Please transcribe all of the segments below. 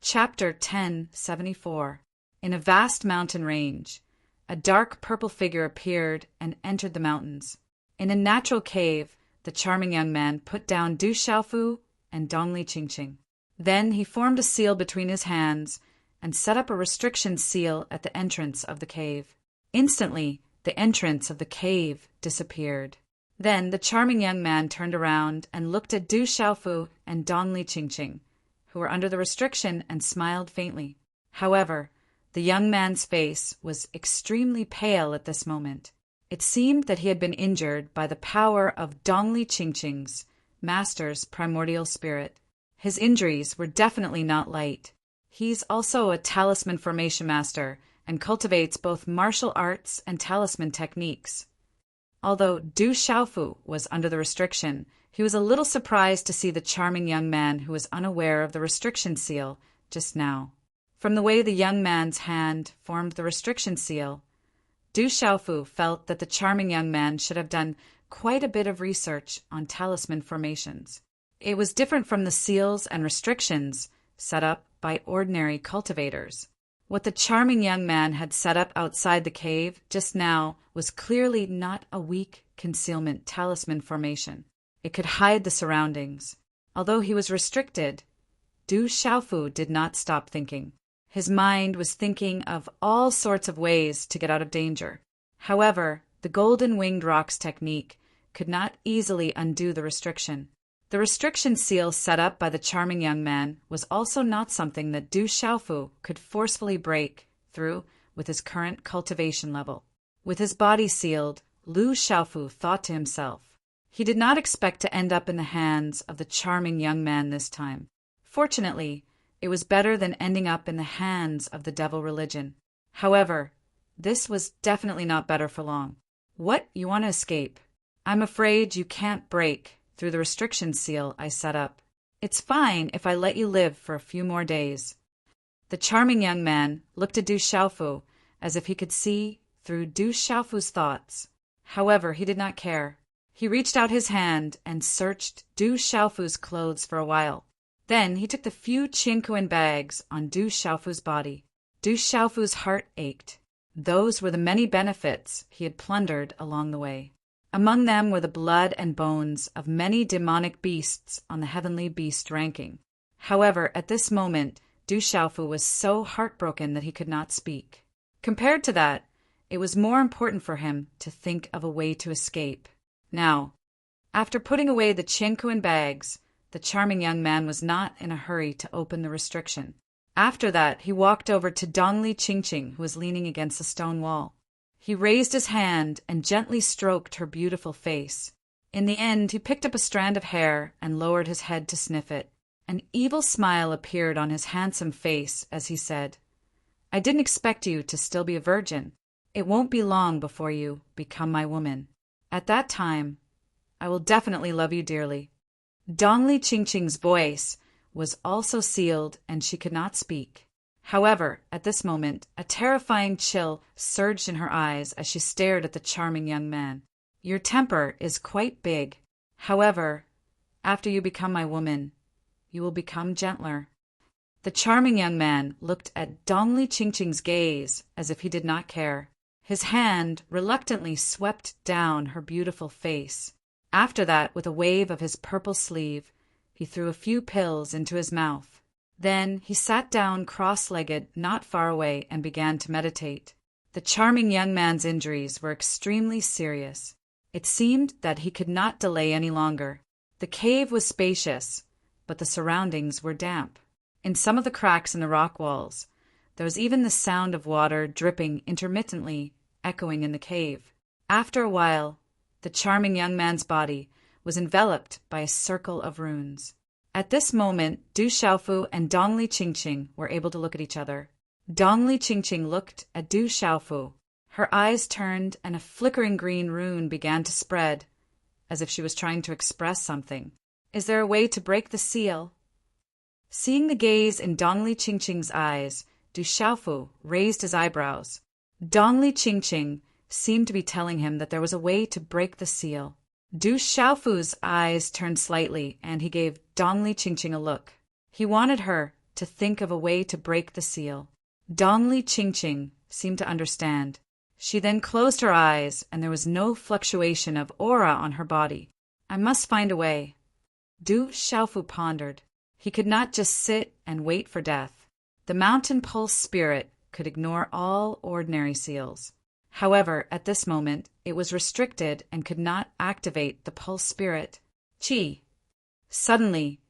Chapter 1074. In a vast mountain range, a dark purple figure appeared and entered the mountains. In a natural cave, the charming young man put down Du Xiaofu and Dongli Qingqing. Then he formed a seal between his hands and set up a restriction seal at the entrance of the cave. Instantly, the entrance of the cave disappeared. Then the charming young man turned around and looked at Du Xiaofu and Dongli Qingqing, who were under the restriction, and smiled faintly. However, the young man's face was extremely pale at this moment. It seemed that he had been injured by the power of Dongli Qingqing's master's primordial spirit. His injuries were definitely not light. He's also a talisman formation master and cultivates both martial arts and talisman techniques. Although Du Xiaofu was under the restriction, he was a little surprised to see the charming young man who was unaware of the restriction seal just now. From the way the young man's hand formed the restriction seal, Du Xiaofu felt that the charming young man should have done quite a bit of research on talisman formations. It was different from the seals and restrictions set up by ordinary cultivators. What the charming young man had set up outside the cave just now was clearly not a weak concealment talisman formation. It could hide the surroundings. Although he was restricted, Du Xiaofu did not stop thinking. His mind was thinking of all sorts of ways to get out of danger. However, the golden winged rocks technique could not easily undo the restriction. The restriction seal set up by the charming young man was also not something that Du Xiaofu could forcefully break through with his current cultivation level. With his body sealed, Lu Xiaofu thought to himself. He did not expect to end up in the hands of the charming young man this time. Fortunately, it was better than ending up in the hands of the devil religion. However, this was definitely not better for long. What, you want to escape? I'm afraid you can't break through the restriction seal I set up. It's fine if I let you live for a few more days. The charming young man looked at Du Xiaofu as if he could see through Du Xiaofu's thoughts. However, he did not care. He reached out his hand and searched Du Xiaofu's clothes for a while. Then he took the few Qiankuan bags on Du Xiaofu's body. Du Xiaofu's heart ached. Those were the many benefits he had plundered along the way. Among them were the blood and bones of many demonic beasts on the heavenly beast ranking. However, at this moment, Du Xiaofu was so heartbroken that he could not speak. Compared to that, it was more important for him to think of a way to escape. Now, after putting away the Qiankuan bags, the charming young man was not in a hurry to open the restriction. After that, he walked over to Dongli Qingqing, who was leaning against a stone wall. He raised his hand and gently stroked her beautiful face. In the end, he picked up a strand of hair and lowered his head to sniff it. An evil smile appeared on his handsome face as he said, "I didn't expect you to still be a virgin. It won't be long before you become my woman. At that time, I will definitely love you dearly." Dongli Qingqing's voice was also sealed and she could not speak. However, at this moment, a terrifying chill surged in her eyes as she stared at the charming young man. "Your temper is quite big. However, after you become my woman, you will become gentler." The charming young man looked at Dongli Qingqing's gaze as if he did not care. His hand reluctantly swept down her beautiful face. After that, with a wave of his purple sleeve, he threw a few pills into his mouth. Then he sat down cross-legged not far away and began to meditate. The charming young man's injuries were extremely serious. It seemed that he could not delay any longer. The cave was spacious, but the surroundings were damp. In some of the cracks in the rock walls, there was even the sound of water dripping intermittently, echoing in the cave. After a while, the charming young man's body was enveloped by a circle of runes. At this moment, Du Xiaofu and Dongli Qingqing were able to look at each other. Dongli Qingqing looked at Du Xiaofu. Her eyes turned and a flickering green rune began to spread, as if she was trying to express something. "Is there a way to break the seal?" Seeing the gaze in Dongli Qingqing's eyes, Du Xiaofu raised his eyebrows. Dongli Qingqing seemed to be telling him that there was a way to break the seal. Du Xiaofu's eyes turned slightly, and he gave Dongli Qingqing a look. He wanted her to think of a way to break the seal. Dongli Chingching seemed to understand. She then closed her eyes, and there was no fluctuation of aura on her body. I must find a way. Du Xiaofu pondered. He could not just sit and wait for death. The mountain pulse spirit could ignore all ordinary seals. However, at this moment, it was restricted and could not activate the pulse spirit. Qi. Suddenly,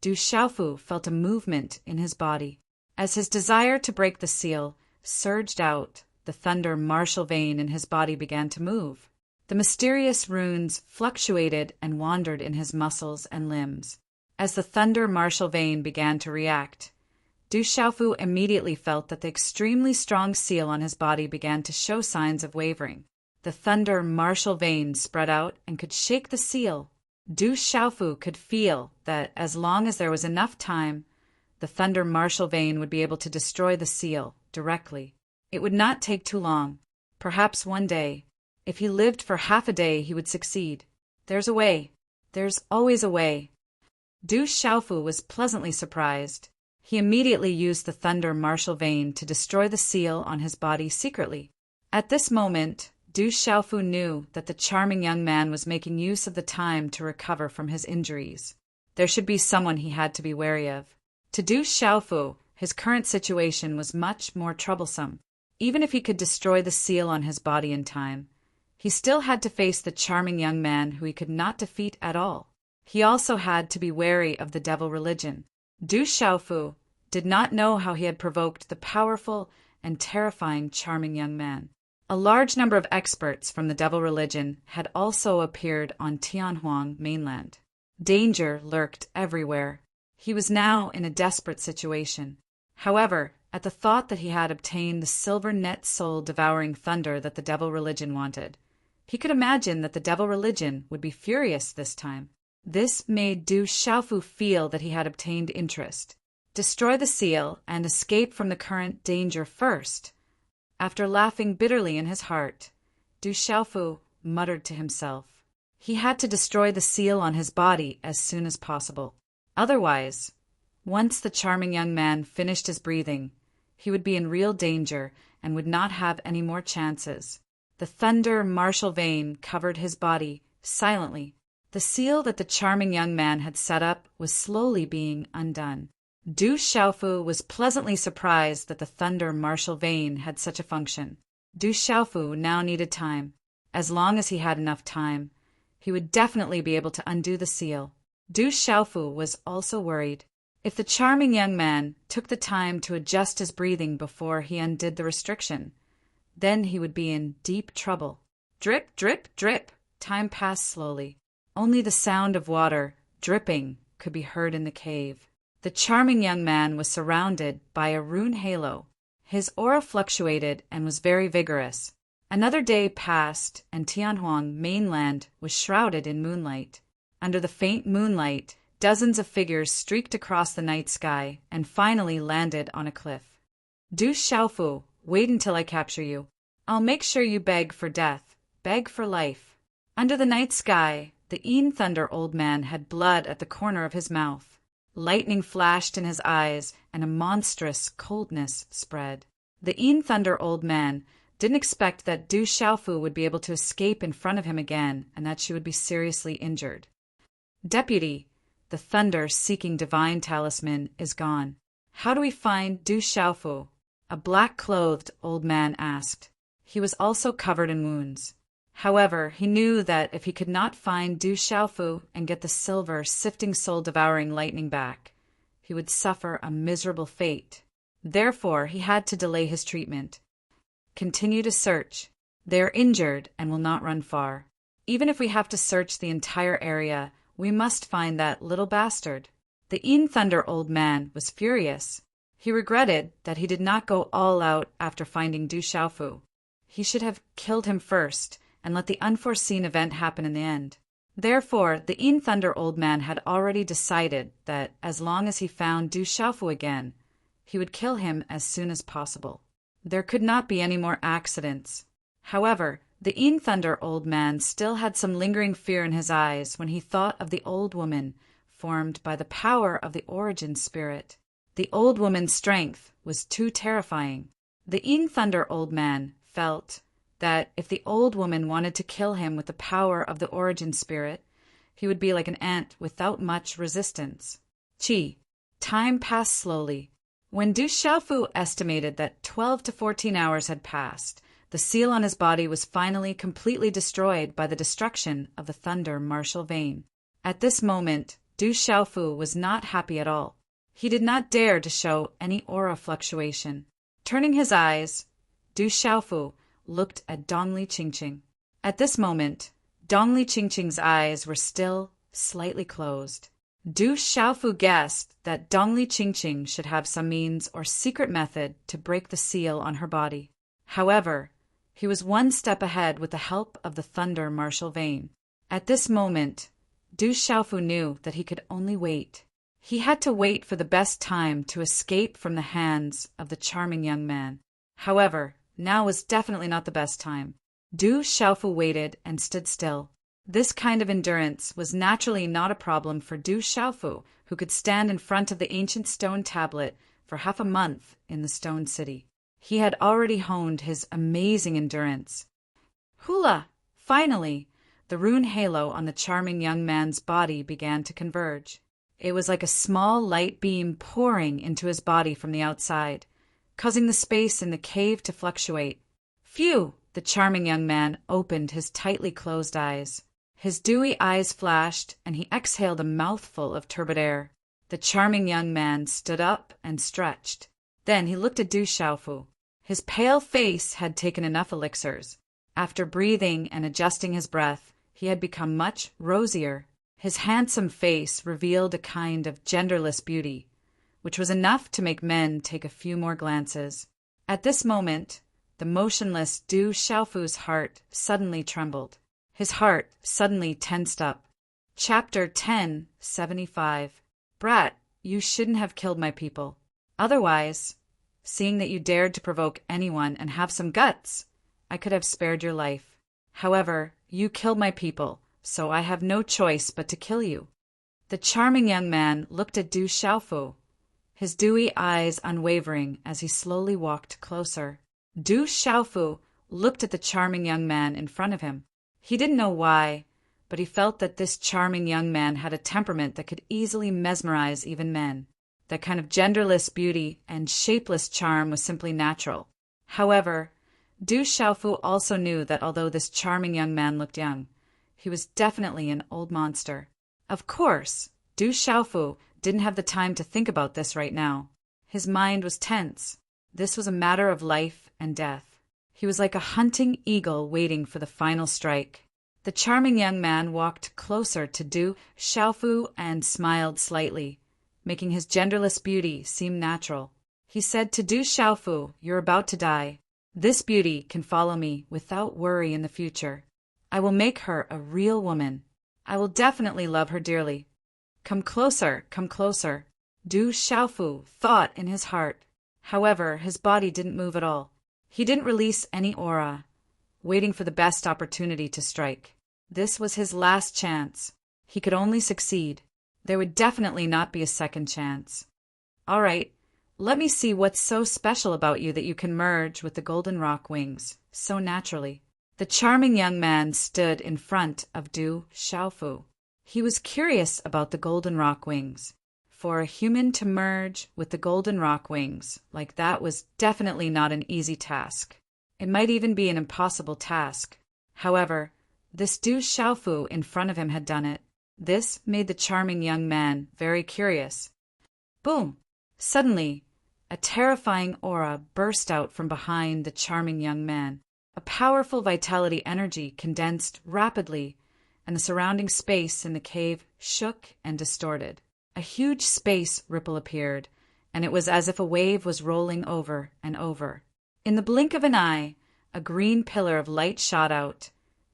Du Xiaofu felt a movement in his body. As his desire to break the seal surged out, the thunder martial vein in his body began to move. The mysterious runes fluctuated and wandered in his muscles and limbs. As the thunder martial vein began to react, Du Xiaofu immediately felt that the extremely strong seal on his body began to show signs of wavering. The thunder martial vein spread out and could shake the seal. Du Xiaofu could feel that as long as there was enough time, the thunder martial vein would be able to destroy the seal directly. It would not take too long. Perhaps one day. If he lived for half a day, he would succeed. There's a way. There's always a way. Du Xiaofu was pleasantly surprised. He immediately used the thunder martial vein to destroy the seal on his body secretly. At this moment, Du Xiaofu knew that the charming young man was making use of the time to recover from his injuries. There should be someone he had to be wary of. To Du Xiaofu, his current situation was much more troublesome. Even if he could destroy the seal on his body in time, he still had to face the charming young man who he could not defeat at all. He also had to be wary of the devil religion. Du Xiaofu did not know how he had provoked the powerful and terrifying charming young man. A large number of experts from the devil religion had also appeared on Tianhuang mainland. Danger lurked everywhere. He was now in a desperate situation. However, at the thought that he had obtained the silver net soul devouring thunder that the devil religion wanted, he could imagine that the devil religion would be furious this time. This made Du Xiaofu feel that he had obtained interest. Destroy the seal and escape from the current danger first. After laughing bitterly in his heart, Du Xiaofu muttered to himself. He had to destroy the seal on his body as soon as possible. Otherwise, once the charming young man finished his breathing, he would be in real danger and would not have any more chances. The thunder martial vein covered his body silently. The seal that the charming young man had set up was slowly being undone. Du Xiaofu was pleasantly surprised that the thunder martial vein had such a function. Du Xiaofu now needed time. As long as he had enough time, he would definitely be able to undo the seal. Du Xiaofu was also worried. If the charming young man took the time to adjust his breathing before he undid the restriction, then he would be in deep trouble. Drip, drip, drip. Time passed slowly. Only the sound of water dripping could be heard in the cave. The charming young man was surrounded by a rune halo. His aura fluctuated and was very vigorous. Another day passed, and Tianhuang mainland was shrouded in moonlight. Under the faint moonlight, dozens of figures streaked across the night sky and finally landed on a cliff. Du Xiaofu, wait until I capture you. I'll make sure you beg for death, beg for life. Under the night sky, the Yin Thunder old man had blood at the corner of his mouth. Lightning flashed in his eyes, and a monstrous coldness spread. The Yin Thunder old man didn't expect that Du Xiaofu would be able to escape in front of him again, and that she would be seriously injured. Deputy, the thunder-seeking divine talisman is gone. How do we find Du Xiaofu? A black-clothed old man asked. He was also covered in wounds. However, he knew that if he could not find Du Xiaofu and get the silver, sifting soul-devouring lightning back, he would suffer a miserable fate. Therefore, he had to delay his treatment. Continue to search. They are injured and will not run far. Even if we have to search the entire area, we must find that little bastard. The Yin Thunder old man was furious. He regretted that he did not go all out after finding Du Xiaofu. He should have killed him first and let the unforeseen event happen in the end. Therefore, the Yin Thunder old man had already decided that as long as he found Du Xiaofu again, he would kill him as soon as possible. There could not be any more accidents. However, the Yin Thunder old man still had some lingering fear in his eyes when he thought of the old woman formed by the power of the origin spirit. The old woman's strength was too terrifying. The Ing Thunder old man felt that if the old woman wanted to kill him with the power of the origin spirit, he would be like an ant without much resistance. Time passed slowly. When Du Xiaofu estimated that 12 to 14 hours had passed, the seal on his body was finally completely destroyed by the destruction of the thunder martial vein. At this moment, Du Xiaofu was not happy at all. He did not dare to show any aura fluctuation. Turning his eyes, Du Xiaofu looked at Dongli Qingqing. At this moment, Dongli Qingqing's eyes were still slightly closed. Du Xiaofu guessed that Dongli Qingqing should have some means or secret method to break the seal on her body. However, he was one step ahead with the help of the thunder martial vein. At this moment, Du Xiaofu knew that he could only wait. He had to wait for the best time to escape from the hands of the charming young man. However, now was definitely not the best time. Du Xiaofu waited and stood still. This kind of endurance was naturally not a problem for Du Xiaofu, who could stand in front of the ancient stone tablet for half a month in the stone city. He had already honed his amazing endurance. Hula! Finally, the rune halo on the charming young man's body began to converge. It was like a small light beam pouring into his body from the outside, causing the space in the cave to fluctuate. Phew! The charming young man opened his tightly closed eyes. His dewy eyes flashed, and he exhaled a mouthful of turbid air. The charming young man stood up and stretched. Then he looked at Du Xiaofu. His pale face had taken enough elixirs. After breathing and adjusting his breath, he had become much rosier. His handsome face revealed a kind of genderless beauty, which was enough to make men take a few more glances. At this moment, the motionless Du Xiaofu's heart suddenly trembled. His heart suddenly tensed up. Chapter 1075. Brat, you shouldn't have killed my people. Otherwise, seeing that you dared to provoke anyone and have some guts, I could have spared your life. However, you killed my people, so I have no choice but to kill you. The charming young man looked at Du Xiaofu, his dewy eyes unwavering as he slowly walked closer. Du Xiaofu looked at the charming young man in front of him. He didn't know why, but he felt that this charming young man had a temperament that could easily mesmerize even men. That kind of genderless beauty and shapeless charm was simply natural. However, Du Xiaofu also knew that although this charming young man looked young, he was definitely an old monster. Of course, Du Xiaofu didn't have the time to think about this right now. His mind was tense. This was a matter of life and death. He was like a hunting eagle waiting for the final strike. The charming young man walked closer to Du Xiaofu and smiled slightly, making his genderless beauty seem natural. He said to Du Xiaofu, "You're about to die. This beauty can follow me without worry in the future. I will make her a real woman. I will definitely love her dearly. Come closer, come closer." Du Xiaofu thought in his heart. However, his body didn't move at all. He didn't release any aura, waiting for the best opportunity to strike. This was his last chance. He could only succeed. There would definitely not be a second chance. All right, let me see what's so special about you that you can merge with the golden rock wings so naturally. The charming young man stood in front of Du Xiaofu. He was curious about the golden rock wings. For a human to merge with the golden rock wings like that was definitely not an easy task. It might even be an impossible task. However, this Du Xiaofu in front of him had done it. This made the charming young man very curious. Boom! Suddenly, a terrifying aura burst out from behind the charming young man. A powerful vitality energy condensed rapidly, and the surrounding space in the cave shook and distorted. A huge space ripple appeared, and it was as if a wave was rolling over and over. In the blink of an eye, a green pillar of light shot out,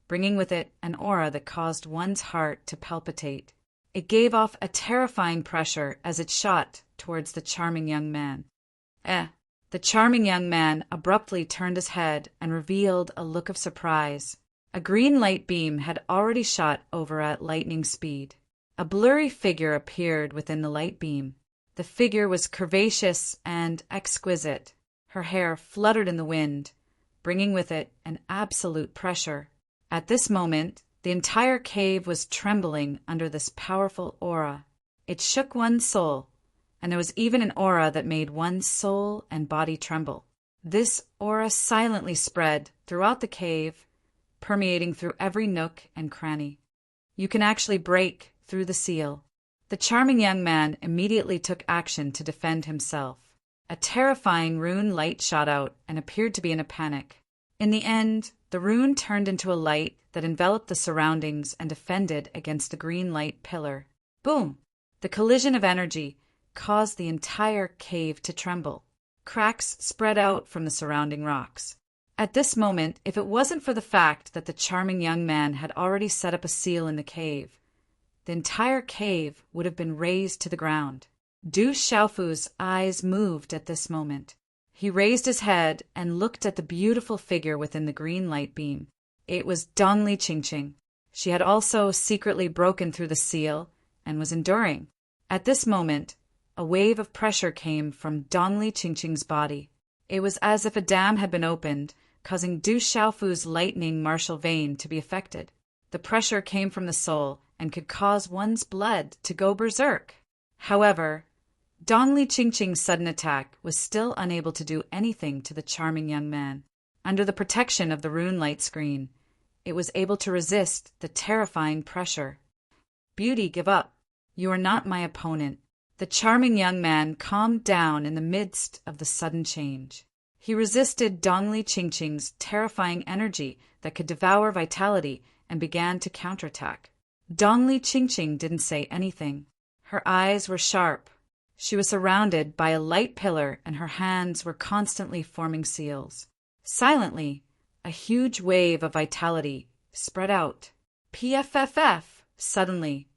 bringing with it an aura that caused one's heart to palpitate. It gave off a terrifying pressure as it shot towards the charming young man. The charming young man abruptly turned his head and revealed a look of surprise. A green light beam had already shot over at lightning speed. A blurry figure appeared within the light beam. The figure was curvaceous and exquisite. Her hair fluttered in the wind, bringing with it an absolute pressure. At this moment, the entire cave was trembling under this powerful aura. It shook one's soul, and there was even an aura that made one's soul and body tremble. This aura silently spread throughout the cave, permeating through every nook and cranny. You can actually break through the seal. The charming young man immediately took action to defend himself. A terrifying rune light shot out and appeared to be in a panic. In the end, the rune turned into a light that enveloped the surroundings and defended against the green light pillar. Boom! The collision of energy caused the entire cave to tremble. Cracks spread out from the surrounding rocks. At this moment, if it wasn't for the fact that the charming young man had already set up a seal in the cave, the entire cave would have been razed to the ground. Du Xiaofu's eyes moved at this moment. He raised his head and looked at the beautiful figure within the green light beam. It was Dongli Qingqing. She had also secretly broken through the seal and was enduring. At this moment, a wave of pressure came from Dongli Qingqing's body. It was as if a dam had been opened, causing Du Xiaofu's lightning martial vein to be affected. The pressure came from the soul and could cause one's blood to go berserk. However, Dongli Qingqing's sudden attack was still unable to do anything to the charming young man. Under the protection of the rune light screen, it was able to resist the terrifying pressure. Beauty, give up. You are not my opponent. The charming young man calmed down in the midst of the sudden change. He resisted Dongli Qingqing's terrifying energy that could devour vitality and began to counterattack. Dongli Qingqing didn't say anything. Her eyes were sharp. She was surrounded by a light pillar and her hands were constantly forming seals. Silently, a huge wave of vitality spread out. PFFF! Suddenly,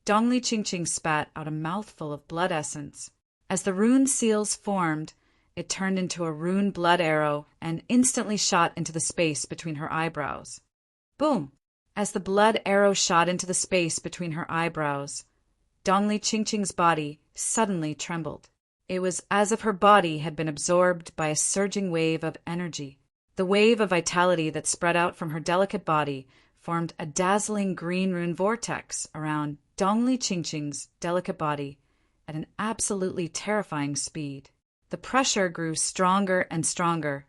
Dongli Qingqing spat out a mouthful of blood essence. As the rune seals formed, it turned into a rune blood arrow and instantly shot into the space between her eyebrows. Boom! As the blood arrow shot into the space between her eyebrows, Dongli Qingqing's body suddenly trembled. It was as if her body had been absorbed by a surging wave of energy. The wave of vitality that spread out from her delicate body formed a dazzling green rune vortex around Dongli Qingqing's delicate body at an absolutely terrifying speed. The pressure grew stronger and stronger,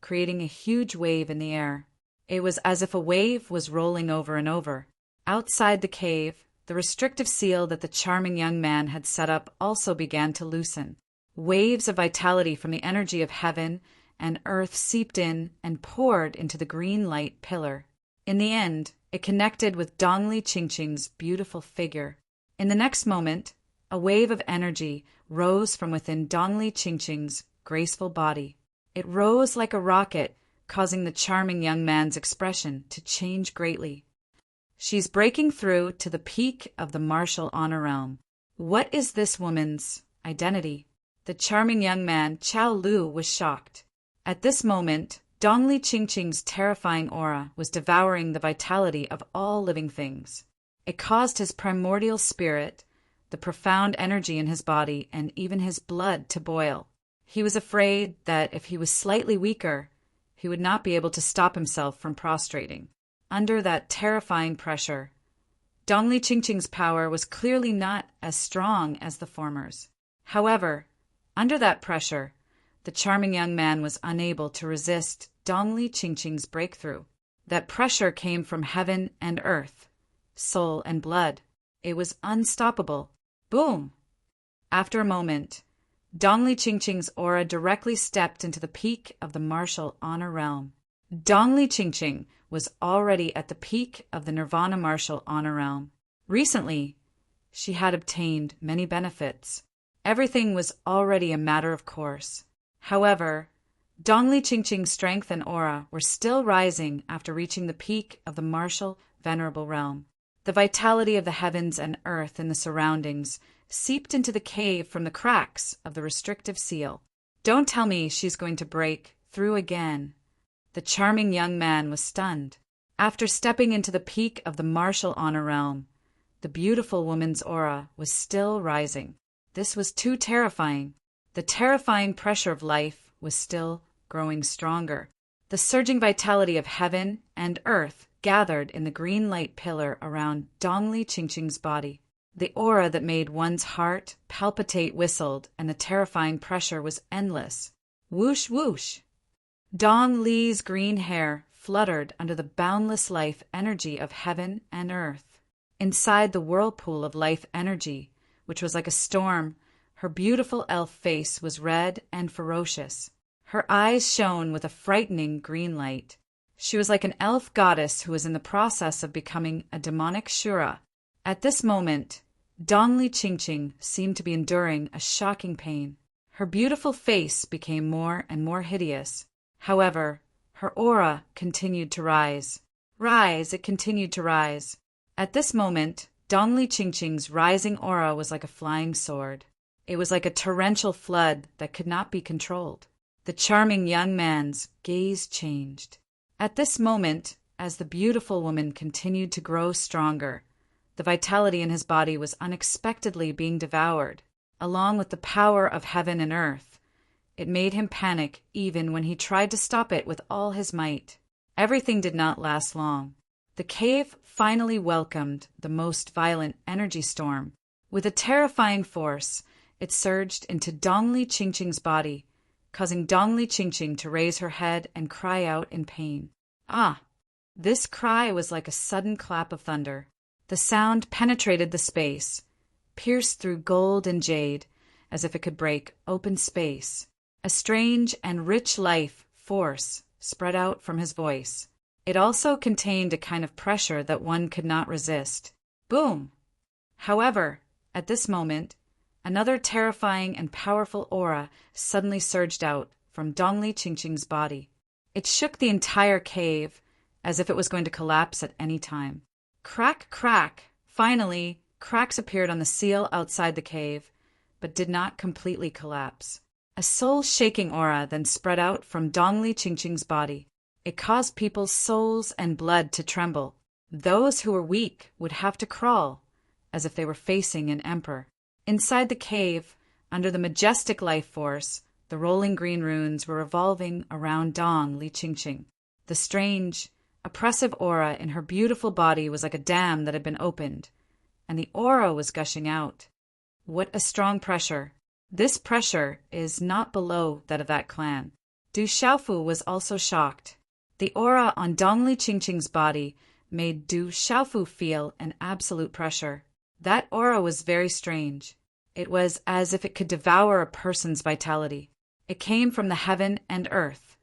creating a huge wave in the air. It was as if a wave was rolling over and over. Outside the cave, the restrictive seal that the charming young man had set up also began to loosen. Waves of vitality from the energy of heaven and earth seeped in and poured into the green light pillar. In the end, it connected with Dongli Qingqing's beautiful figure. In the next moment, a wave of energy rose from within Dongli Qingqing's graceful body. It rose like a rocket, causing the charming young man's expression to change greatly. She's breaking through to the peak of the martial honor realm. What is this woman's identity? The charming young man, Chao Lu, was shocked. At this moment, Dongli Qingqing's terrifying aura was devouring the vitality of all living things. It caused his primordial spirit, the profound energy in his body, and even his blood to boil. He was afraid that if he was slightly weaker, he would not be able to stop himself from prostrating. Under that terrifying pressure, Dongli Qingqing's power was clearly not as strong as the former's. However, under that pressure, the charming young man was unable to resist Dongli Qingqing's breakthrough. That pressure came from heaven and earth, soul and blood. It was unstoppable. Boom! After a moment, Dongli Qingqing's aura directly stepped into the peak of the martial honor realm. Dongli Qingqing was already at the peak of the Nirvana martial honor realm. Recently, she had obtained many benefits. Everything was already a matter of course. However, Dongli Qingqing's strength and aura were still rising after reaching the peak of the martial venerable realm. The vitality of the heavens and earth in the surroundings seeped into the cave from the cracks of the restrictive seal. Don't tell me she's going to break through again. The charming young man was stunned. After stepping into the peak of the martial honor realm, the beautiful woman's aura was still rising. This was too terrifying. The terrifying pressure of life was still growing stronger. The surging vitality of heaven and earth gathered in the green light pillar around Dongli Qingqing's body. The aura that made one's heart palpitate whistled, and the terrifying pressure was endless. Whoosh, whoosh! Dong Li's green hair fluttered under the boundless life energy of heaven and earth. Inside the whirlpool of life energy, which was like a storm, her beautiful elf face was red and ferocious. Her eyes shone with a frightening green light. She was like an elf goddess who was in the process of becoming a demonic Shura. At this moment, Dongli Qingqing seemed to be enduring a shocking pain. Her beautiful face became more and more hideous. However, her aura continued to rise. It continued to rise. At this moment, Dongli Qingqing's rising aura was like a flying sword. It was like a torrential flood that could not be controlled. The charming young man's gaze changed. At this moment, as the beautiful woman continued to grow stronger, the vitality in his body was unexpectedly being devoured, along with the power of heaven and earth. It made him panic even when he tried to stop it with all his might. Everything did not last long. The cave finally welcomed the most violent energy storm. With a terrifying force, it surged into Dongli Qingqing's body, causing Dongli Qingqing to raise her head and cry out in pain. Ah! This cry was like a sudden clap of thunder. The sound penetrated the space, pierced through gold and jade, as if it could break open space. A strange and rich life force spread out from his voice. It also contained a kind of pressure that one could not resist. Boom! However, at this moment, another terrifying and powerful aura suddenly surged out from Dongli Qingqing's body. It shook the entire cave as if it was going to collapse at any time. Crack, crack! Finally, cracks appeared on the seal outside the cave, but did not completely collapse. A soul-shaking aura then spread out from Dongli Qingqing's body. It caused people's souls and blood to tremble. Those who were weak would have to crawl, as if they were facing an emperor. Inside the cave, under the majestic life force, the rolling green runes were revolving around Dongli Qingqing. The strange, oppressive aura in her beautiful body was like a dam that had been opened, and the aura was gushing out. What a strong pressure! This pressure is not below that of that clan. Du Xiaofu was also shocked. The aura on Dongli Qingqing's body made Du Xiaofu feel an absolute pressure. That aura was very strange. It was as if it could devour a person's vitality. It came from the heaven and earth,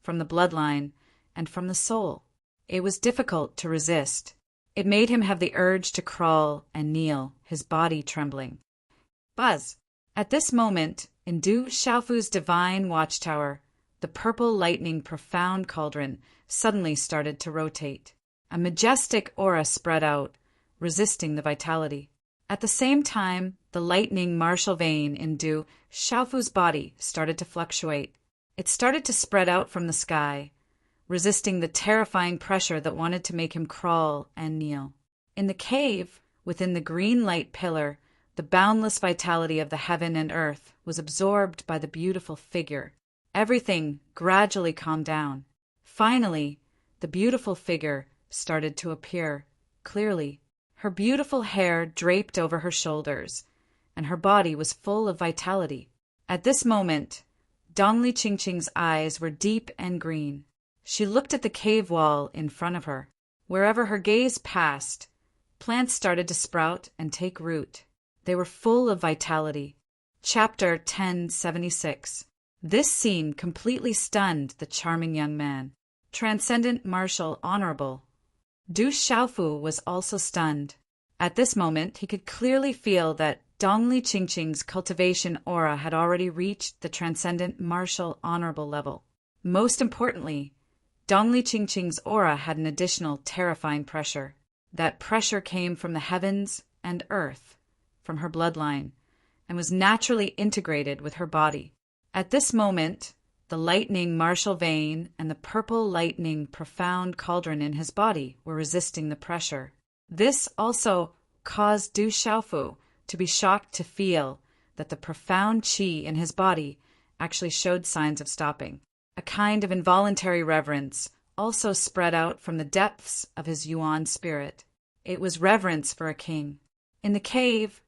from the bloodline, and from the soul. It was difficult to resist. It made him have the urge to crawl and kneel, his body trembling. Buzz! At this moment, in Du Xiaofu's divine watchtower, the purple lightning profound cauldron suddenly started to rotate. A majestic aura spread out, resisting the vitality. At the same time, the lightning martial vein in Du Xiaofu's body started to fluctuate. It started to spread out from the sky, resisting the terrifying pressure that wanted to make him crawl and kneel. In the cave, within the green light pillar, the boundless vitality of the heaven and earth was absorbed by the beautiful figure. Everything gradually calmed down. Finally, the beautiful figure started to appear clearly. Her beautiful hair draped over her shoulders, and her body was full of vitality. At this moment, Dongli Qingqing's eyes were deep and green. She looked at the cave wall in front of her. Wherever her gaze passed, plants started to sprout and take root. They were full of vitality. Chapter 1076. This scene completely stunned the charming young man. Transcendent Martial Honorable. Du Xiaofu was also stunned. At this moment, he could clearly feel that Dongli Qingqing's cultivation aura had already reached the Transcendent Martial Honorable level. Most importantly, Dongli Qingqing's aura had an additional terrifying pressure. That pressure came from the heavens and earth, from her bloodline, and was naturally integrated with her body. At this moment, the lightning martial vein and the purple lightning profound cauldron in his body were resisting the pressure. This also caused Du Xiaofu to be shocked to feel that the profound qi in his body actually showed signs of stopping. A kind of involuntary reverence also spread out from the depths of his yuan spirit. It was reverence for a king. In the cave,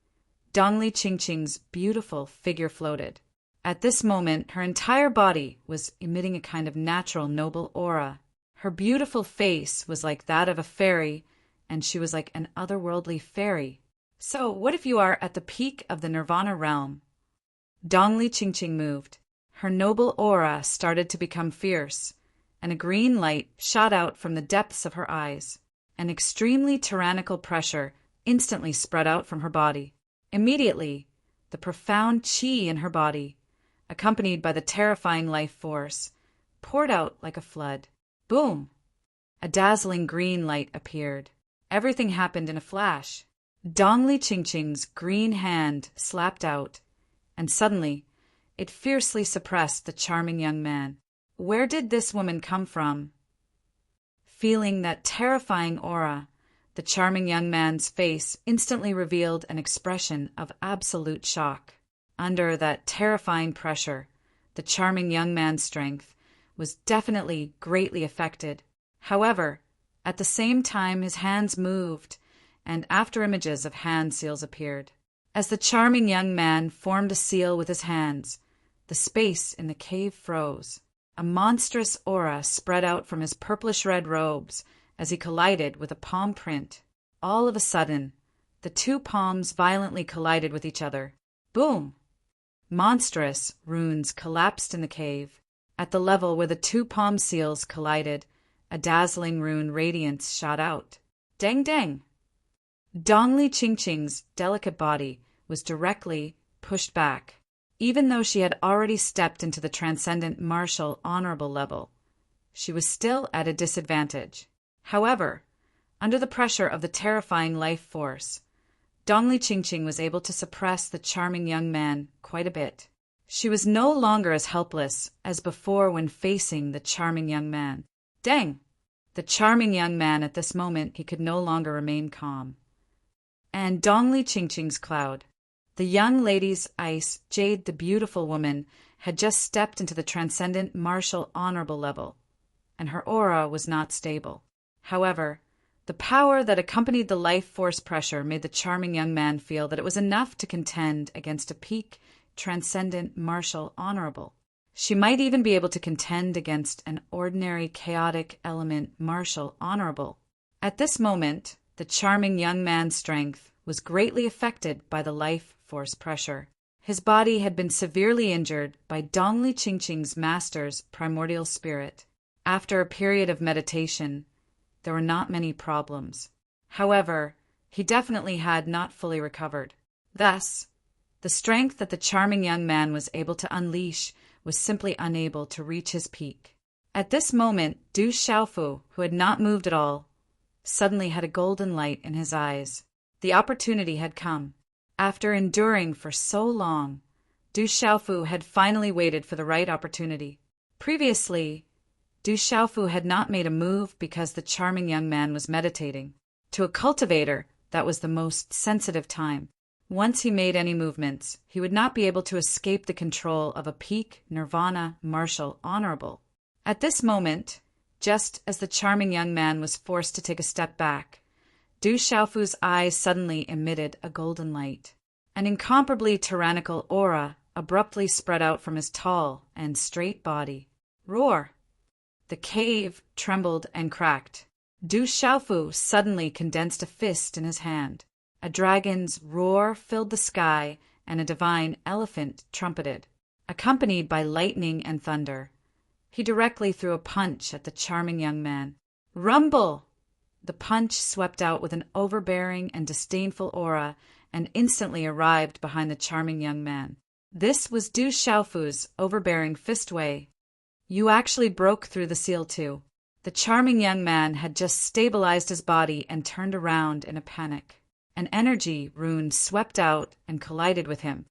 Dongli Qingqing's beautiful figure floated. At this moment, her entire body was emitting a kind of natural, noble aura. Her beautiful face was like that of a fairy, and she was like an otherworldly fairy. So, what if you are at the peak of the Nirvana realm? Dongli Qingqing moved. Her noble aura started to become fierce, and a green light shot out from the depths of her eyes. An extremely tyrannical pressure instantly spread out from her body. Immediately, the profound qi in her body, accompanied by the terrifying life force, poured out like a flood. Boom! A dazzling green light appeared. Everything happened in a flash. Dongli Qingqing's green hand slapped out, and suddenly it fiercely suppressed the charming young man. Where did this woman come from? Feeling that terrifying aura, the charming young man's face instantly revealed an expression of absolute shock. Under that terrifying pressure, the charming young man's strength was definitely greatly affected. However, at the same time his hands moved, and after images of hand seals appeared. As the charming young man formed a seal with his hands, the space in the cave froze. A monstrous aura spread out from his purplish-red robes as he collided with a palm print. All of a sudden, the two palms violently collided with each other. Boom! Monstrous runes collapsed in the cave. At the level where the two palm seals collided, a dazzling rune radiance shot out. Dang dang! Dongli Qingqing's delicate body was directly pushed back. Even though she had already stepped into the transcendent martial honorable level, she was still at a disadvantage. However, under the pressure of the terrifying life force, Dongli Qingqing was able to suppress the charming young man quite a bit. She was no longer as helpless as before when facing the charming young man. Dang! The charming young man at this moment, he could no longer remain calm. And Dongli Qingqing's cloud. The young lady's ice, Jade the beautiful woman, had just stepped into the transcendent martial honorable level, and her aura was not stable. However, the power that accompanied the life force pressure made the charming young man feel that it was enough to contend against a peak transcendent martial honorable. She might even be able to contend against an ordinary chaotic element martial honorable. At this moment, the charming young man's strength was greatly affected by the life force pressure. His body had been severely injured by Dongli Qingqing's master's primordial spirit. After a period of meditation, there were not many problems. However, he definitely had not fully recovered. Thus, the strength that the charming young man was able to unleash was simply unable to reach his peak. At this moment, Du Xiaofu, who had not moved at all, suddenly had a golden light in his eyes. The opportunity had come. After enduring for so long, Du Xiaofu had finally waited for the right opportunity. Previously, Du Xiaofu had not made a move because the charming young man was meditating. To a cultivator, that was the most sensitive time. Once he made any movements, he would not be able to escape the control of a peak nirvana martial honorable. At this moment, just as the charming young man was forced to take a step back, Du Xiaofu's eyes suddenly emitted a golden light. An incomparably tyrannical aura abruptly spread out from his tall and straight body. Roar! The cave trembled and cracked. Du Xiaofu suddenly condensed a fist in his hand. A dragon's roar filled the sky, and a divine elephant trumpeted. Accompanied by lightning and thunder, he directly threw a punch at the charming young man. Rumble! The punch swept out with an overbearing and disdainful aura and instantly arrived behind the charming young man. This was Du Xiaofu's overbearing fist way. You actually broke through the seal too. The charming young man had just stabilized his body and turned around in a panic. An energy rune swept out and collided with him.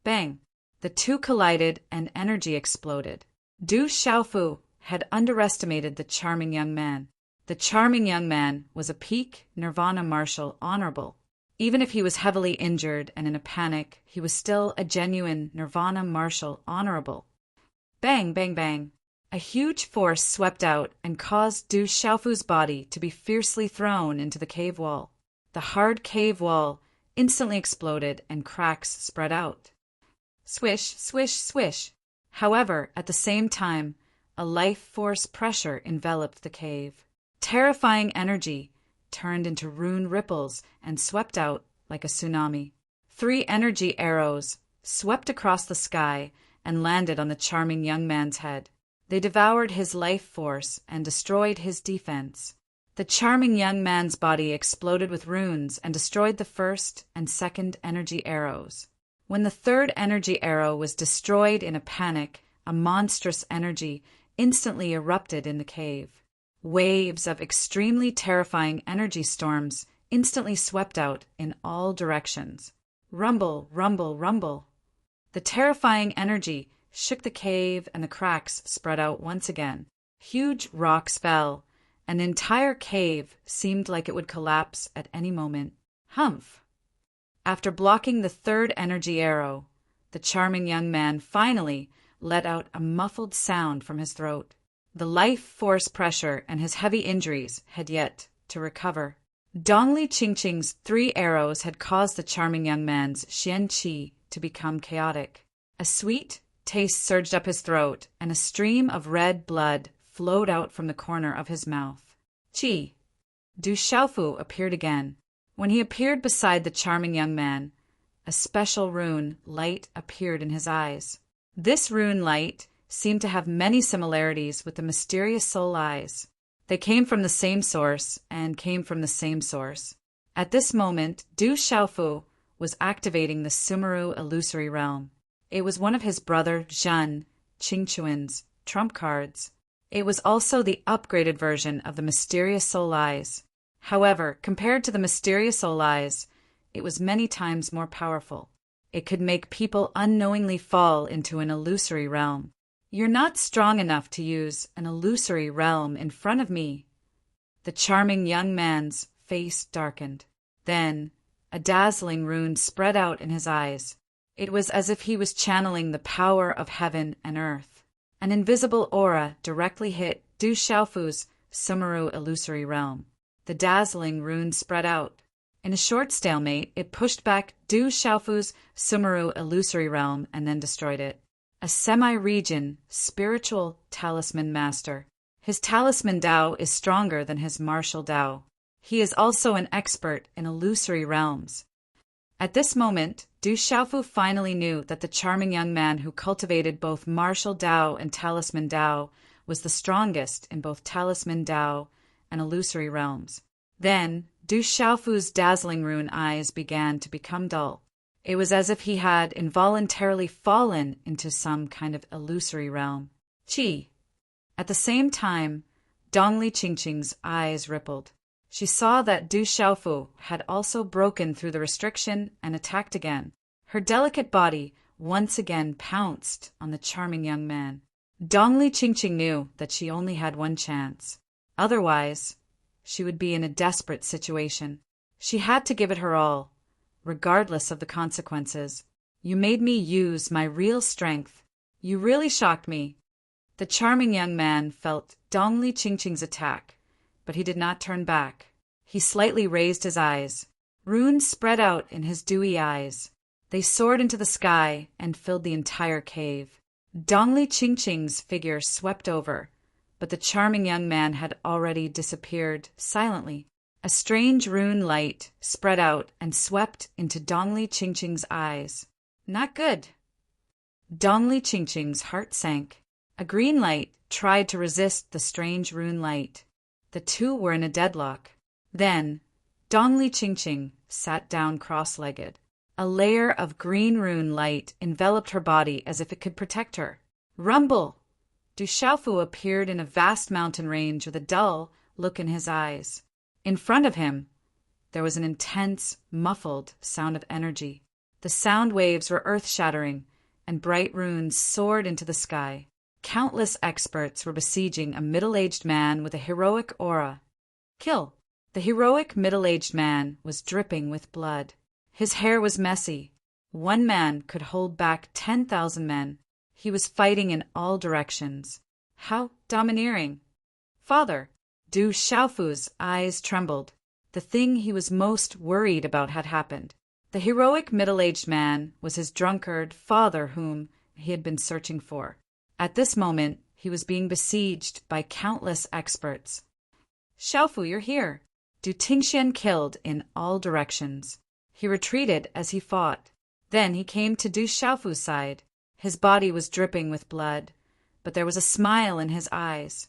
Bang! The two collided and energy exploded. Du Xiaofu had underestimated the charming young man. The charming young man was a peak nirvana martial honorable. Even if he was heavily injured and in a panic, he was still a genuine Nirvana martial honorable. Bang, bang, bang. A huge force swept out and caused Du Xiaofu's body to be fiercely thrown into the cave wall. The hard cave wall instantly exploded and cracks spread out. Swish, swish, swish. However, at the same time, a life force pressure enveloped the cave. Terrifying energy turned into rune ripples and swept out like a tsunami. 3 energy arrows swept across the sky and landed on the charming young man's head. They devoured his life force and destroyed his defense. The charming young man's body exploded with runes and destroyed the first and second energy arrows. When the third energy arrow was destroyed in a panic, a monstrous energy instantly erupted in the cave. Waves of extremely terrifying energy storms instantly swept out in all directions. Rumble, rumble, rumble. The terrifying energy shook the cave and the cracks spread out once again. Huge rocks fell, and the entire cave seemed like it would collapse at any moment. Humph! After blocking the third energy arrow, the charming young man finally let out a muffled sound from his throat. The life force pressure and his heavy injuries had yet to recover. Dongli Qingqing's 3 arrows had caused the charming young man's Xian Qi to become chaotic. A sweet taste surged up his throat, and a stream of red blood flowed out from the corner of his mouth. Qi. Du Xiaofu appeared again. When he appeared beside the charming young man, a special rune light appeared in his eyes. This rune light seemed to have many similarities with the mysterious soul eyes. They came from the same source and came from the same source. At this moment, Du Xiaofu was activating the Sumeru illusory realm. It was one of his brother Zhen Qingquan's trump cards. It was also the upgraded version of the mysterious soul eyes. However, compared to the mysterious soul eyes, it was many times more powerful. It could make people unknowingly fall into an illusory realm. You're not strong enough to use an illusory realm in front of me. The charming young man's face darkened. Then, a dazzling rune spread out in his eyes. It was as if he was channeling the power of heaven and earth. An invisible aura directly hit Du Xiaofu's Sumeru illusory realm. The dazzling rune spread out. In a short stalemate, it pushed back Du Xiaofu's Sumeru illusory realm and then destroyed it. A semi-region spiritual talisman master. His talisman Dao is stronger than his martial Dao. He is also an expert in illusory realms. At this moment, Du Xiaofu finally knew that the charming young man who cultivated both martial Dao and talisman Dao was the strongest in both talisman Dao and illusory realms. Then, Du Xiaofu's dazzling rune eyes began to become dull. It was as if he had involuntarily fallen into some kind of illusory realm. Qi. At the same time, Dongli Qingqing's eyes rippled. She saw that Du Xiaofu had also broken through the restriction and attacked again. Her delicate body once again pounced on the charming young man. Dongli Qingqing knew that she only had one chance. Otherwise, she would be in a desperate situation. She had to give it her all, regardless of the consequences. You made me use my real strength. You really shocked me. The charming young man felt Dongli Qingqing's attack, but he did not turn back. He slightly raised his eyes. Runes spread out in his dewy eyes. They soared into the sky and filled the entire cave. Dongli Qingqing's figure swept over, but the charming young man had already disappeared silently. A strange rune light spread out and swept into Dongli Qingqing's eyes. Not good. Dongli Qingqing's heart sank. A green light tried to resist the strange rune light. The two were in a deadlock. Then, Dongli Qingqing sat down cross-legged. A layer of green rune light enveloped her body as if it could protect her. Rumble! Du Xiaofu appeared in a vast mountain range with a dull look in his eyes. In front of him, there was an intense, muffled sound of energy. The sound waves were earth-shattering, and bright runes soared into the sky. Countless experts were besieging a middle-aged man with a heroic aura. Kill! The heroic middle-aged man was dripping with blood. His hair was messy. One man could hold back 10,000 men. He was fighting in all directions. How domineering! Father! Du Xiaofu's eyes trembled. The thing he was most worried about had happened. The heroic middle-aged man was his drunkard father whom he had been searching for. At this moment, he was being besieged by countless experts. Xiaofu, you're here! Du Tingxian killed in all directions. He retreated as he fought. Then he came to Du Xiaofu's side. His body was dripping with blood, but there was a smile in his eyes.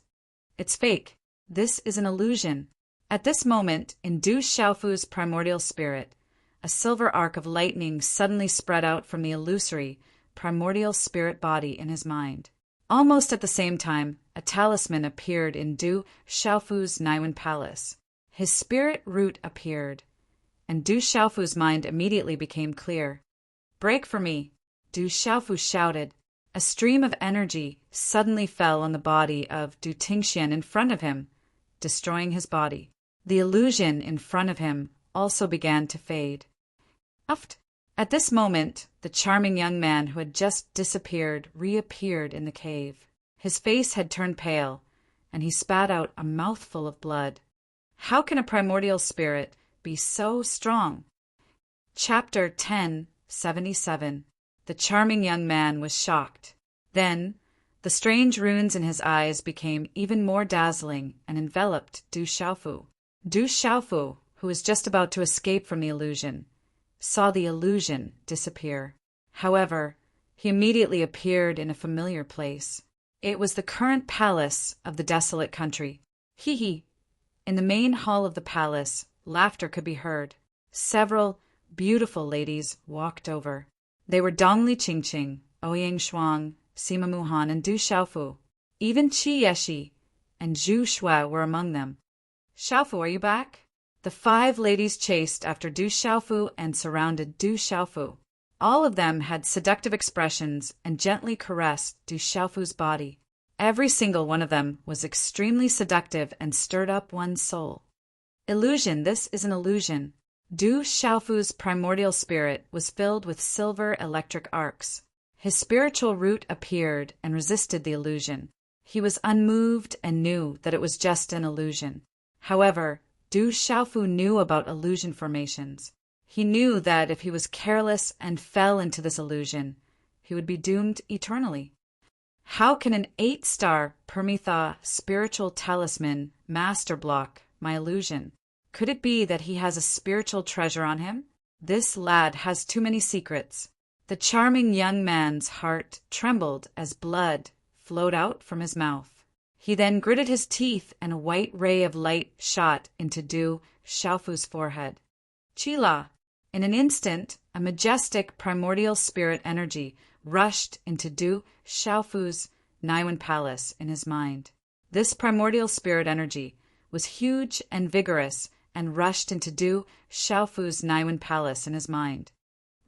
It's fake. This is an illusion. At this moment, in Du Xiaofu's primordial spirit, a silver arc of lightning suddenly spread out from the illusory, primordial spirit body in his mind. Almost at the same time, a talisman appeared in Du Xiaofu's Naiwen Palace. His spirit root appeared, and Du Xiaofu's mind immediately became clear. Break for me! Du Xiaofu shouted. A stream of energy suddenly fell on the body of Du Tingxian in front of him, destroying his body. The illusion in front of him also began to fade. Uft! At this moment, the charming young man who had just disappeared reappeared in the cave. His face had turned pale, and he spat out a mouthful of blood. How can a primordial spirit be so strong? Chapter 10:77. The charming young man was shocked. Then, the strange runes in his eyes became even more dazzling and enveloped Du Xiaofu. Du Xiaofu, who was just about to escape from the illusion, saw the illusion disappear. However, he immediately appeared in a familiar place. It was the current palace of the desolate country. Hee. In the main hall of the palace, laughter could be heard. Several beautiful ladies walked over. They were Dongli Qingqing, Ouyang Shuang, Sima Muhan, and Du Xiaofu. Even Qi Yeshi and Zhu Shuai were among them. Xiaofu, are you back? The 5 ladies chased after Du Xiaofu and surrounded Du Xiaofu. All of them had seductive expressions and gently caressed Du Xiaofu's body. Every single one of them was extremely seductive and stirred up one's soul. Illusion, this is an illusion. Du Xiaofu's primordial spirit was filled with silver electric arcs. His spiritual root appeared and resisted the illusion. He was unmoved and knew that it was just an illusion. However, Du Xiaofu knew about illusion formations. He knew that if he was careless and fell into this illusion, he would be doomed eternally. How can an 8-star Permitha spiritual talisman master block my illusion? Could it be that he has a spiritual treasure on him? This lad has too many secrets. The charming young man's heart trembled as blood flowed out from his mouth. He then gritted his teeth and a white ray of light shot into Du Xiaofu's forehead. Qila! In an instant, a majestic primordial spirit energy rushed into Du Xiaofu's Naiwen Palace in his mind. This primordial spirit energy was huge and vigorous and rushed into Du Xiaofu's Naiwen Palace in his mind.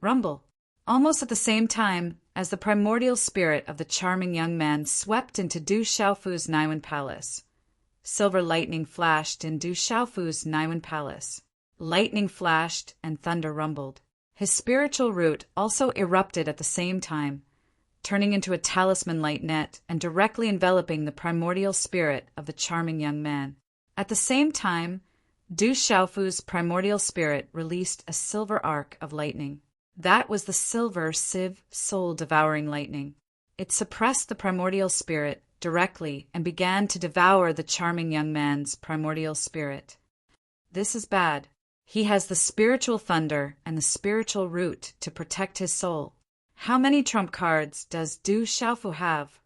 Rumble! Almost at the same time as the primordial spirit of the charming young man swept into Du Xiaofu's Naiwen Palace, silver lightning flashed in Du Xiaofu's Naiwen Palace. Lightning flashed and thunder rumbled. His spiritual root also erupted at the same time, turning into a talisman-like net and directly enveloping the primordial spirit of the charming young man. At the same time, Du Xiaofu's primordial spirit released a silver arc of lightning. That was the silver sieve soul-devouring lightning. It suppressed the primordial spirit directly and began to devour the charming young man's primordial spirit. This is bad. He has the spiritual thunder and the spiritual root to protect his soul. How many trump cards does Du Xiaofu have?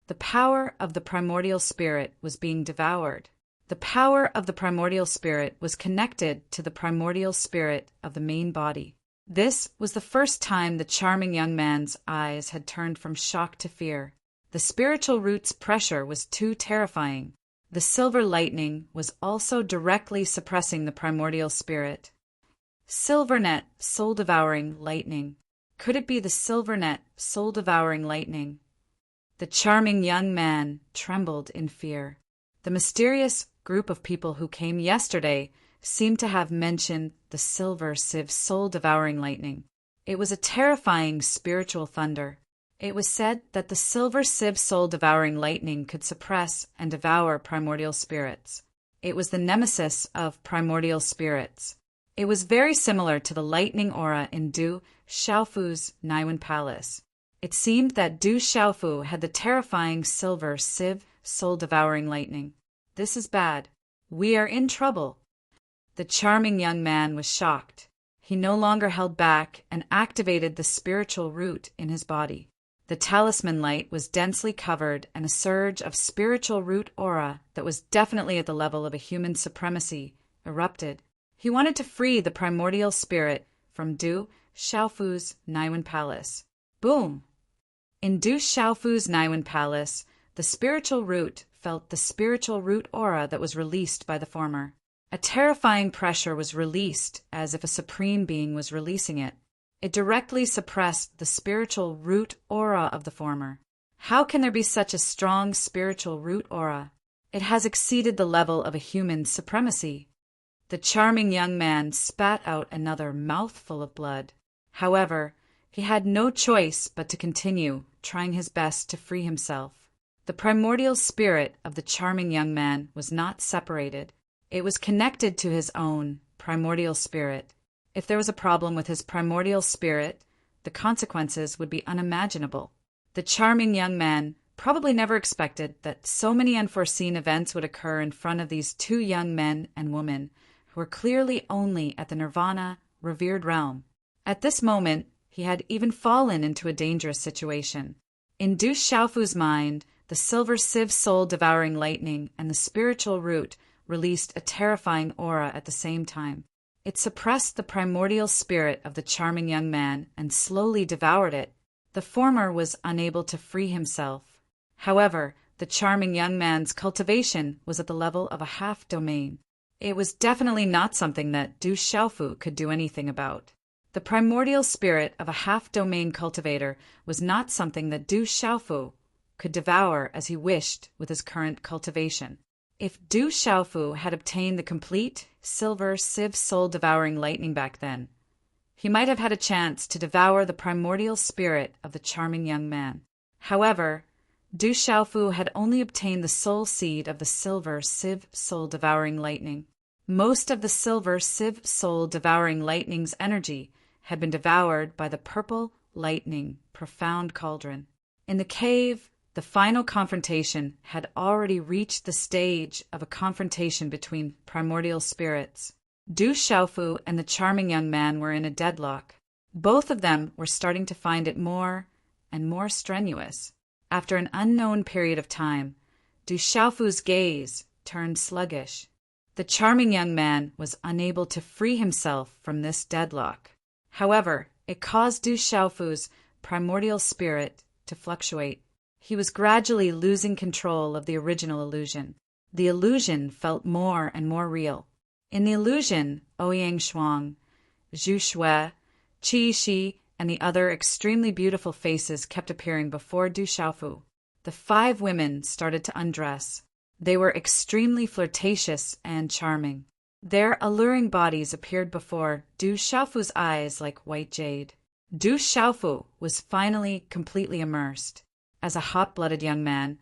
The power of the primordial spirit was being devoured. The power of the primordial spirit was connected to the primordial spirit of the main body. This was the first time the charming young man's eyes had turned from shock to fear. The spiritual root's pressure was too terrifying. The silver lightning was also directly suppressing the primordial spirit. Silvernet, soul-devouring lightning. Could it be the silvernet, soul-devouring lightning? The charming young man trembled in fear. The mysterious group of people who came yesterday seemed to have mentioned the silver sieve soul-devouring lightning. It was a terrifying spiritual thunder. It was said that the silver sieve soul-devouring lightning could suppress and devour primordial spirits. It was the nemesis of primordial spirits. It was very similar to the lightning aura in Du Xiaofu's Naiwen Palace. It seemed that Du Xiaofu had the terrifying silver sieve soul-devouring lightning. This is bad. We are in trouble. The charming young man was shocked. He no longer held back and activated the spiritual root in his body. The talisman light was densely covered, and a surge of spiritual root aura that was definitely at the level of a human supremacy erupted. He wanted to free the primordial spirit from Du Xiaofu's Naiwen Palace. Boom! In Du Xiaofu's Naiwen Palace, the spiritual root felt the spiritual root aura that was released by the former. A terrifying pressure was released as if a supreme being was releasing it. It directly suppressed the spiritual root aura of the former. How can there be such a strong spiritual root aura? It has exceeded the level of a human supremacy. The charming young man spat out another mouthful of blood. However, he had no choice but to continue, trying his best to free himself. The primordial spirit of the charming young man was not separated. It was connected to his own primordial spirit. If there was a problem with his primordial spirit, the consequences would be unimaginable. The charming young man probably never expected that so many unforeseen events would occur in front of these two young men and women who were clearly only at the nirvana, revered realm. At this moment, he had even fallen into a dangerous situation. In Du Xiaofu's mind, the silver sieve soul-devouring lightning and the spiritual root released a terrifying aura at the same time. It suppressed the primordial spirit of the charming young man and slowly devoured it. The former was unable to free himself. However, the charming young man's cultivation was at the level of a half-domain. It was definitely not something that Du Xiaofu could do anything about. The primordial spirit of a half-domain cultivator was not something that Du Xiaofu could devour as he wished with his current cultivation. If Du Xiaofu had obtained the complete silver sieve soul-devouring lightning back then, he might have had a chance to devour the primordial spirit of the charming young man. However, Du Xiaofu had only obtained the soul seed of the silver sieve soul-devouring lightning. Most of the silver sieve soul-devouring lightning's energy had been devoured by the purple lightning profound cauldron. In the cave, the final confrontation had already reached the stage of a confrontation between primordial spirits. Du Xiaofu and the charming young man were in a deadlock. Both of them were starting to find it more and more strenuous. After an unknown period of time, Du Xiaofu's gaze turned sluggish. The charming young man was unable to free himself from this deadlock. However, it caused Du Xiaofu's primordial spirit to fluctuate. He was gradually losing control of the original illusion. The illusion felt more and more real. In the illusion, Ouyang Shuang, Zhu Shui, Qi Shi, and the other extremely beautiful faces kept appearing before Du Xiaofu. The 5 women started to undress. They were extremely flirtatious and charming. Their alluring bodies appeared before Du Xiaofu's eyes like white jade. Du Xiaofu was finally completely immersed. As a hot-blooded young man,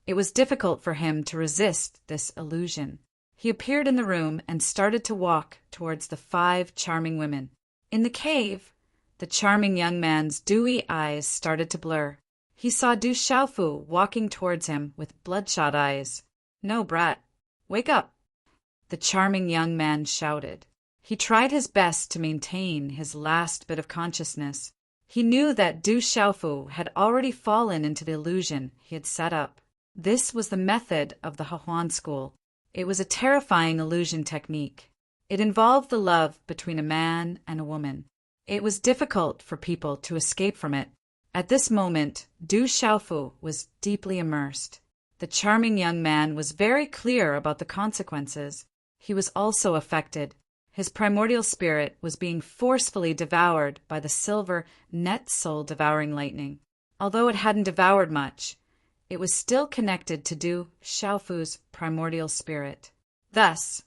it was difficult for him to resist this illusion. He appeared in the room and started to walk towards the 5 charming women. In the cave, the charming young man's dewy eyes started to blur. He saw Du Xiaofu walking towards him with bloodshot eyes. "No, brat. Wake up!" the charming young man shouted. He tried his best to maintain his last bit of consciousness. He knew that Du Xiaofu had already fallen into the illusion he had set up. This was the method of the Hehuan school. It was a terrifying illusion technique. It involved the love between a man and a woman. It was difficult for people to escape from it. At this moment, Du Xiaofu was deeply immersed. The charming young man was very clear about the consequences. He was also affected. His primordial spirit was being forcefully devoured by the silver net soul-devouring lightning. Although it hadn't devoured much, it was still connected to Du Xiaofu's primordial spirit. Thus,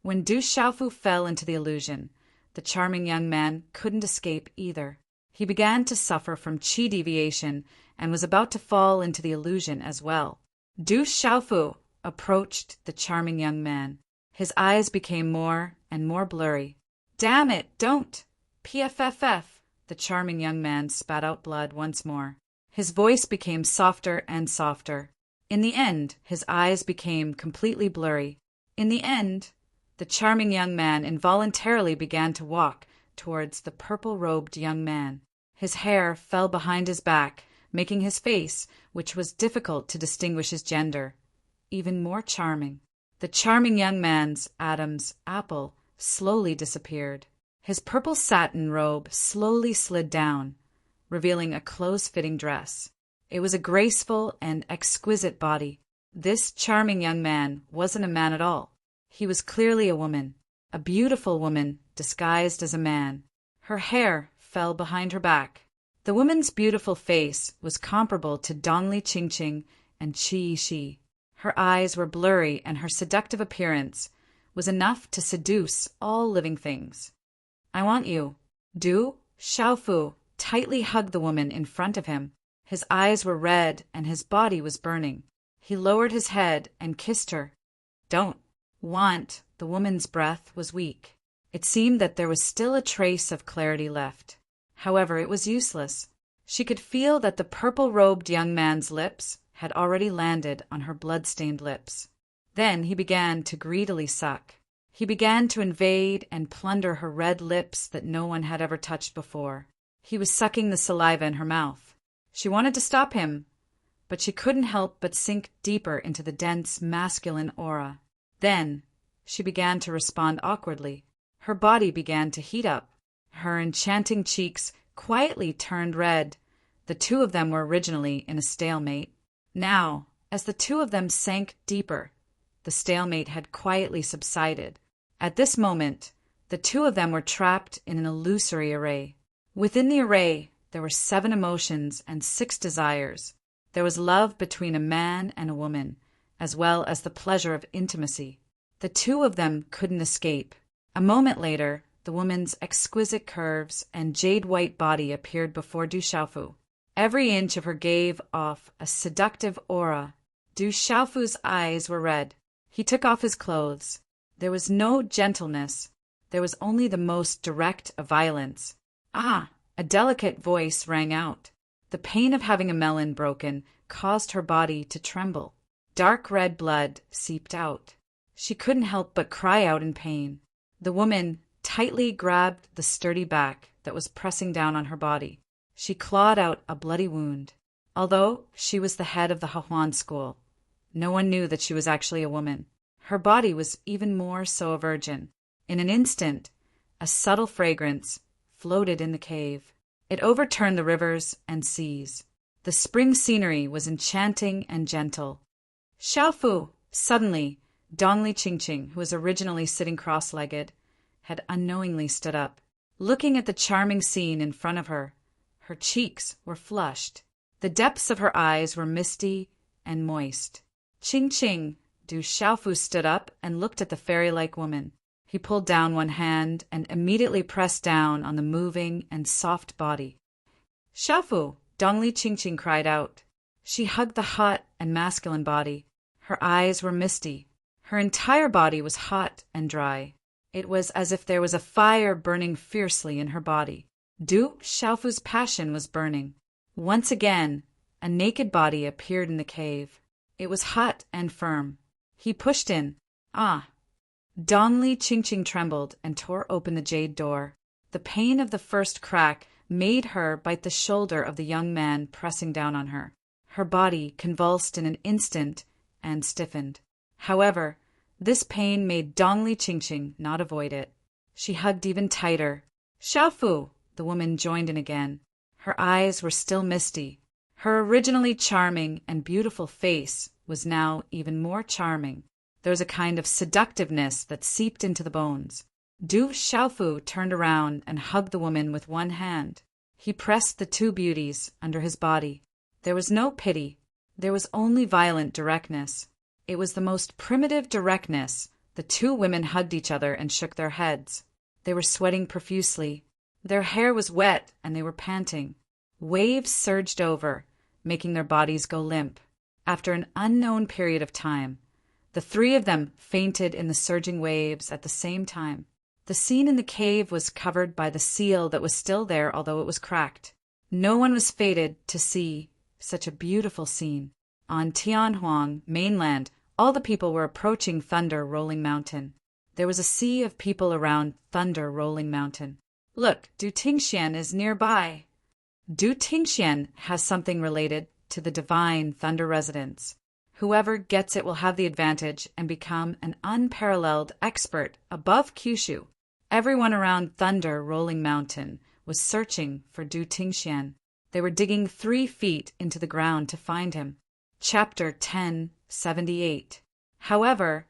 When Du Xiaofu fell into the illusion, the charming young man couldn't escape either. He began to suffer from qi deviation and was about to fall into the illusion as well. Du Xiaofu approached the charming young man. His eyes became more and more blurry. "Damn it, don't! PFFF!" The charming young man spat out blood once more. His voice became softer and softer. In the end, his eyes became completely blurry. In the end, the charming young man involuntarily began to walk towards the purple-robed young man. His hair fell behind his back, making his face, which was difficult to distinguish his gender, even more charming. The charming young man's Adam's apple slowly disappeared. His purple satin robe slowly slid down, revealing a close-fitting dress. It was a graceful and exquisite body. This charming young man wasn't a man at all. He was clearly a woman, a beautiful woman disguised as a man. Her hair fell behind her back. The woman's beautiful face was comparable to Dongli Qingqing and Qi Shi. Her eyes were blurry, and her seductive appearance was enough to seduce all living things. "I want you." Du Xiaofu tightly hugged the woman in front of him. His eyes were red and his body was burning. He lowered his head and kissed her. "Don't want." The woman's breath was weak. It seemed that there was still a trace of clarity left. However, it was useless. She could feel that the purple-robed young man's lips had already landed on her blood-stained lips. Then he began to greedily suck. He began to invade and plunder her red lips that no one had ever touched before. He was sucking the saliva in her mouth. She wanted to stop him, but she couldn't help but sink deeper into the dense masculine aura. Then she began to respond awkwardly. Her body began to heat up. Her enchanting cheeks quietly turned red. The two of them were originally in a stalemate. Now, as the two of them sank deeper, the stalemate had quietly subsided. At this moment, the two of them were trapped in an illusory array. Within the array, there were 7 emotions and 6 desires. There was love between a man and a woman, as well as the pleasure of intimacy. The two of them couldn't escape. A moment later, the woman's exquisite curves and jade-white body appeared before Du Xiaofu. Every inch of her gave off a seductive aura. Du Xiaofu's eyes were red. He took off his clothes. There was no gentleness. There was only the most direct of violence. "Ah!" A delicate voice rang out. The pain of having a melon broken caused her body to tremble. Dark red blood seeped out. She couldn't help but cry out in pain. The woman tightly grabbed the sturdy back that was pressing down on her body. She clawed out a bloody wound. Although she was the head of the Hahuan school, no one knew that she was actually a woman. Her body was even more so a virgin. In an instant, a subtle fragrance floated in the cave. It overturned the rivers and seas. The spring scenery was enchanting and gentle. "Xiaofu!" Suddenly, Dongli Qingqing, who was originally sitting cross-legged, had unknowingly stood up. Looking at the charming scene in front of her, her cheeks were flushed. The depths of her eyes were misty and moist. "Qingqing!" Du Xiaofu stood up and looked at the fairy-like woman. He pulled down one hand and immediately pressed down on the moving and soft body. "Xiaofu!" Dongli Qingqing cried out. She hugged the hot and masculine body. Her eyes were misty. Her entire body was hot and dry. It was as if there was a fire burning fiercely in her body. Du Xiaofu's passion was burning. Once again, a naked body appeared in the cave. It was hot and firm. He pushed in. "Ah!" Dongli Qingqing trembled and tore open the jade door. The pain of the first crack made her bite the shoulder of the young man pressing down on her. Her body convulsed in an instant and stiffened. However, this pain made Dongli Qingqing not avoid it. She hugged even tighter. "Xiaofu!" The woman joined in again. Her eyes were still misty. Her originally charming and beautiful face was now even more charming. There was a kind of seductiveness that seeped into the bones. Du Xiaofu turned around and hugged the woman with one hand. He pressed the two beauties under his body. There was no pity. There was only violent directness. It was the most primitive directness The two women hugged each other and shook their heads. They were sweating profusely. Their hair was wet and they were panting. Waves surged over, making their bodies go limp. After an unknown period of time, the three of them fainted in the surging waves at the same time. The scene in the cave was covered by the seal that was still there, although it was cracked. No one was fated to see such a beautiful scene. On Tianhuang mainland, all the people were approaching Thunder Rolling Mountain. There was a sea of people around Thunder Rolling Mountain. Look, Du Tingxian is nearby. Du Tingxian has something related to the divine Thunder residents. Whoever gets it will have the advantage and become an unparalleled expert above Kyushu. Everyone around Thunder Rolling Mountain was searching for Du Tingxian. They were digging 3 feet into the ground to find him. Chapter 1078. However,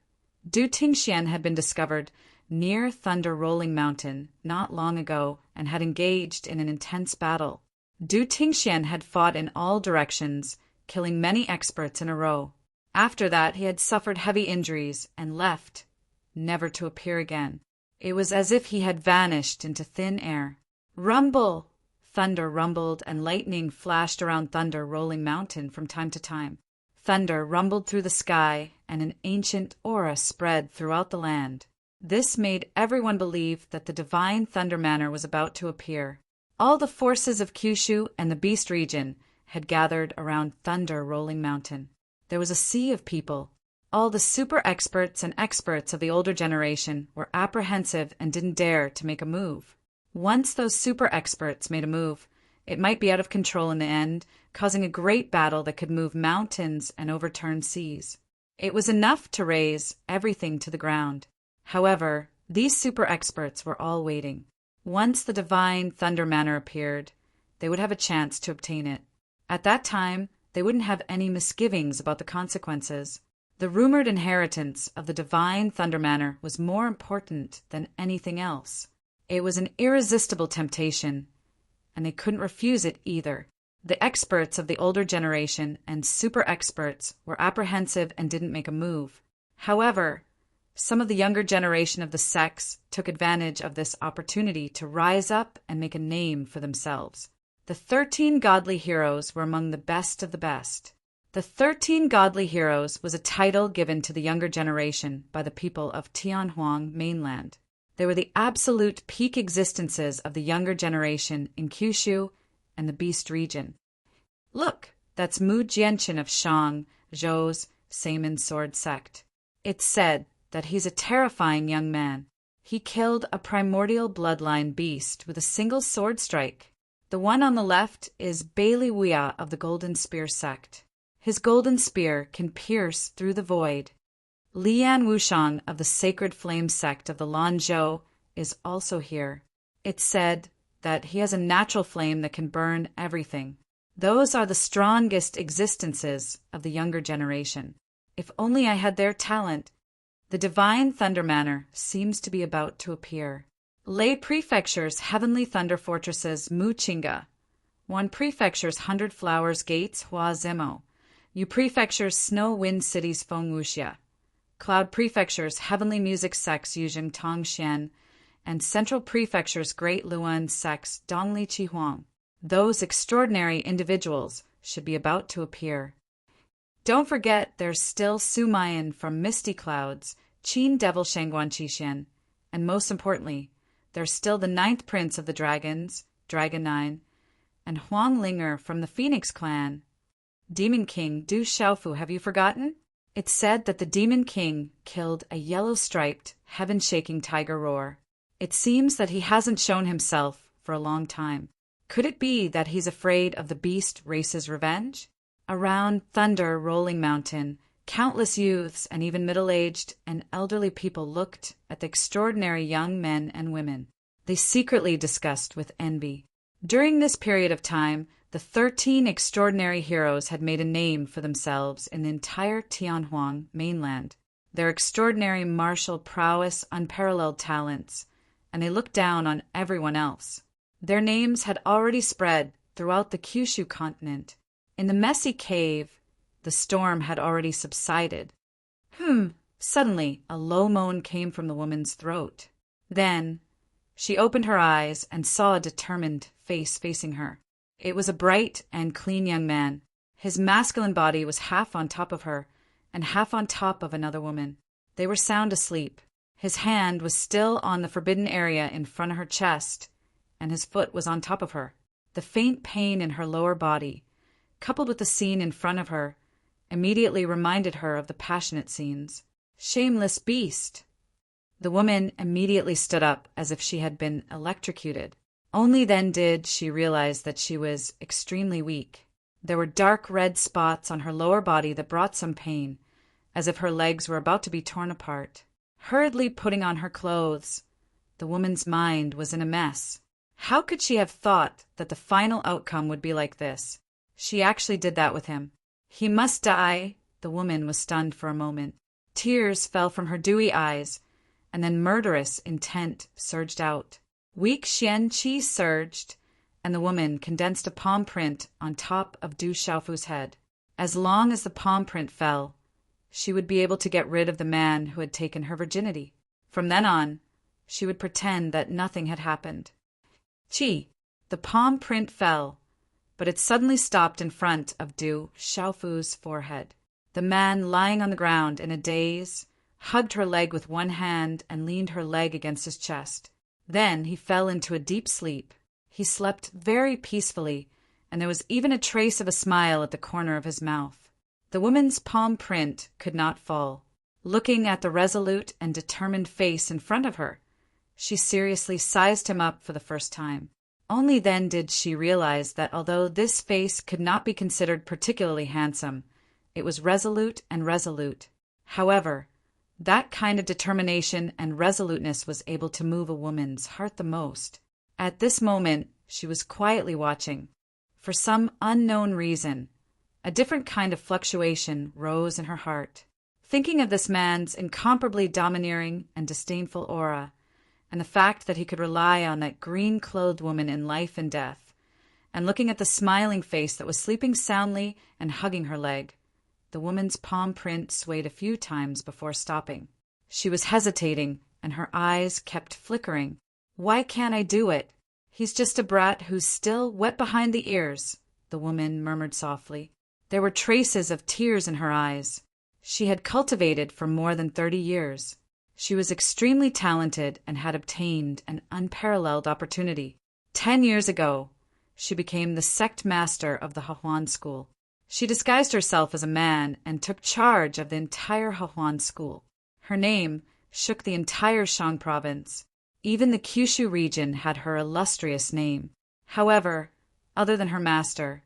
Du Tingxian had been discovered near Thunder Rolling Mountain not long ago and had engaged in an intense battle. Du Tingxian had fought in all directions, killing many experts in a row. After that, he had suffered heavy injuries and left, never to appear again. It was as if he had vanished into thin air. Rumble! Thunder rumbled and lightning flashed around Thunder Rolling Mountain from time to time. Thunder rumbled through the sky, and an ancient aura spread throughout the land. This made everyone believe that the divine Thunder Manor was about to appear. All the forces of Kyushu and the Beast region had gathered around Thunder Rolling Mountain. There was a sea of people. All the super experts and experts of the older generation were apprehensive and didn't dare to make a move. Once those super experts made a move, it might be out of control in the end, causing a great battle that could move mountains and overturn seas. It was enough to raze everything to the ground. However, these super experts were all waiting. Once the divine Thunder Manor appeared, they would have a chance to obtain it. At that time, they wouldn't have any misgivings about the consequences. The rumored inheritance of the divine Thunder Manor was more important than anything else. It was an irresistible temptation, and they couldn't refuse it either. The experts of the older generation and super experts were apprehensive and didn't make a move. However, some of the younger generation of the sects took advantage of this opportunity to rise up and make a name for themselves. The 13 Godly Heroes were among the best of the best. The 13 Godly Heroes was a title given to the younger generation by the people of Tianhuang mainland. They were the absolute peak existences of the younger generation in Kyushu and the Beast region. Look, that's Mu Jianqin of Shang, Zhou's Seimin sword sect. It's said that he's a terrifying young man. He killed a primordial bloodline beast with a single sword strike. The one on the left is Bailey Wuya of the Golden Spear sect. His golden spear can pierce through the void. Lian Wushang of the Sacred Flame sect of the Lanzhou is also here. It's said that he has a natural flame that can burn everything. Those are the strongest existences of the younger generation. If only I had their talent. The divine Thunder Manor seems to be about to appear. Lei Prefecture's Heavenly Thunder Fortresses Muqinga. Wan Prefecture's 100 Flowers Gates Hua Zemo. Yu Prefecture's Snow Wind Cities Fengwuxia. Cloud Prefecture's Heavenly Music Sects Yuzheng Tongxian, and Central Prefecture's Great Luan Sects Dongli Chihuang. Those extraordinary individuals should be about to appear. Don't forget there's still Sumayan from Misty Clouds, Qin Devil Shangguan Qixin, and most importantly, there's still the 9th Prince of the Dragons, Dragon 9, and Huang Linger from the Phoenix Clan. Demon King Du Xiaofu, have you forgotten? It's said that the Demon King killed a yellow-striped, heaven-shaking tiger roar. It seems that he hasn't shown himself for a long time. Could it be that he's afraid of the beast race's revenge? Around Thunder Rolling Mountain, countless youths and even middle-aged and elderly people looked at the extraordinary young men and women. They secretly discussed with envy. During this period of time, the 13 extraordinary heroes had made a name for themselves in the entire Tianhuang mainland. Their extraordinary martial prowess, unparalleled talents, and they looked down on everyone else. Their names had already spread throughout the Kyushu continent. In the messy cave, the storm had already subsided. Suddenly, a low moan came from the woman's throat. Then, she opened her eyes and saw a determined face facing her. It was a bright and clean young man. His masculine body was half on top of her and half on top of another woman. They were sound asleep. His hand was still on the forbidden area in front of her chest, and his foot was on top of her. The faint pain in her lower body, coupled with the scene in front of her, immediately reminded her of the passionate scenes. Shameless beast! The woman immediately stood up as if she had been electrocuted. Only then did she realize that she was extremely weak. There were dark red spots on her lower body that brought some pain, as if her legs were about to be torn apart. Hurriedly putting on her clothes, the woman's mind was in a mess. How could she have thought that the final outcome would be like this? She actually did that with him. He must die. The woman was stunned for a moment. Tears fell from her dewy eyes, and then murderous intent surged out. Weak Xian-Qi surged, and the woman condensed a palm print on top of Du Xiaofu's head. As long as the palm print fell, she would be able to get rid of the man who had taken her virginity. From then on, she would pretend that nothing had happened. The palm print fell, but it suddenly stopped in front of Du Xiaofu's forehead. The man, lying on the ground in a daze, hugged her leg with one hand and leaned her leg against his chest. Then he fell into a deep sleep. He slept very peacefully, and there was even a trace of a smile at the corner of his mouth. The woman's palm print could not fall. Looking at the resolute and determined face in front of her, she seriously sized him up for the first time. Only then did she realize that although this face could not be considered particularly handsome, it was resolute and resolute. However, that kind of determination and resoluteness was able to move a woman's heart the most. At this moment, she was quietly watching. For some unknown reason, a different kind of fluctuation rose in her heart. Thinking of this man's incomparably domineering and disdainful aura, and the fact that he could rely on that green-clothed woman in life and death, and looking at the smiling face that was sleeping soundly and hugging her leg, the woman's palm print swayed a few times before stopping. She was hesitating, and her eyes kept flickering. "Why can't I do it? He's just a brat who's still wet behind the ears," the woman murmured softly. There were traces of tears in her eyes. She had cultivated for more than 30 years. She was extremely talented and had obtained an unparalleled opportunity. 10 years ago, she became the sect master of the Hahuan school. She disguised herself as a man and took charge of the entire Hahuan school. Her name shook the entire Shang province. Even the Kyushu region had her illustrious name. However, other than her master,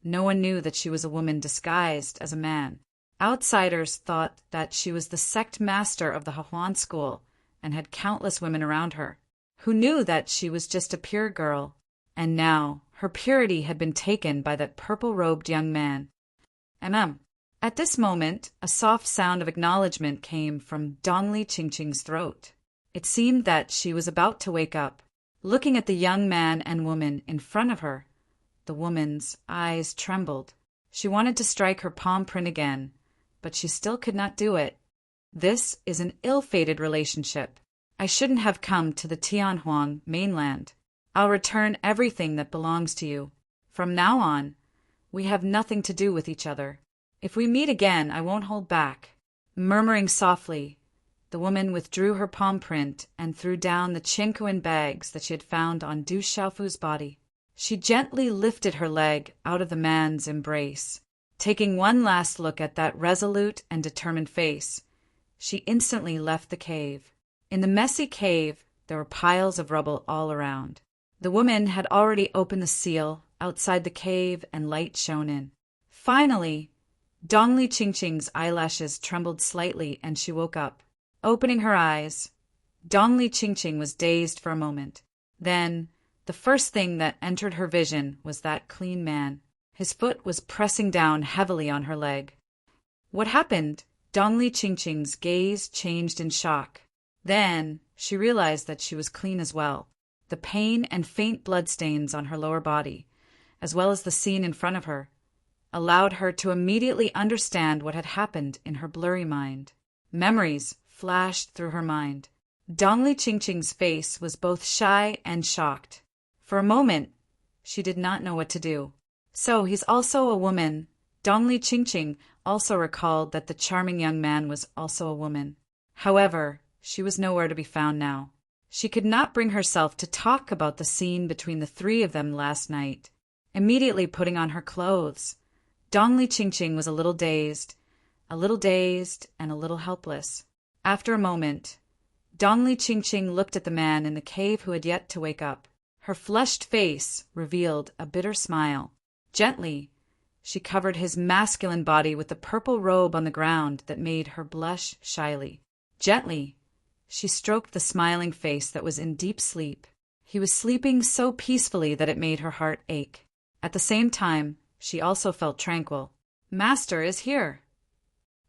no one knew that she was a woman disguised as a man. Outsiders thought that she was the sect master of the Hahuan school and had countless women around her, who knew that she was just a pure girl. And now her purity had been taken by that purple-robed young man. At this moment, a soft sound of acknowledgement came from Dongli Qingqing's throat. It seemed that she was about to wake up. Looking at the young man and woman in front of her, the woman's eyes trembled. She wanted to strike her palm print again, but she still could not do it. This is an ill-fated relationship. I shouldn't have come to the Tianhuang mainland. I'll return everything that belongs to you. From now on, we have nothing to do with each other. If we meet again, I won't hold back." Murmuring softly, the woman withdrew her palm print and threw down the chinquan bags that she had found on Du Xiaofu's body. She gently lifted her leg out of the man's embrace. Taking one last look at that resolute and determined face, she instantly left the cave. In the messy cave, there were piles of rubble all around. The woman had already opened the seal outside the cave and light shone in. Finally, Dongli Qingqing's eyelashes trembled slightly and she woke up. Opening her eyes, Dongli Qingqing was dazed for a moment. Then, the first thing that entered her vision was that clean man. His foot was pressing down heavily on her leg. What happened? Dongli Qingqing's gaze changed in shock. Then, she realized that she was clean as well. The pain and faint bloodstains on her lower body, as well as the scene in front of her, allowed her to immediately understand what had happened in her blurry mind. Memories flashed through her mind. Dongli Chingching's face was both shy and shocked. For a moment, she did not know what to do. So he's also a woman. Dongli Chingching also recalled that the charming young man was also a woman. However, she was nowhere to be found now. She could not bring herself to talk about the scene between the three of them last night. Immediately putting on her clothes, Dongli Chingching was a little dazed and a little helpless. After a moment, Dongli Chingching looked at the man in the cave who had yet to wake up. Her flushed face revealed a bitter smile. Gently, she covered his masculine body with the purple robe on the ground that made her blush shyly. Gently, she stroked the smiling face that was in deep sleep. He was sleeping so peacefully that it made her heart ache. At the same time, she also felt tranquil. Master is here.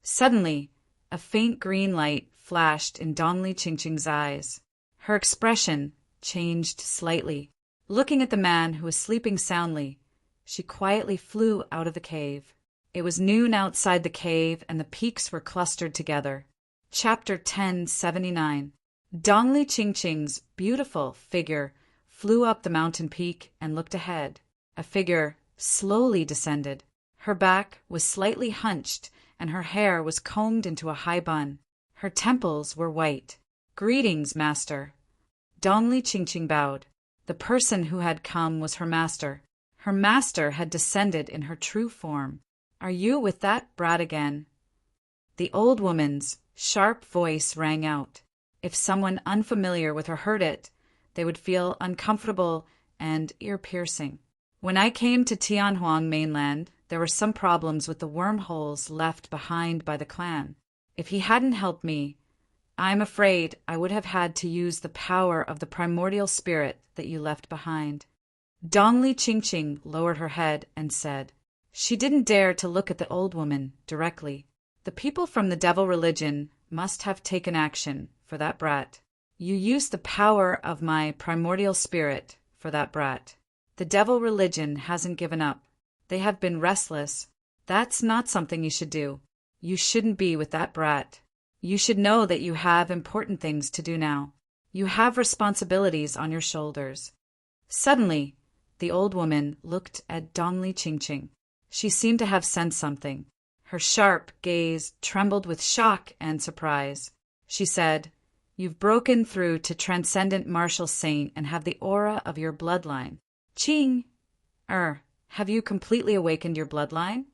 Suddenly, a faint green light flashed in Dongli Chingching's eyes. Her expression changed slightly. Looking at the man who was sleeping soundly, she quietly flew out of the cave. It was noon outside the cave and the peaks were clustered together. Chapter 1079. Dongli Chingching's beautiful figure flew up the mountain peak and looked ahead. A figure slowly descended. Her back was slightly hunched and her hair was combed into a high bun. Her temples were white. Greetings, master. Dongli Chingching bowed. The person who had come was her master. Her master had descended in her true form. Are you with that brat again? The old woman's sharp voice rang out. If someone unfamiliar with her heard it, they would feel uncomfortable and ear-piercing. When I came to Tianhuang mainland, there were some problems with the wormholes left behind by the clan. If he hadn't helped me, I'm afraid I would have had to use the power of the primordial spirit that you left behind. Dongli Chingching lowered her head and said. She didn't dare to look at the old woman directly. The people from the devil religion must have taken action for that brat. You used the power of my primordial spirit for that brat. The devil religion hasn't given up. They have been restless. That's not something you should do. You shouldn't be with that brat. You should know that you have important things to do now. You have responsibilities on your shoulders. Suddenly, the old woman looked at Dongli Chingching. She seemed to have sensed something. Her sharp gaze trembled with shock and surprise. She said, You've broken through to transcendent martial saint and have the aura of your bloodline. Ching! Have you completely awakened your bloodline?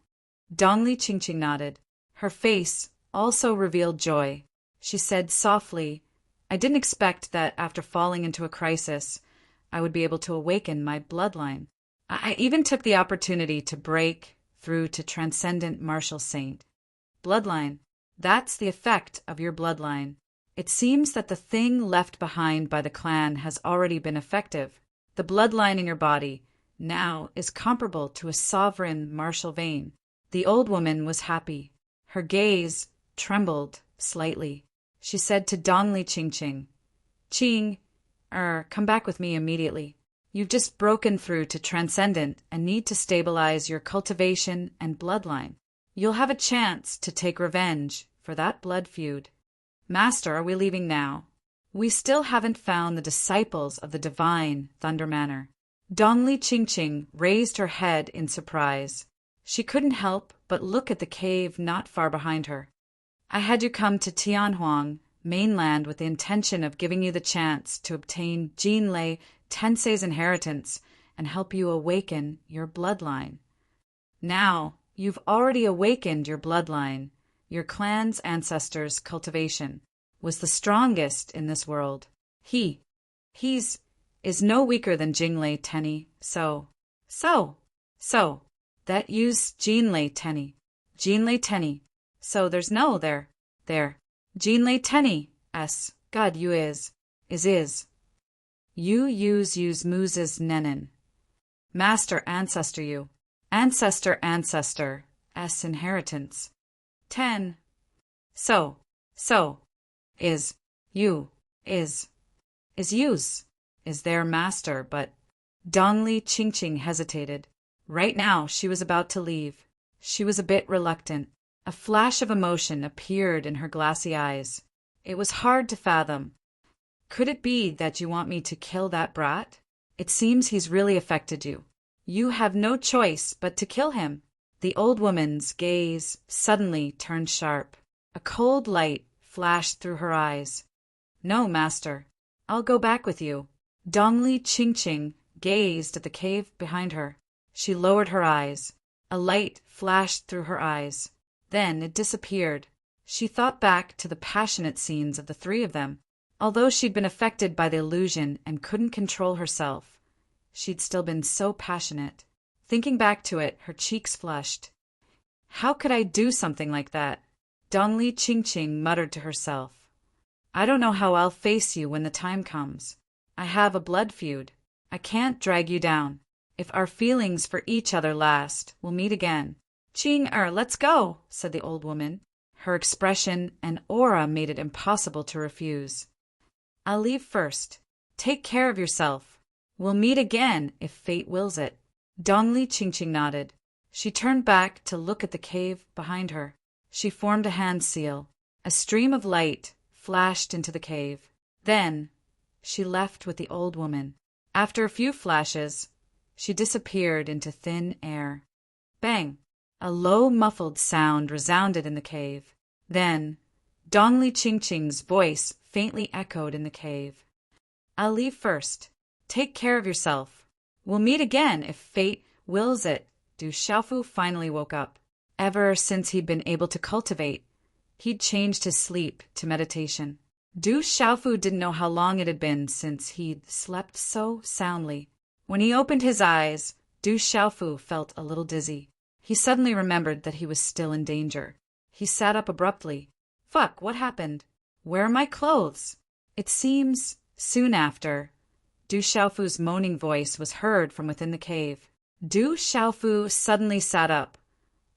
Dongli Chingching nodded. Her face also revealed joy. She said softly, I didn't expect that after falling into a crisis, I would be able to awaken my bloodline. I even took the opportunity to break through to transcendent martial saint. Bloodline. That's the effect of your bloodline. It seems that the thing left behind by the clan has already been effective. The bloodline in your body now is comparable to a sovereign martial vein. The old woman was happy. Her gaze trembled slightly. She said to Dongli Chingching, Ching, come back with me immediately. You've just broken through to transcendent and need to stabilize your cultivation and bloodline. You'll have a chance to take revenge for that blood feud. Master, are we leaving now? We still haven't found the disciples of the divine Thunder Manor. Dongli Chingching raised her head in surprise. She couldn't help but look at the cave not far behind her. I had you come to Tianhuang mainland with the intention of giving you the chance to obtain Jinlei Tensei's inheritance and help you awaken your bloodline. Now, you've already awakened your bloodline. Your clan's ancestors' cultivation was the strongest in this world. He's no weaker than Jinlei Tenny, so. That used Jinlei Tenny. So there's no there. Jinlei Tenny, God you is. You use Muses Nenin. Master ancestor you. Ancestor, inheritance. 10. So. Is their master, but Dongli Chingching hesitated. Right now she was about to leave. She was a bit reluctant. A flash of emotion appeared in her glassy eyes. It was hard to fathom. Could it be that you want me to kill that brat? It seems he's really affected you. You have no choice but to kill him. The old woman's gaze suddenly turned sharp. A cold light flashed through her eyes. No, master. I'll go back with you. Dongli Chingching gazed at the cave behind her. She lowered her eyes. A light flashed through her eyes. Then it disappeared. She thought back to the passionate scenes of the three of them. Although she'd been affected by the illusion and couldn't control herself, she'd still been so passionate. Thinking back to it, her cheeks flushed. How could I do something like that? Dongli Chingching muttered to herself. I don't know how I'll face you when the time comes. I have a blood feud. I can't drag you down. If our feelings for each other last, we'll meet again. Let's go, said the old woman. Her expression and aura made it impossible to refuse. I'll leave first. Take care of yourself. We'll meet again if fate wills it. Dongli Chingching nodded. She turned back to look at the cave behind her. She formed a hand seal. A stream of light flashed into the cave. Then she left with the old woman. After a few flashes, she disappeared into thin air. Bang! A low, muffled sound resounded in the cave. Then Dongli Chingching's voice faintly echoed in the cave. I'll leave first. Take care of yourself. We'll meet again if fate wills it. Du Xiaofu finally woke up. Ever since he'd been able to cultivate, he'd changed his sleep to meditation. Du Xiaofu didn't know how long it had been since he'd slept so soundly. When he opened his eyes, Du Xiaofu felt a little dizzy. He suddenly remembered that he was still in danger. He sat up abruptly. Fuck, what happened? Where are my clothes? It seems, soon after, Du Xiaofu's moaning voice was heard from within the cave. Du Xiaofu suddenly sat up,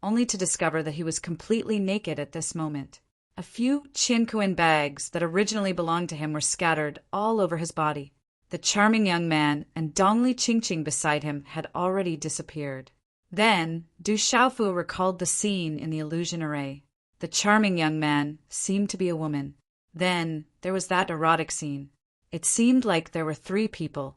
only to discover that he was completely naked at this moment. A few Qiankuan bags that originally belonged to him were scattered all over his body. The charming young man and Dongli Chingching beside him had already disappeared. Then Du Xiaofu recalled the scene in the illusion array. The charming young man seemed to be a woman. Then there was that erotic scene. It seemed like there were three people.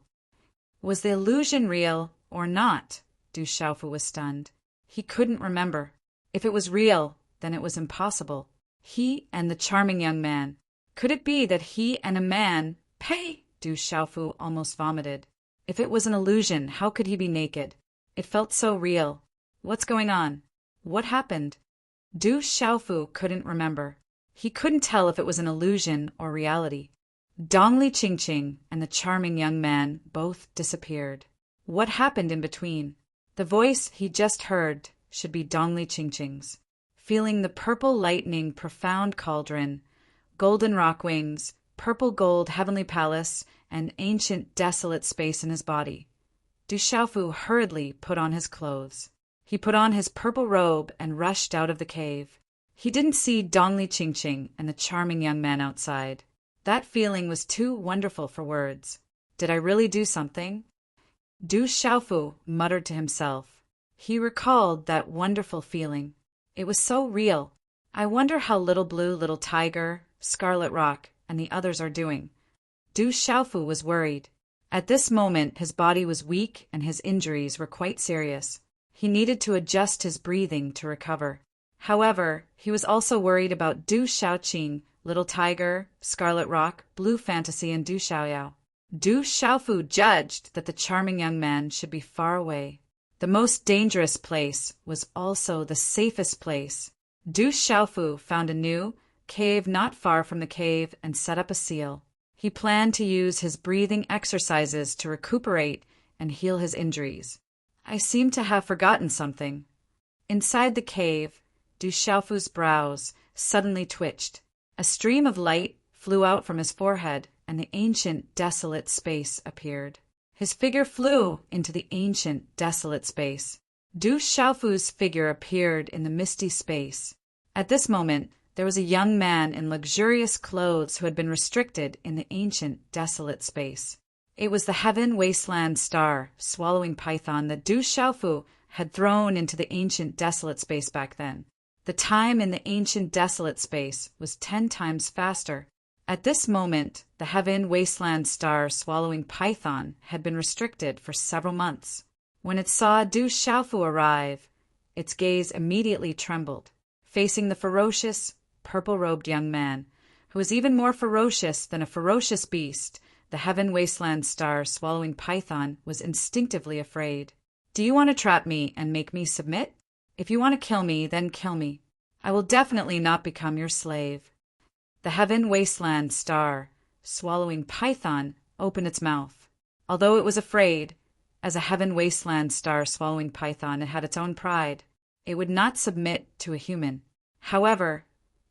Was the illusion real or not? Du Xiaofu was stunned. He couldn't remember. If it was real, then it was impossible. He and the charming young man. Could it be that he and a man... Pei! Du Xiaofu almost vomited. If it was an illusion, how could he be naked? It felt so real. What's going on? What happened? Du Xiaofu couldn't remember. He couldn't tell if it was an illusion or reality. Dongli Chingching and the charming young man both disappeared. What happened in between? The voice he just heard should be Dongli Chingching's. Feeling the purple lightning profound cauldron, golden rock wings, purple gold heavenly palace, and ancient desolate space in his body, Du Xiaofu hurriedly put on his clothes. He put on his purple robe and rushed out of the cave. He didn't see Dongli Chingching and the charming young man outside. That feeling was too wonderful for words. Did I really do something? Du Xiaofu muttered to himself. He recalled that wonderful feeling. It was so real. I wonder how Little Blue, Little Tiger, Scarlet Rock, and the others are doing. Du Xiaofu was worried. At this moment, his body was weak and his injuries were quite serious. He needed to adjust his breathing to recover. However, he was also worried about Du Xiaoqing, Little Tiger, Scarlet Rock, Blue Fantasy, and Du Xiaoyao. Du Xiaofu judged that the charming young man should be far away. The most dangerous place was also the safest place. Du Xiaofu found a new cave not far from the cave and set up a seal. He planned to use his breathing exercises to recuperate and heal his injuries. I seem to have forgotten something. Inside the cave, Du Xiaofu's brows suddenly twitched. A stream of light flew out from his forehead, and the ancient, desolate space appeared. His figure flew into the ancient, desolate space. Du Xiaofu's figure appeared in the misty space. At this moment, there was a young man in luxurious clothes who had been restricted in the ancient, desolate space. It was the heaven wasteland star, swallowing python, that Du Xiaofu had thrown into the ancient, desolate space back then. The time in the ancient desolate space was 10 times faster. At this moment, the heaven wasteland star swallowing python had been restricted for several months. When it saw Du Xiaofu arrive, its gaze immediately trembled, facing the ferocious, purple-robed young man, who was even more ferocious than a ferocious beast. The heaven wasteland star swallowing python was instinctively afraid. Do you want to trap me and make me submit? If you want to kill me, then kill me. I will definitely not become your slave. The heaven wasteland star swallowing python opened its mouth. Although it was afraid, as a heaven wasteland star swallowing python, it had its own pride. It would not submit to a human. However,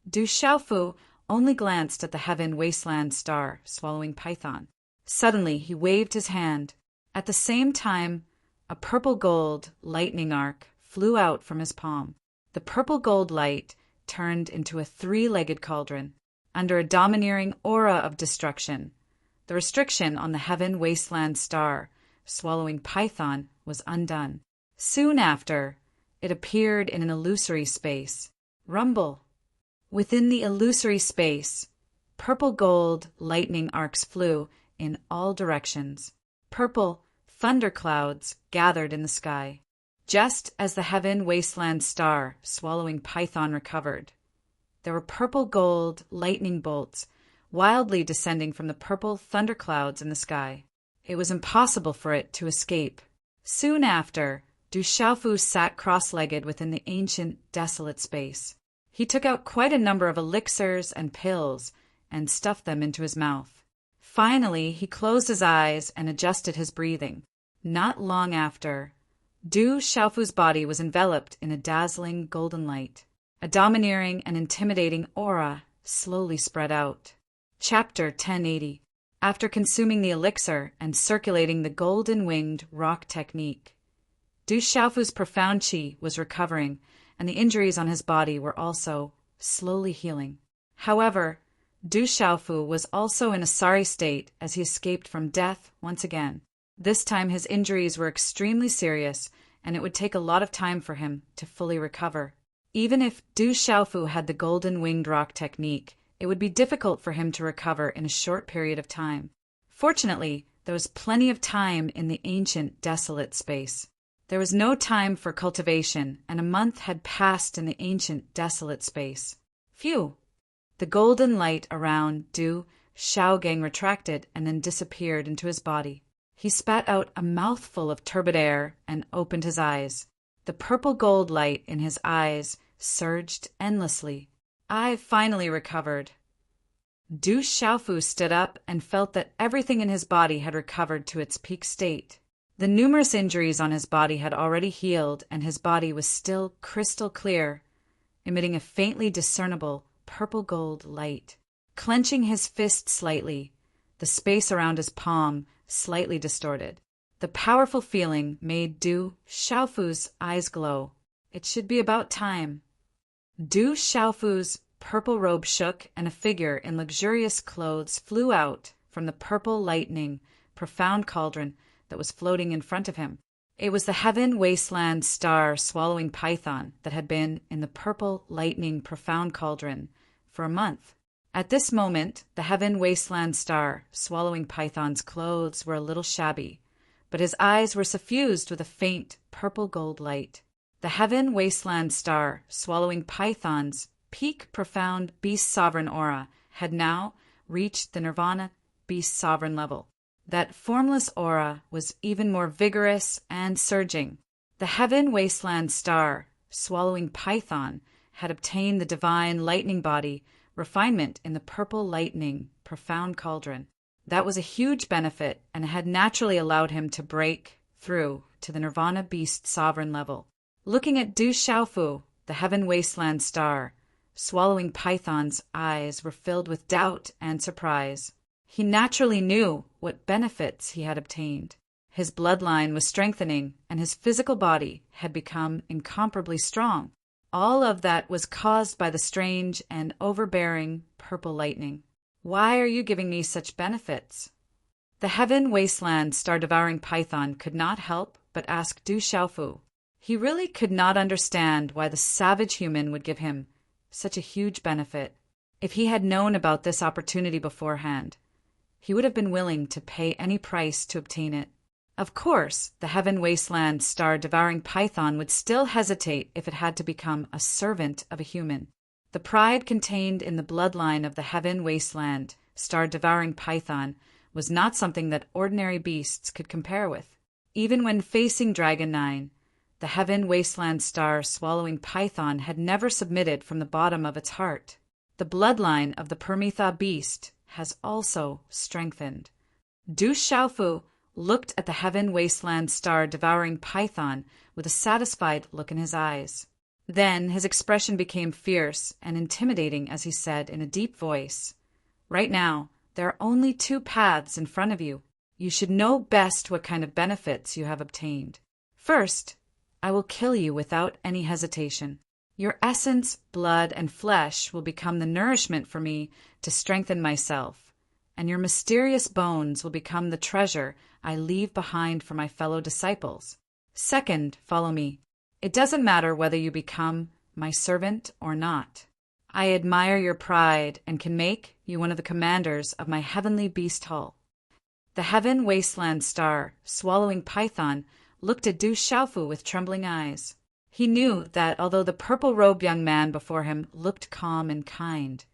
Du Xiaofu only glanced at the heaven wasteland star swallowing python. Suddenly he waved his hand. At the same time, a purple-gold lightning arc flew out from his palm. The purple-gold light turned into a 3-legged cauldron. Under a domineering aura of destruction, the restriction on the heaven wasteland star swallowing python was undone. Soon after, it appeared in an illusory space. Rumble. Within the illusory space, purple-gold lightning arcs flew in all directions. Purple thunderclouds gathered in the sky. Just as the heaven wasteland star swallowing python recovered, there were purple-gold lightning bolts wildly descending from the purple thunderclouds in the sky. It was impossible for it to escape. Soon after, Du Xiaofu sat cross-legged within the ancient, desolate space. He took out quite a number of elixirs and pills and stuffed them into his mouth. Finally, he closed his eyes and adjusted his breathing. Not long after, Du Xiaofu's body was enveloped in a dazzling golden light. A domineering and intimidating aura slowly spread out. Chapter 1080. After consuming the elixir and circulating the golden-winged rock technique, Du Xiaofu's profound qi was recovering, and the injuries on his body were also slowly healing. However, Du Xiaofu was also in a sorry state as he escaped from death once again. This time his injuries were extremely serious, and it would take a lot of time for him to fully recover. Even if Du Xiaofu had the golden-winged rock technique, it would be difficult for him to recover in a short period of time. Fortunately, there was plenty of time in the ancient, desolate space. There was no time for cultivation, and a month had passed in the ancient, desolate space. Phew! The golden light around Du Xiaogang retracted and then disappeared into his body. He spat out a mouthful of turbid air and opened his eyes. The purple-gold light in his eyes surged endlessly. I finally recovered. Du Xiaofu stood up and felt that everything in his body had recovered to its peak state. The numerous injuries on his body had already healed, and his body was still crystal clear, emitting a faintly discernible purple-gold light. Clenching his fist slightly, the space around his palm slightly distorted. The powerful feeling made Du Xiaofu's eyes glow. It should be about time. Du Xiaofu's purple robe shook, and a figure in luxurious clothes flew out from the purple lightning profound cauldron that was floating in front of him. It was the heaven wasteland star swallowing python that had been in the purple lightning profound cauldron for a month. At this moment, the heaven wasteland star swallowing python's clothes were a little shabby, but his eyes were suffused with a faint purple-gold light. The heaven wasteland star swallowing python's peak profound beast sovereign aura had now reached the nirvana beast sovereign level. That formless aura was even more vigorous and surging. The heaven wasteland star swallowing python had obtained the divine lightning body refinement in the purple lightning profound cauldron. That was a huge benefit, and it had naturally allowed him to break through to the nirvana beast sovereign level. Looking at Du Xiaofu, the heaven wasteland star swallowing python's eyes were filled with doubt and surprise. He naturally knew what benefits he had obtained. His bloodline was strengthening, and his physical body had become incomparably strong. All of that was caused by the strange and overbearing purple lightning. Why are you giving me such benefits? The heaven wasteland star-devouring python could not help but ask Du Xiaofu. He really could not understand why the savage human would give him such a huge benefit. If he had known about this opportunity beforehand, he would have been willing to pay any price to obtain it. Of course, the heaven wasteland star-devouring python would still hesitate if it had to become a servant of a human. The pride contained in the bloodline of the heaven wasteland star-devouring python was not something that ordinary beasts could compare with. Even when facing Dragon 9, the heaven wasteland star-swallowing python had never submitted from the bottom of its heart. The bloodline of the Permitha beast has also strengthened. Du Xiaofu looked at the heaven wasteland star-devouring python with a satisfied look in his eyes. Then his expression became fierce and intimidating as he said in a deep voice, "Right now, there are only two paths in front of you. You should know best what kind of benefits you have obtained. First, I will kill you without any hesitation. Your essence, blood, and flesh will become the nourishment for me to strengthen myself, and your mysterious bones will become the treasure I leave behind for my fellow disciples. Second, follow me. It doesn't matter whether you become my servant or not. I admire your pride and can make you one of the commanders of my heavenly beast hull." The heaven wasteland star, swallowing python, looked at Du Xiaofu with trembling eyes. He knew that although the purple-robed young man before him looked calm and kind,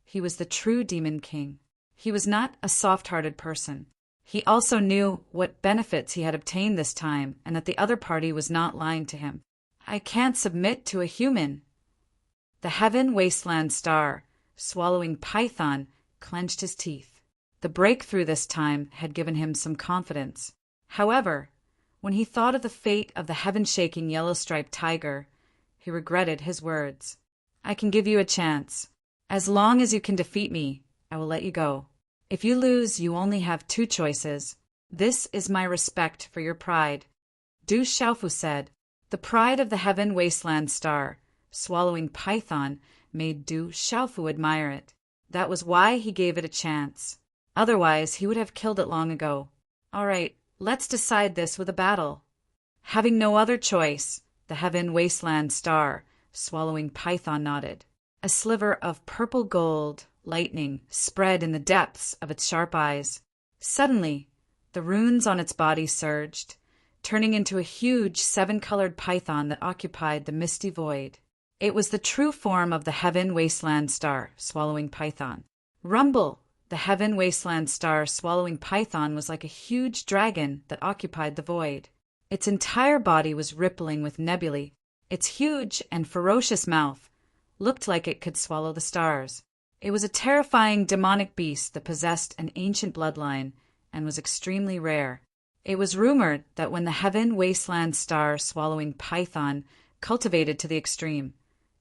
he was the true demon king. He was not a soft-hearted person. He also knew what benefits he had obtained this time and that the other party was not lying to him. "I can't submit to a human." The heaven wasteland star, swallowing python, clenched his teeth. The breakthrough this time had given him some confidence. However, when he thought of the fate of the heaven-shaking yellow-striped tiger, he regretted his words. "I can give you a chance. As long as you can defeat me, I will let you go. If you lose, you only have two choices. This is my respect for your pride." Du Xiaofu said. The pride of the heaven wasteland star, swallowing python, made Du Xiaofu admire it. That was why he gave it a chance. Otherwise, he would have killed it long ago. "All right, let's decide this with a battle." Having no other choice, the heaven wasteland star, swallowing python, nodded. A sliver of purple gold lightning spread in the depths of its sharp eyes. Suddenly, the runes on its body surged, turning into a huge seven-colored python that occupied the misty void. It was the true form of the heaven wasteland star, swallowing python. Rumble! The heaven wasteland star, swallowing python, was like a huge dragon that occupied the void. Its entire body was rippling with nebulae. Its huge and ferocious mouth looked like it could swallow the stars. It was a terrifying demonic beast that possessed an ancient bloodline and was extremely rare. It was rumored that when the heaven wasteland star swallowing python cultivated to the extreme,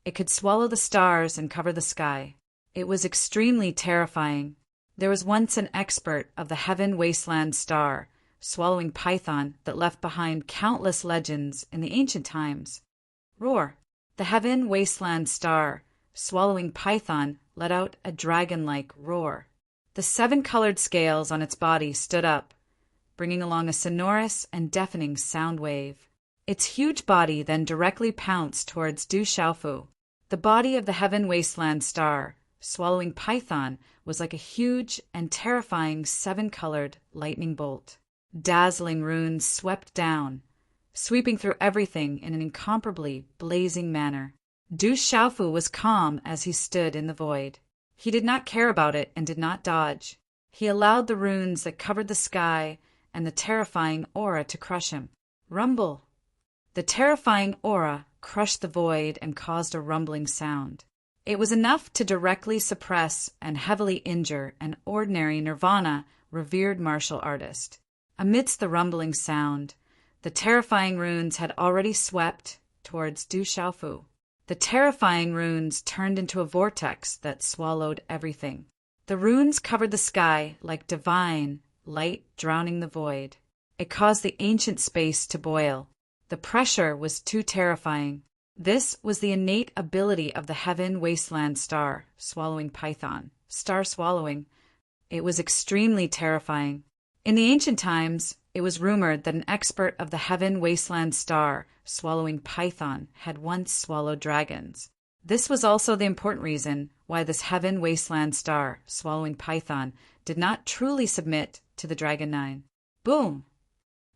it could swallow the stars and cover the sky. It was extremely terrifying. There was once an expert of the heaven wasteland star swallowing python that left behind countless legends in the ancient times. Roar! The heaven wasteland star swallowing python let out a dragon-like roar. The seven-colored scales on its body stood up, bringing along a sonorous and deafening sound wave. Its huge body then directly pounced towards Du Xiaofu. The body of the heaven wasteland star, swallowing python, was like a huge and terrifying seven-colored lightning bolt. Dazzling runes swept down, sweeping through everything in an incomparably blazing manner. Du Xiaofu was calm as he stood in the void. He did not care about it and did not dodge. He allowed the runes that covered the sky and the terrifying aura to crush him. Rumble! The terrifying aura crushed the void and caused a rumbling sound. It was enough to directly suppress and heavily injure an ordinary nirvana revered martial artist. Amidst the rumbling sound, the terrifying runes had already swept towards Du Xiaofu. The terrifying runes turned into a vortex that swallowed everything. The runes covered the sky like divine light drowning the void. It caused the ancient space to boil. The pressure was too terrifying. This was the innate ability of the heaven wasteland star, swallowing python. Star swallowing. It was extremely terrifying. In the ancient times, It was rumored that an expert of the heaven wasteland star swallowing python had once swallowed dragons. This was also the important reason why this heaven wasteland star swallowing python did not truly submit to the Dragon Nine. Boom!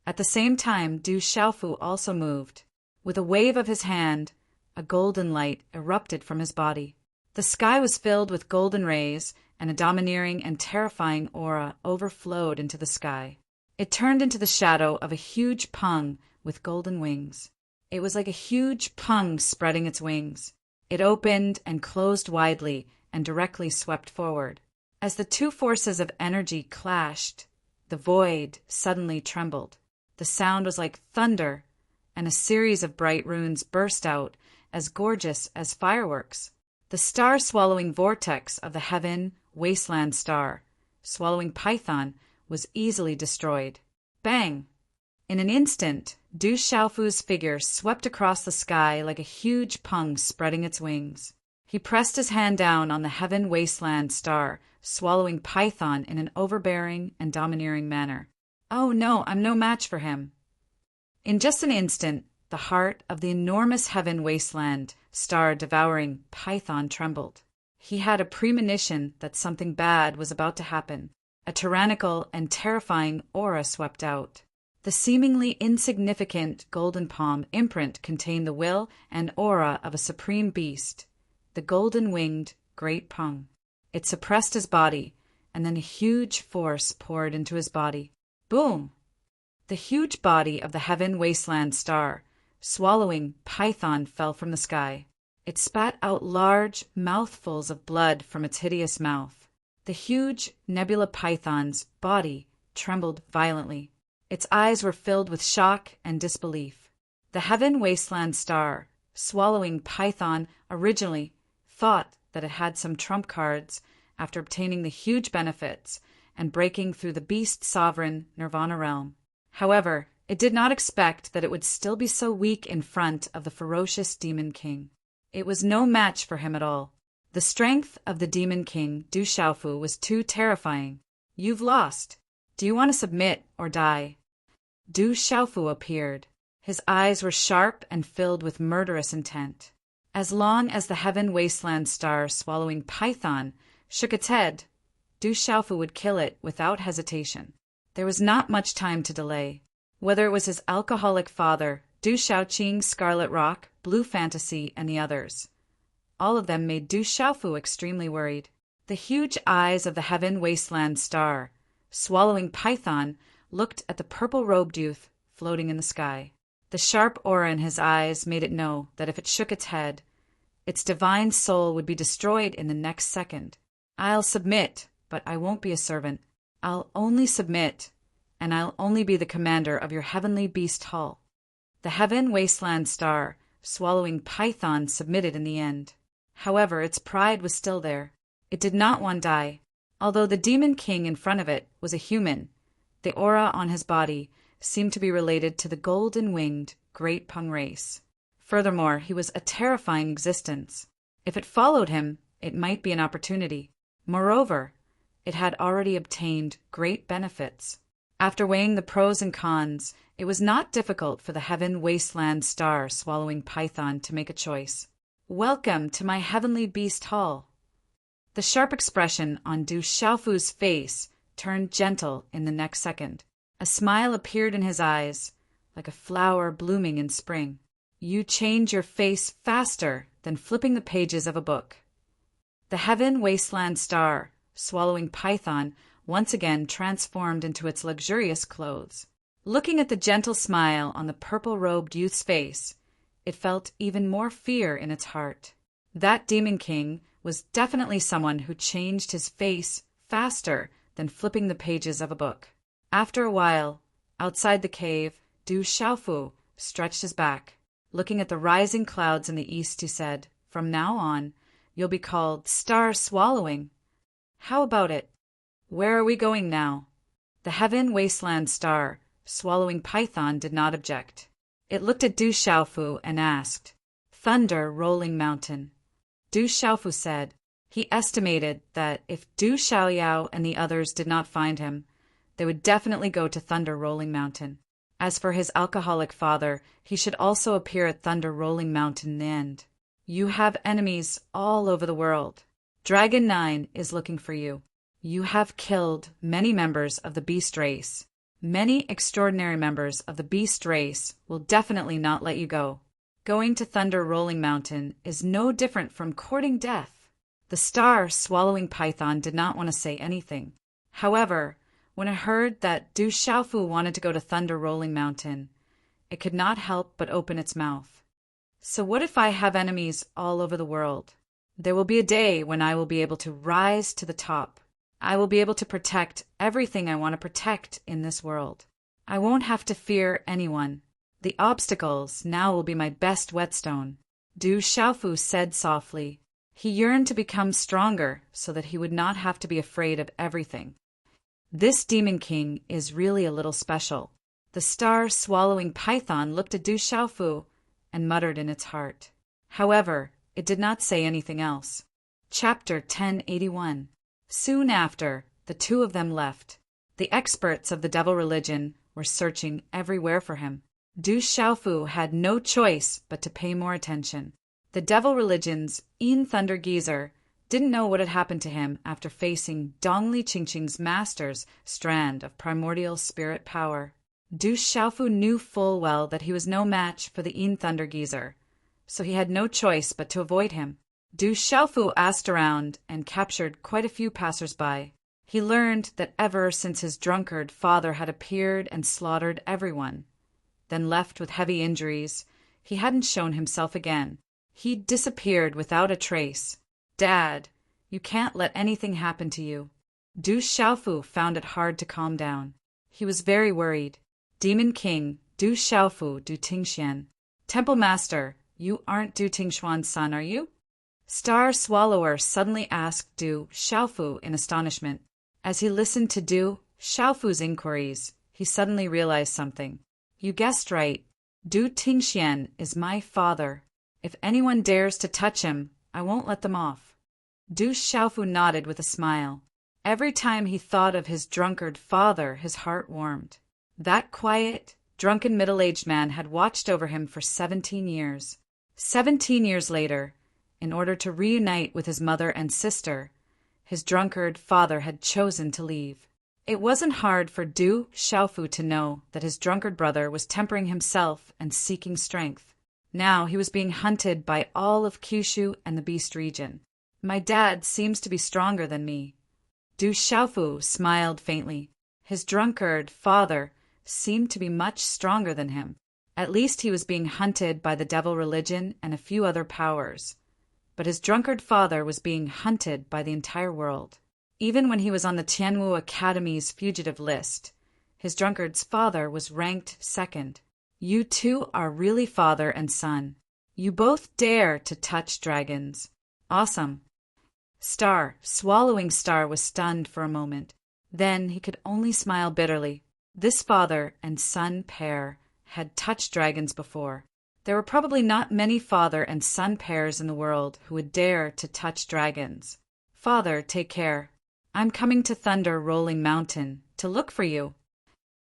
At the same time, Du Xiaofu also moved. With a wave of his hand, a golden light erupted from his body. The sky was filled with golden rays, and a domineering and terrifying aura overflowed into the sky. It turned into the shadow of a huge pung with golden wings. It was like a huge pung spreading its wings. It opened and closed widely and directly swept forward. As the two forces of energy clashed, the void suddenly trembled. The sound was like thunder, and a series of bright runes burst out, as gorgeous as fireworks. The star-swallowing vortex of the heaven wasteland star, swallowing python, was easily destroyed. Bang! In an instant, Du Xiaofu's figure swept across the sky like a huge pung spreading its wings. He pressed his hand down on the heaven wasteland star, swallowing python in an overbearing and domineering manner. Oh no, I'm no match for him. In just an instant, the heart of the enormous heaven wasteland star devouring python trembled. He had a premonition that something bad was about to happen. A tyrannical and terrifying aura swept out. The seemingly insignificant golden palm imprint contained the will and aura of a supreme beast, the golden-winged Great Pung. It suppressed his body, and then a huge force poured into his body. Boom! The huge body of the heaven wasteland star, swallowing python, fell from the sky. It spat out large mouthfuls of blood from its hideous mouth. The huge nebula python's body trembled violently. Its eyes were filled with shock and disbelief. The heaven wasteland star, swallowing python, originally thought that it had some trump cards after obtaining the huge benefits and breaking through the beast sovereign Nirvana realm. However, it did not expect that it would still be so weak in front of the ferocious Demon King. It was no match for him at all. The strength of the Demon King, Du Xiaofu, was too terrifying. You've lost. Do you want to submit or die? Du Xiaofu appeared. His eyes were sharp and filled with murderous intent. As long as the heaven wasteland star swallowing python shook its head, Du Xiaofu would kill it without hesitation. There was not much time to delay. Whether it was his alcoholic father, Du Xiaoqing, Scarlet Rock, Blue Fantasy, and the others, all of them made Du Xiaofu extremely worried. The huge eyes of the heaven wasteland star, swallowing python, looked at the purple-robed youth floating in the sky. The sharp aura in his eyes made it know that if it shook its head, its divine soul would be destroyed in the next second. I'll submit, but I won't be a servant. I'll only submit, and I'll only be the commander of your heavenly beast hull. The heaven wasteland star, swallowing python, submitted in the end. However, its pride was still there. It did not want to die. Although the Demon King in front of it was a human, the aura on his body seemed to be related to the golden-winged Great Pung race. Furthermore, he was a terrifying existence. If it followed him, it might be an opportunity. Moreover, it had already obtained great benefits. After weighing the pros and cons, it was not difficult for the heaven wasteland star swallowing python to make a choice. Welcome to my heavenly beast hall. The sharp expression on Du Xiaofu's face turned gentle in the next second. A smile appeared in his eyes, like a flower blooming in spring. You change your face faster than flipping the pages of a book. The heaven wasteland star, swallowing python, once again transformed into its luxurious clothes. Looking at the gentle smile on the purple-robed youth's face, it felt even more fear in its heart. That Demon King was definitely someone who changed his face faster than flipping the pages of a book. After a while, outside the cave, Du Xiaofu stretched his back. Looking at the rising clouds in the east, he said, "From now on, you'll be called Star Swallowing. How about it? Where are we going now?" The heaven wasteland star, swallowing python, did not object. It looked at Du Xiaofu and asked, "Thunder Rolling Mountain." Du Xiaofu said he estimated that if Du Xiaoyao and the others did not find him, they would definitely go to Thunder Rolling Mountain. As for his alcoholic father, he should also appear at Thunder Rolling Mountain in the end. You have enemies all over the world. Dragon 9 is looking for you. You have killed many members of the beast race. Many extraordinary members of the beast race will definitely not let you go. Going to Thunder Rolling Mountain is no different from courting death. The star-swallowing python did not want to say anything. However, when it heard that Du Xiaofu wanted to go to Thunder Rolling Mountain, it could not help but open its mouth. So what if I have enemies all over the world? There will be a day when I will be able to rise to the top. I will be able to protect everything I want to protect in this world. I won't have to fear anyone. The obstacles now will be my best whetstone. Du Xiaofu said softly. He yearned to become stronger so that he would not have to be afraid of everything. This Demon King is really a little special. The star-swallowing python looked at Du Xiaofu and muttered in its heart. However, it did not say anything else. Chapter 1081. Soon after, the two of them left. The experts of the devil religion were searching everywhere for him. Du Xiaofu had no choice but to pay more attention. The devil religion's Yin Thunder Geezer didn't know what had happened to him after facing Dongli Qingqing's master's strand of primordial spirit power. Du Xiaofu knew full well that he was no match for the Yin Thunder Geezer, so he had no choice but to avoid him. Du Xiaofu asked around and captured quite a few passers-by. He learned that ever since his drunkard father had appeared and slaughtered everyone, then left with heavy injuries, he hadn't shown himself again. He'd disappeared without a trace. Dad, you can't let anything happen to you. Du Xiaofu found it hard to calm down. He was very worried. Demon King, Du Xiaofu, Du Tingxian. Temple Master, you aren't Du Tingxuan's son, are you? Star Swallower suddenly asked Du Xiaofu in astonishment. As he listened to Du Xiaofu's inquiries, he suddenly realized something. You guessed right. Du Tingxian is my father. If anyone dares to touch him, I won't let them off. Du Xiaofu nodded with a smile. Every time he thought of his drunkard father, his heart warmed. That quiet, drunken middle-aged man had watched over him for 17 years. 17 years later, in order to reunite with his mother and sister, his drunkard father had chosen to leave. It wasn't hard for Du Xiaofu to know that his drunkard brother was tempering himself and seeking strength. Now he was being hunted by all of Kyushu and the Beast region. My dad seems to be stronger than me. Du Xiaofu smiled faintly. His drunkard father seemed to be much stronger than him. At least he was being hunted by the devil religion and a few other powers. But his drunkard father was being hunted by the entire world. Even when he was on the Tianwu Academy's fugitive list, his drunkard's father was ranked second. You two are really father and son. You both dare to touch dragons. Awesome. Swallowing Star was stunned for a moment. Then he could only smile bitterly. This father and son pair had touched dragons before. There were probably not many father and son pairs in the world who would dare to touch dragons. Father, take care. I'm coming to Thunder Rolling Mountain to look for you.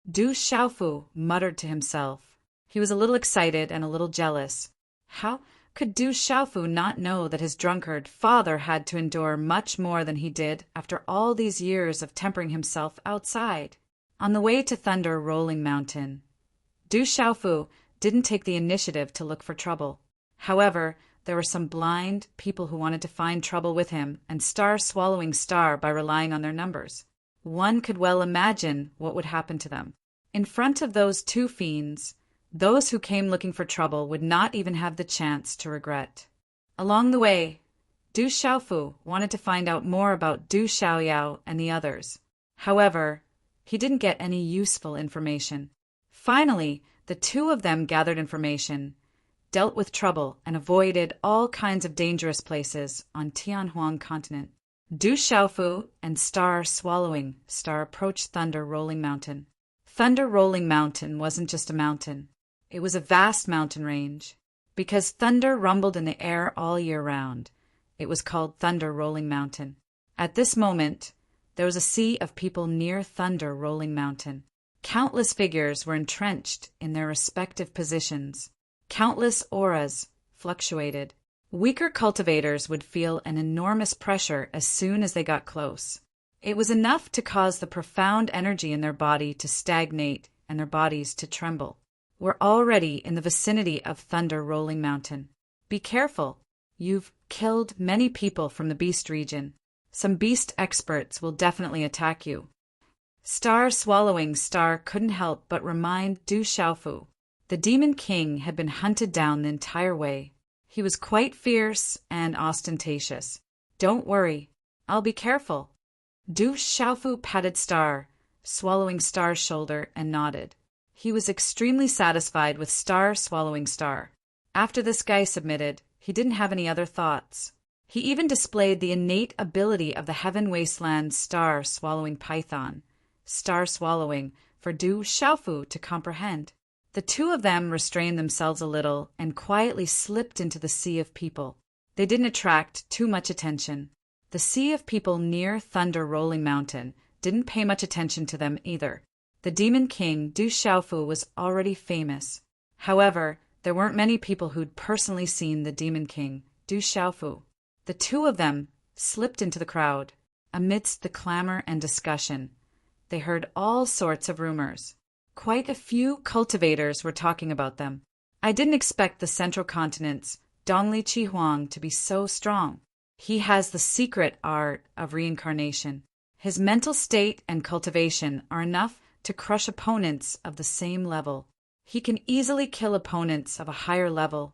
Du Xiaofu muttered to himself. He was a little excited and a little jealous. How could Du Xiaofu not know that his drunkard father had to endure much more than he did after all these years of tempering himself outside? On the way to Thunder Rolling Mountain, Du Xiaofu didn't take the initiative to look for trouble. However, there were some blind people who wanted to find trouble with him and swallowing Star by relying on their numbers. One could well imagine what would happen to them. In front of those two fiends, those who came looking for trouble would not even have the chance to regret. Along the way, Du Xiaofu wanted to find out more about Du Xiaoyao and the others. However, he didn't get any useful information. Finally, the two of them gathered information, dealt with trouble, and avoided all kinds of dangerous places on Tianhuang continent. Du Xiaofu and swallowing Star approached Thunder Rolling Mountain. Thunder Rolling Mountain wasn't just a mountain. It was a vast mountain range. Because thunder rumbled in the air all year round, it was called Thunder Rolling Mountain. At this moment, there was a sea of people near Thunder Rolling Mountain. Countless figures were entrenched in their respective positions. Countless auras fluctuated. Weaker cultivators would feel an enormous pressure as soon as they got close. It was enough to cause the profound energy in their body to stagnate and their bodies to tremble. We're already in the vicinity of Thunder Rolling Mountain. Be careful. You've killed many people from the beast region. Some beast experts will definitely attack you. Star Swallowing Star couldn't help but remind Du Xiaofu. The Demon King had been hunted down the entire way. He was quite fierce and ostentatious. Don't worry, I'll be careful. Du Xiaofu patted Star Swallowing Star's shoulder and nodded. He was extremely satisfied with Star Swallowing Star. After this guy submitted, he didn't have any other thoughts. He even displayed the innate ability of the Heaven Wasteland Star Swallowing Python, Star Swallowing, for Du Xiaofu to comprehend. The two of them restrained themselves a little and quietly slipped into the sea of people. They didn't attract too much attention. The sea of people near Thunder Rolling Mountain didn't pay much attention to them either. The Demon King, Du Xiaofu, was already famous. However, there weren't many people who'd personally seen the Demon King, Du Xiaofu. The two of them slipped into the crowd. Amidst the clamor and discussion, they heard all sorts of rumors. Quite a few cultivators were talking about them. I didn't expect the Central Continent's Dongli Chihuang to be so strong. He has the secret art of reincarnation. His mental state and cultivation are enough to crush opponents of the same level. He can easily kill opponents of a higher level.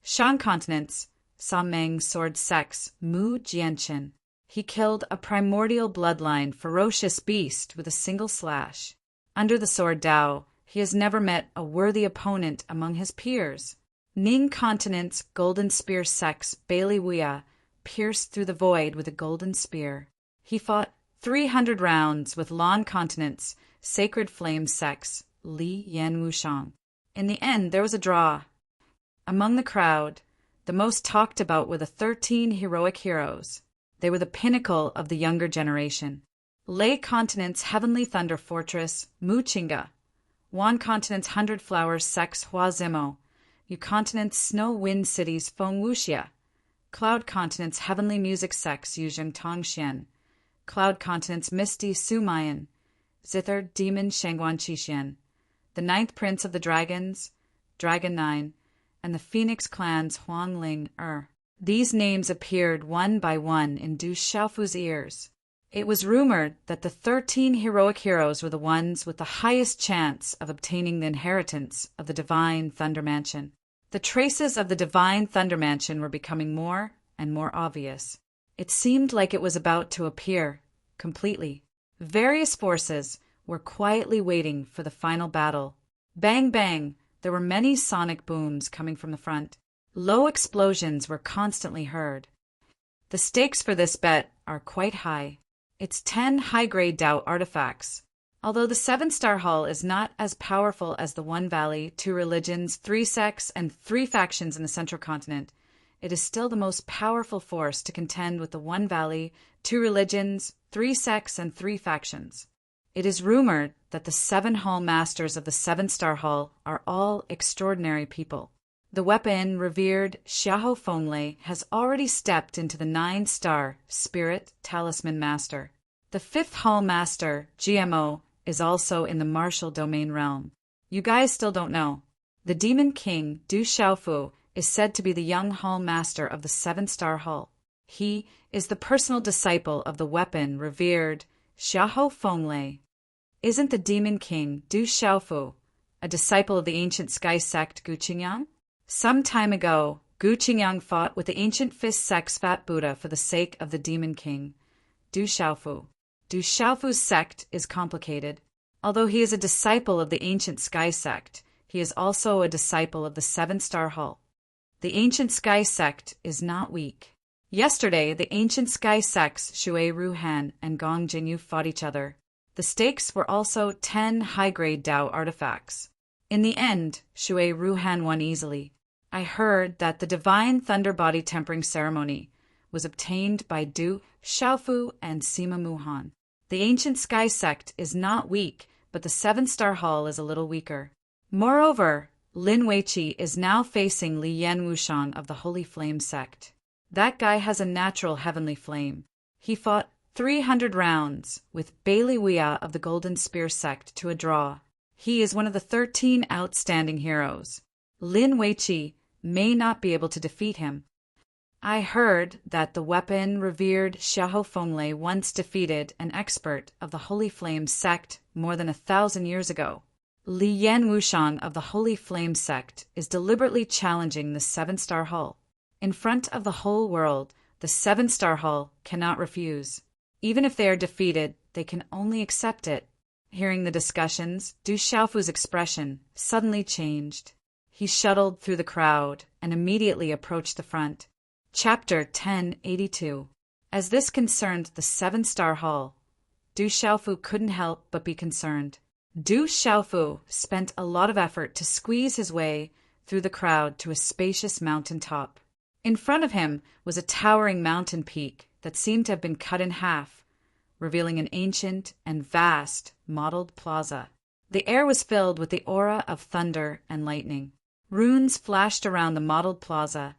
Shan Continent's Sameng Sword Sex Mu Jianchen. He killed a primordial bloodline ferocious beast with a single slash. Under the sword Dao, he has never met a worthy opponent among his peers. Ning Continent's Golden Spear Sex Bailey Wuya pierced through the void with a golden spear. He fought 300 rounds with Lan Continent's Sacred Flame Sex Li Yan Wushang. In the end, there was a draw. Among the crowd, the most talked about were the 13 heroic heroes. They were the pinnacle of the younger generation. Lei Continent's Heavenly Thunder Fortress Mu Chinga, Wan Continent's 100 Flowers Sex Hua Zimo, Yu Continent's Snow Wind City's Feng Wuxia, Cloud Continent's Heavenly Music Sex Yuzheng Tongxian, Cloud Continent's Misty Su Mayan, Zither Demon Shangguan Qixuan, the Ninth Prince of the Dragons, Dragon 9, and the Phoenix Clan's Huang Ling These names appeared one by one in Du Xiaofu's ears. It was rumored that the 13 heroic heroes were the ones with the highest chance of obtaining the inheritance of the Divine Thunder Mansion. The traces of the Divine Thunder Mansion were becoming more and more obvious. It seemed like it was about to appear completely. Various forces were quietly waiting for the final battle. Bang, bang! There were many sonic booms coming from the front. Low explosions were constantly heard. The stakes for this bet are quite high. It's 10 high-grade Dao artifacts. Although the 7-star Hall is not as powerful as the One Valley, 2 religions, 3 sects, and 3 factions in the Central Continent, it is still the most powerful force to contend with the One Valley, 2 religions, 3 sects, and 3 factions. It is rumored that the 7 Hall Masters of the 7-star Hall are all extraordinary people. The weapon revered Xiahou Fenglei has already stepped into the 9-star Spirit Talisman Master. The 5th Hall Master, GMO, is also in the martial domain realm. You guys still don't know. The Demon King, Du Xiaofu, is said to be the young Hall Master of the 7-star Hall. He is the personal disciple of the weapon revered Xiahou Fenglei. Isn't the Demon King, Du Xiaofu, a disciple of the ancient sky sect Gu Qingyang? Some time ago, Gu Qingyang fought with the ancient fist sect's Fat Buddha for the sake of the Demon King, Du Xiaofu. Du Xiaofu's sect is complicated. Although he is a disciple of the ancient sky sect, he is also a disciple of the 7-star Hall. The ancient sky sect is not weak. Yesterday, the ancient sky sects Shui Ruhan and Gong Jingyu fought each other. The stakes were also 10 high-grade Dao artifacts. In the end, Shui Ruhan won easily. I heard that the Divine Thunder Body Tempering Ceremony was obtained by Du Xiaofu and Sima Muhan. The ancient sky sect is not weak, but the seven-star hall is a little weaker. Moreover, Lin Weiqi is now facing Li Yan Wushang of the Holy Flame sect. That guy has a natural heavenly flame. He fought 300 rounds with Bailey Wia of the Golden Spear sect to a draw. He is one of the 13 outstanding heroes. Lin Weiqi may not be able to defeat him. I heard that the weapon-revered Xiahou Fenglei once defeated an expert of the Holy Flame sect more than 1,000 years ago. Li Yan Wushang of the Holy Flame sect is deliberately challenging the seven-star hall. In front of the whole world, the seven-star hall cannot refuse. Even if they are defeated, they can only accept it. Hearing the discussions, Du Xiaofu's expression suddenly changed. He shuttled through the crowd and immediately approached the front. Chapter 1082. As this concerned the seven-star hall, Du Xiaofu couldn't help but be concerned. Du Xiaofu spent a lot of effort to squeeze his way through the crowd to a spacious mountain top. In front of him was a towering mountain peak that seemed to have been cut in half, revealing an ancient and vast mottled plaza. The air was filled with the aura of thunder and lightning. Runes flashed around the mottled plaza,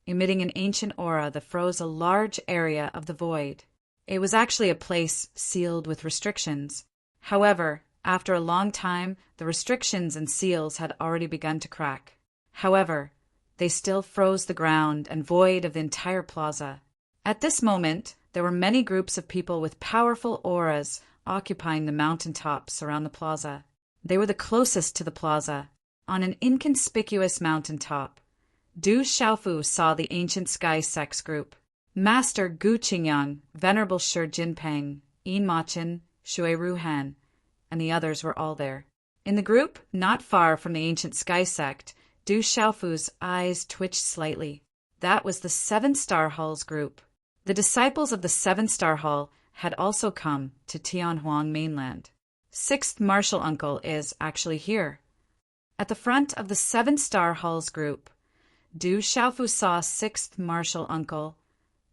emitting an ancient aura that froze a large area of the void. It was actually a place sealed with restrictions. However, after a long time, the restrictions and seals had already begun to crack. However, they still froze the ground and void of the entire plaza. At this moment, there were many groups of people with powerful auras occupying the mountaintops around the plaza. They were the closest to the plaza. On an inconspicuous mountaintop, Du Xiaofu saw the ancient sky sex group. Master Gu Qingyang, Venerable Shi Jinpeng, Yin Machin, Shui Ruhan, and the others were all there. In the group, not far from the ancient sky sect, Du Xiaofu's eyes twitched slightly. That was the Seven-Star Hall's group. The disciples of the Seven-Star Hall had also come to Tianhuang mainland. Sixth Martial Uncle is actually here. At the front of the Seven-Star Hall's group, Du Xiaofu saw Sixth Martial Uncle,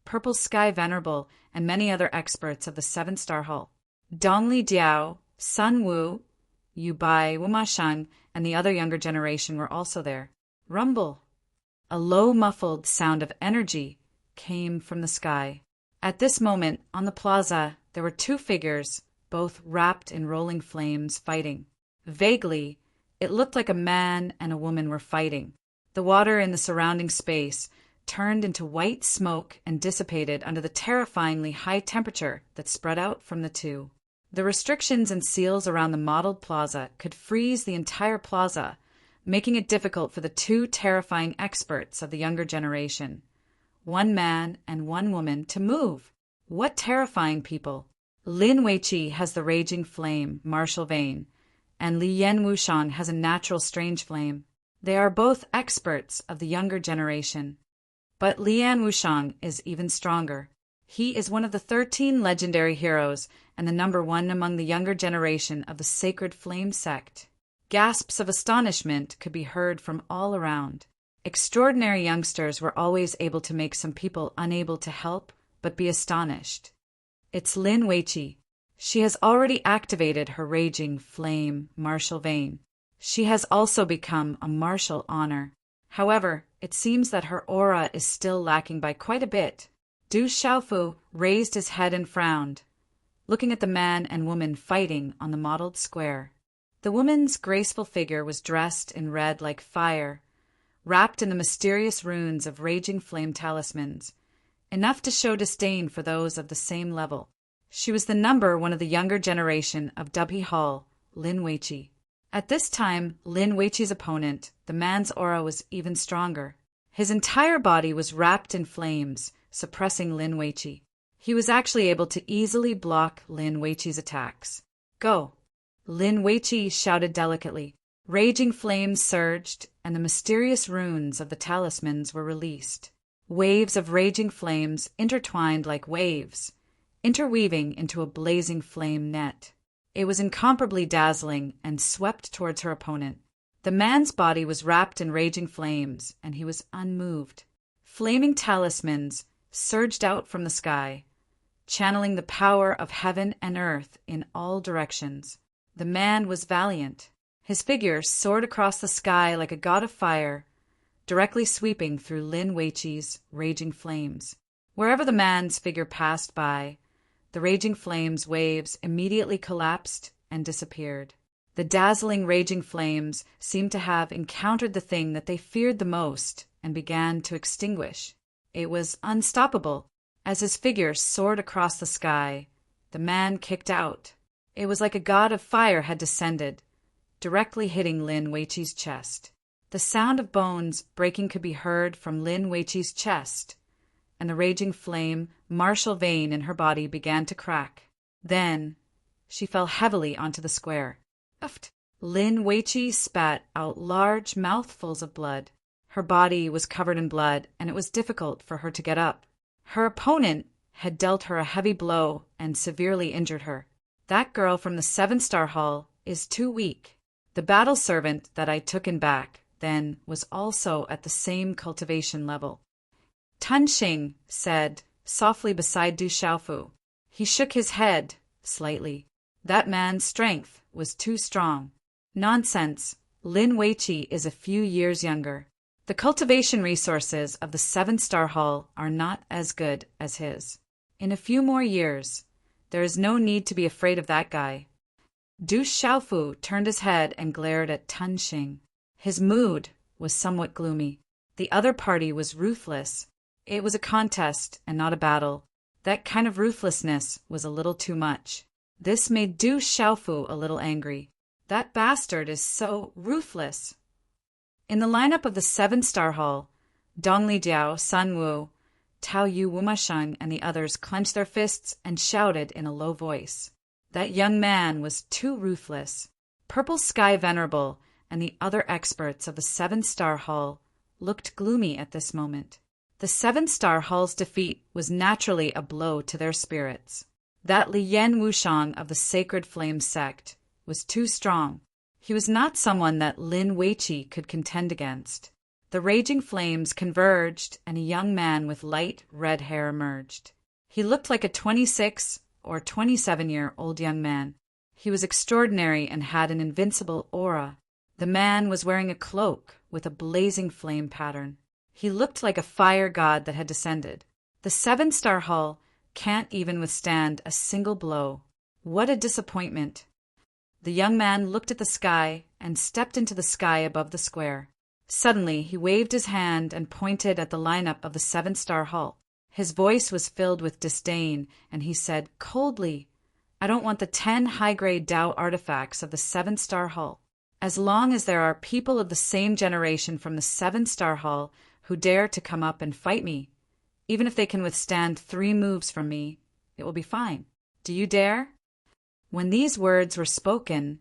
Purple Sky Venerable, and many other experts of the Seven-Star Hall. Dongli Diao, Sun Wu, Yu Bai, Wuma Shang, and the other younger generation were also there. Rumble. A low muffled sound of energy came from the sky. At this moment, on the plaza, there were two figures, both wrapped in rolling flames, fighting. Vaguely, it looked like a man and a woman were fighting. The water in the surrounding space turned into white smoke and dissipated under the terrifyingly high temperature that spread out from the two. The restrictions and seals around the mottled plaza could freeze the entire plaza, making it difficult for the two terrifying experts of the younger generation, one man and one woman, to move. What terrifying people! Lin Weiqi has the raging flame, martial vein, and Li Yan Wushang has a natural strange flame. They are both experts of the younger generation. But Li Yan Wushang is even stronger. He is one of the 13 legendary heroes and the number one among the younger generation of the Sacred Flame sect. Gasps of astonishment could be heard from all around. Extraordinary youngsters were always able to make some people unable to help but be astonished. It's Lin Weiqi. She has already activated her raging flame martial vein. She has also become a martial honor. However, it seems that her aura is still lacking by quite a bit. Du Xiaofu raised his head and frowned, looking at the man and woman fighting on the mottled square. The woman's graceful figure was dressed in red like fire, wrapped in the mysterious runes of raging flame talismans, enough to show disdain for those of the same level. She was the number one of the younger generation of Dubhe Hall, Lin Weiqi. At this time, Lin Weiqi's opponent, the man's aura was even stronger. His entire body was wrapped in flames, suppressing Lin Weiqi. He was actually able to easily block Lin Weiqi's attacks. Go! Lin Weiqi shouted delicately. Raging flames surged, and the mysterious runes of the talismans were released. Waves of raging flames intertwined like waves, interweaving into a blazing flame net. It was incomparably dazzling and swept towards her opponent. The man's body was wrapped in raging flames, and he was unmoved. Flaming talismans surged out from the sky, channeling the power of heaven and earth in all directions. The man was valiant. His figure soared across the sky like a god of fire, directly sweeping through Lin Weiqi's raging flames. Wherever the man's figure passed by, the raging flames' waves immediately collapsed and disappeared. The dazzling raging flames seemed to have encountered the thing that they feared the most and began to extinguish. It was unstoppable. As his figure soared across the sky, the man kicked out. It was like a god of fire had descended, directly hitting Lin Weiqi's chest. The sound of bones breaking could be heard from Lin Weiqi's chest, and the raging flame, martial vein in her body began to crack. Then she fell heavily onto the square. Uft! Lin Weiqi spat out large mouthfuls of blood. Her body was covered in blood, and it was difficult for her to get up. Her opponent had dealt her a heavy blow and severely injured her. That girl from the 7-star hall is too weak. The battle servant that I took in back then was also at the same cultivation level. Tan Xing said softly beside Du Xiaofu. He shook his head slightly. That man's strength was too strong. Nonsense. Lin Weiqi is a few years younger. The cultivation resources of the 7-star hall are not as good as his. In a few more years, there is no need to be afraid of that guy. Du Xiaofu turned his head and glared at Tan Xing. His mood was somewhat gloomy. The other party was ruthless. It was a contest and not a battle. That kind of ruthlessness was a little too much. This made Du Xiaofu a little angry. That bastard is so ruthless. In the lineup of the 7-star hall, Dongli Jiao, Sun Wu, Tao Yu Wumasheng, and the others clenched their fists and shouted in a low voice. That young man was too ruthless. Purple Sky Venerable and the other experts of the 7-star hall looked gloomy at this moment. The 7-star hall's defeat was naturally a blow to their spirits. That Liyan Wushang of the Sacred Flame sect was too strong. He was not someone that Lin Weiqi could contend against. The raging flames converged, and a young man with light red hair emerged. He looked like a 26 or 27-year-old young man. He was extraordinary and had an invincible aura. The man was wearing a cloak with a blazing flame pattern. He looked like a fire god that had descended. The 7-star hall can't even withstand a single blow. What a disappointment! The young man looked at the sky and stepped into the sky above the square. Suddenly, he waved his hand and pointed at the lineup of the 7-star hall. His voice was filled with disdain, and he said coldly, "I don't want the 10 high-grade Tao artifacts of the 7-star hall. As long as there are people of the same generation from the 7-star hall who dare to come up and fight me, even if they can withstand 3 moves from me, it will be fine. Do you dare?" When these words were spoken,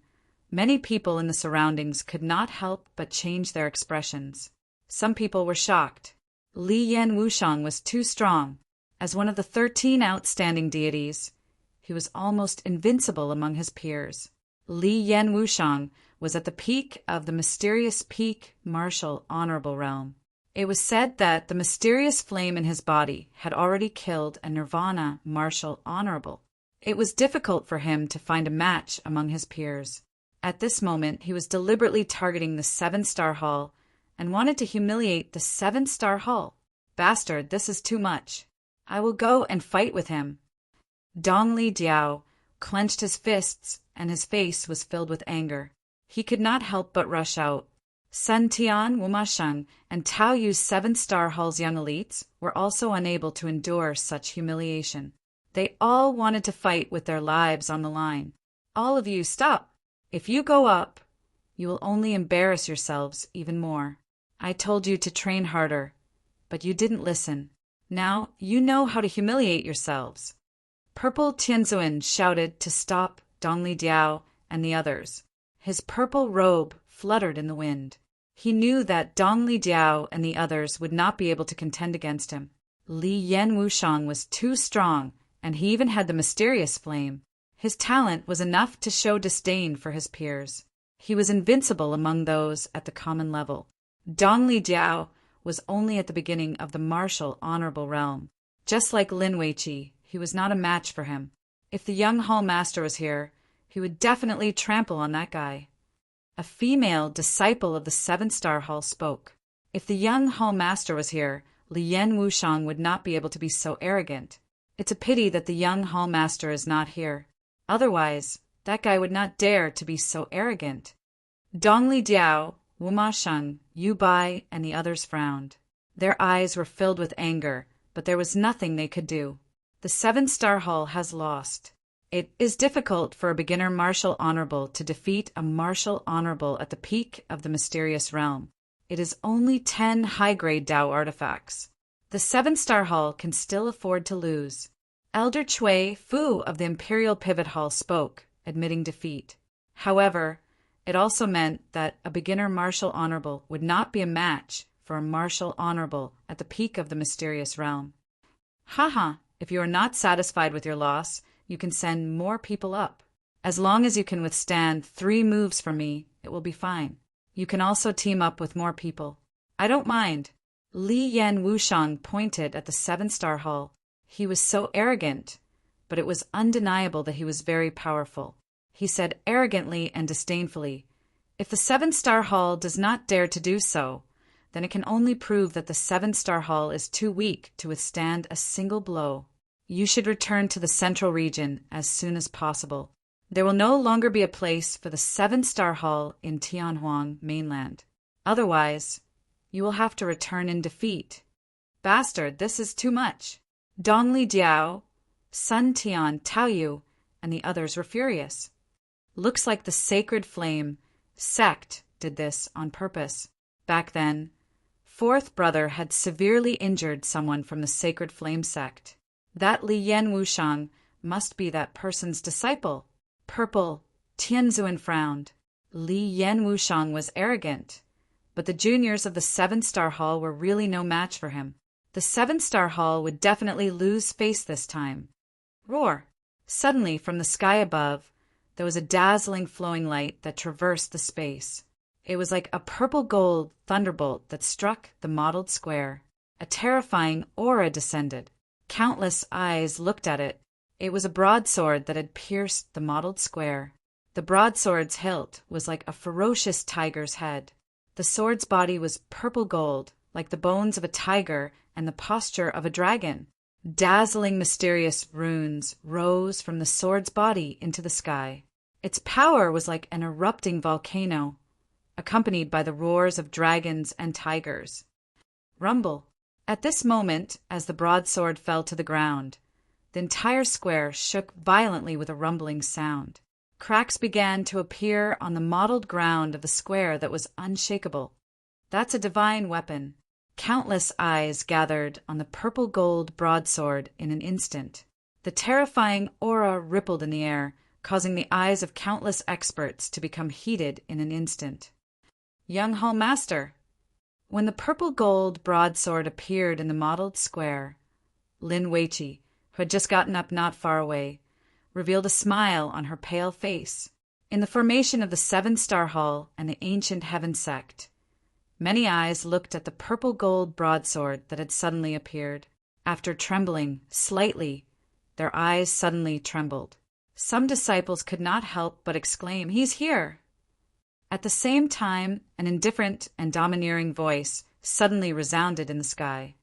many people in the surroundings could not help but change their expressions. Some people were shocked. Li Yan Wushang was too strong. As one of the 13 outstanding deities, he was almost invincible among his peers. Li Yan Wushang was at the peak of the mysterious peak martial honorable realm. It was said that the mysterious flame in his body had already killed a nirvana martial honorable. It was difficult for him to find a match among his peers. At this moment, he was deliberately targeting the 7-star hall and wanted to humiliate the 7-star hall. Bastard, this is too much. I will go and fight with him. Dongli Jiao clenched his fists, and his face was filled with anger. He could not help but rush out. Sun Tian, Wumasheng, and Tao Yu's 7-star hall's young elites were also unable to endure such humiliation. They all wanted to fight with their lives on the line. All of you, stop! If you go up, you will only embarrass yourselves even more. I told you to train harder, but you didn't listen. Now you know how to humiliate yourselves. Purple Tianzuan shouted to stop Dongli Diao and the others. His purple robe fluttered in the wind. He knew that Dongli Diao and the others would not be able to contend against him. Li Yan Wushang was too strong, and he even had the mysterious flame. His talent was enough to show disdain for his peers. He was invincible among those at the common level. Dongli Diao was only at the beginning of the martial honorable realm. Just like Lin Weiqi, he was not a match for him. If the young hall master was here, he would definitely trample on that guy. A female disciple of the 7-star hall spoke. If the young hall master was here, Lien Wushang would not be able to be so arrogant. It's a pity that the young hall master is not here. Otherwise, that guy would not dare to be so arrogant. Dongli Diao, Wuma Sheng, Yu Bai, and the others frowned. Their eyes were filled with anger, but there was nothing they could do. The 7-star hall has lost. It is difficult for a beginner martial honorable to defeat a martial honorable at the peak of the mysterious realm. It is only 10 high-grade Dao artifacts. The 7-star hall can still afford to lose. Elder Chui Fu of the Imperial Pivot Hall spoke, admitting defeat. However, it also meant that a beginner martial honorable would not be a match for a martial honorable at the peak of the mysterious realm. Haha, if you are not satisfied with your loss, you can send more people up. As long as you can withstand 3 moves from me, it will be fine. You can also team up with more people. I don't mind. Lien Wushang pointed at the 7-star hall. He was so arrogant, but it was undeniable that he was very powerful. He said arrogantly and disdainfully, "If the 7-star hall does not dare to do so, then it can only prove that the 7-star hall is too weak to withstand a single blow. You should return to the central region as soon as possible. There will no longer be a place for the 7-star hall in Tianhuang mainland. Otherwise, you will have to return in defeat. Bastard, this is too much." Dongli Diao, Sun Tian, Taoyu, and the others were furious. Looks like the Sacred Flame sect did this on purpose. Back then, 4th brother had severely injured someone from the Sacred Flame sect. That Lien Wushang must be that person's disciple. Purple, Tianzuan frowned. Lien Wushang was arrogant, but the juniors of the 7-star hall were really no match for him. The 7-star hall would definitely lose face this time. Roar! Suddenly, from the sky above, there was a dazzling flowing light that traversed the space. It was like a purple-gold thunderbolt that struck the mottled square. A terrifying aura descended. Countless eyes looked at it. It was a broadsword that had pierced the mottled square. The broadsword's hilt was like a ferocious tiger's head. The sword's body was purple-gold, like the bones of a tiger and the posture of a dragon. Dazzling mysterious runes rose from the sword's body into the sky. Its power was like an erupting volcano, accompanied by the roars of dragons and tigers. Rumble. At this moment, as the broadsword fell to the ground, the entire square shook violently with a rumbling sound. Cracks began to appear on the mottled ground of the square that was unshakable. That's a divine weapon. Countless eyes gathered on the purple-gold broadsword in an instant. The terrifying aura rippled in the air, causing the eyes of countless experts to become heated in an instant. Young Hall Master! When the purple-gold broadsword appeared in the mottled square, Lin Weiqi, who had just gotten up not far away, revealed a smile on her pale face. In the formation of the 7-star hall and the ancient heaven sect, many eyes looked at the purple-gold broadsword that had suddenly appeared. After trembling slightly, their eyes suddenly trembled. Some disciples could not help but exclaim, "He's here!" At the same time, an indifferent and domineering voice suddenly resounded in the sky.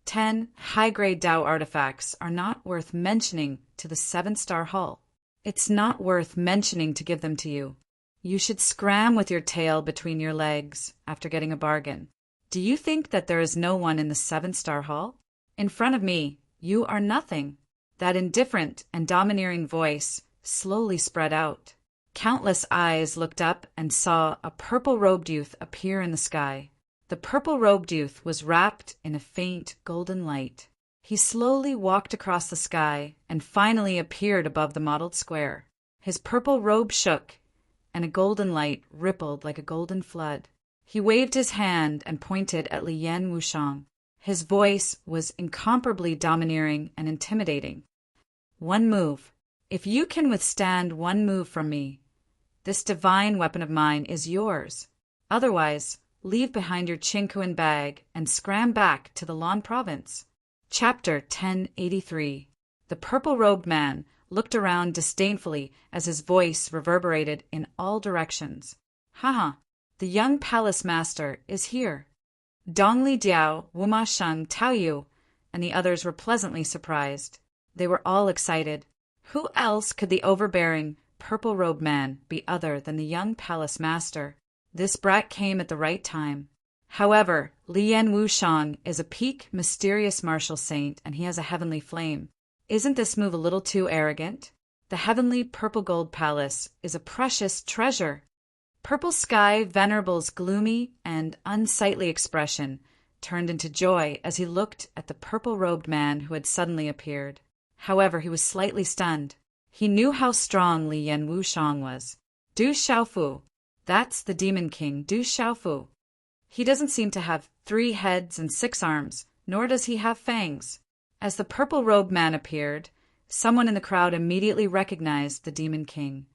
10 high-grade Dao artifacts are not worth mentioning to the 7-star hall. It's not worth mentioning to give them to you. You should scram with your tail between your legs after getting a bargain. Do you think that there is no one in the 7-star hall? In front of me, you are nothing. That indifferent and domineering voice slowly spread out. Countless eyes looked up and saw a purple-robed youth appear in the sky. The purple-robed youth was wrapped in a faint golden light. He slowly walked across the sky and finally appeared above the mottled square. His purple robe shook, and a golden light rippled like a golden flood. He waved his hand and pointed at Lien Wushang. His voice was incomparably domineering and intimidating. "One move. If you can withstand one move from me, this divine weapon of mine is yours. Otherwise, leave behind your Qingkuan bag and scram back to the Lan province." Chapter 1083. The purple-robed man looked around disdainfully as his voice reverberated in all directions. Haha, the young palace master is here. Dongli Diao, Wuma Sheng Taoyu, and the others were pleasantly surprised. They were all excited. Who else could the overbearing, purple-robed man be other than the young palace master? This brat came at the right time. However, Lian Wushang is a peak, mysterious martial saint, and he has a heavenly flame. Isn't this move a little too arrogant? The heavenly purple-gold palace is a precious treasure. Purple Sky Venerable's gloomy and unsightly expression turned into joy as he looked at the purple-robed man who had suddenly appeared. However, he was slightly stunned. He knew how strong Li Yan Wushang was. Du Xiaofu. That's the Demon King, Du Xiaofu. He doesn't seem to have 3 heads and 6 arms, nor does he have fangs. As the purple-robed man appeared, someone in the crowd immediately recognized the Demon King,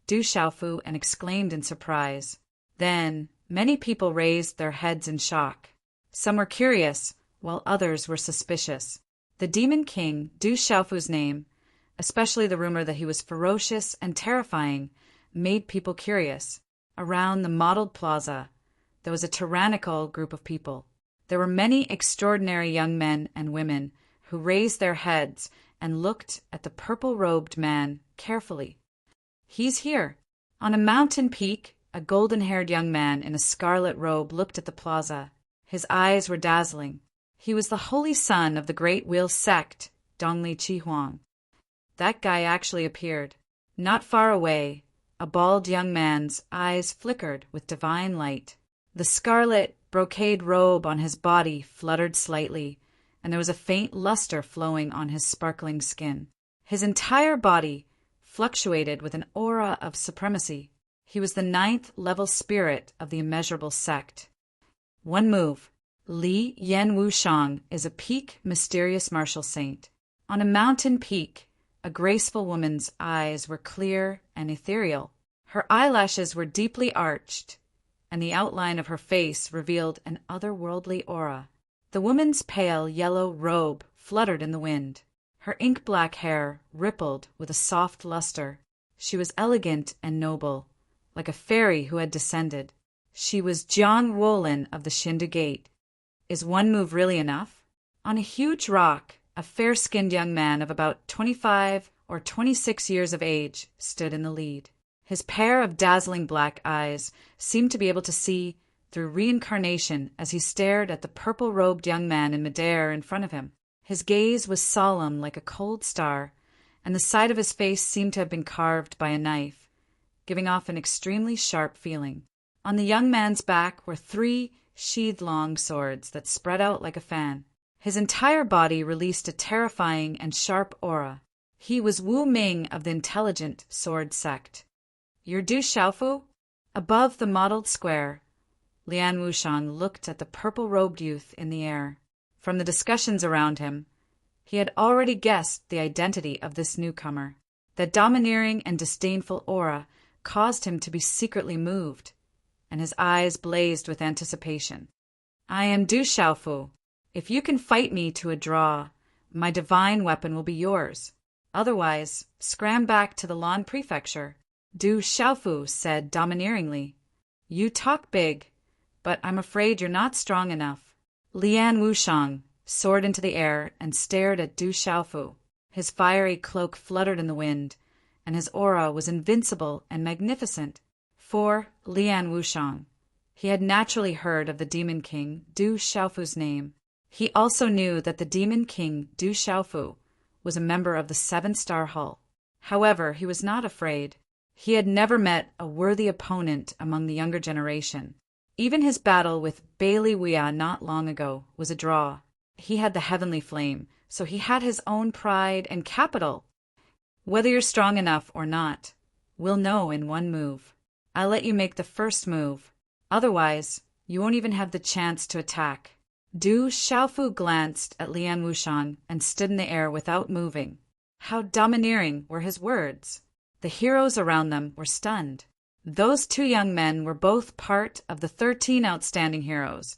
Du Xiaofu, and exclaimed in surprise. Then, many people raised their heads in shock. Some were curious, while others were suspicious. The Demon King, Du Xiaofu's name, especially the rumor that he was ferocious and terrifying, made people curious. Around the mottled plaza, there was a tyrannical group of people. There were many extraordinary young men and women who raised their heads and looked at the purple-robed man carefully. He's here. On a mountain peak, a golden-haired young man in a scarlet robe looked at the plaza. His eyes were dazzling. He was the holy son of the Great Wheel sect, Dongli Chihuang. That guy actually appeared. Not far away, a bald young man's eyes flickered with divine light. The scarlet brocade robe on his body fluttered slightly, and there was a faint luster flowing on his sparkling skin. His entire body fluctuated with an aura of supremacy. He was the 9th level spirit of the immeasurable sect. One move. Li Yan Wushang is a peak, mysterious martial saint. On a mountain peak, a graceful woman's eyes were clear and ethereal. Her eyelashes were deeply arched, and the outline of her face revealed an otherworldly aura. The woman's pale yellow robe fluttered in the wind. Her ink-black hair rippled with a soft luster. She was elegant and noble, like a fairy who had descended. She was Jiang Wolin of the Shindu Gate. Is one move really enough? On a huge rock, a fair-skinned young man of about 25 or 26 years of age stood in the lead. His pair of dazzling black eyes seemed to be able to see through reincarnation as he stared at the purple-robed young man in midair in front of him. His gaze was solemn like a cold star, and the side of his face seemed to have been carved by a knife, giving off an extremely sharp feeling. On the young man's back were 3 sheath-long swords that spread out like a fan. His entire body released a terrifying and sharp aura. He was Wu Ming of the intelligent sword sect. You're Du Xiaofu? Above the mottled square, Lian Wushang looked at the purple-robed youth in the air. From the discussions around him, he had already guessed the identity of this newcomer. That domineering and disdainful aura caused him to be secretly moved, and his eyes blazed with anticipation. I am Du Xiaofu. If you can fight me to a draw, my divine weapon will be yours. Otherwise, scram back to the Lan Prefecture. Du Xiaofu said domineeringly. You talk big, but I'm afraid you're not strong enough. Lian Wushang soared into the air and stared at Du Xiaofu. His fiery cloak fluttered in the wind, and his aura was invincible and magnificent. For Lian Wushang, he had naturally heard of the Demon King Du Xiaofu's name. He also knew that the Demon King Du Xiaofu was a member of the 7-star Hull. However, he was not afraid. He had never met a worthy opponent among the younger generation. Even his battle with Bailey Wea not long ago was a draw. He had the heavenly flame, so he had his own pride and capital. Whether you're strong enough or not, we'll know in one move. I'll let you make the first move. Otherwise, you won't even have the chance to attack. Du Xiaofu glanced at Lian Wushang and stood in the air without moving. How domineering were his words! The heroes around them were stunned. Those 2 young men were both part of the 13 outstanding heroes,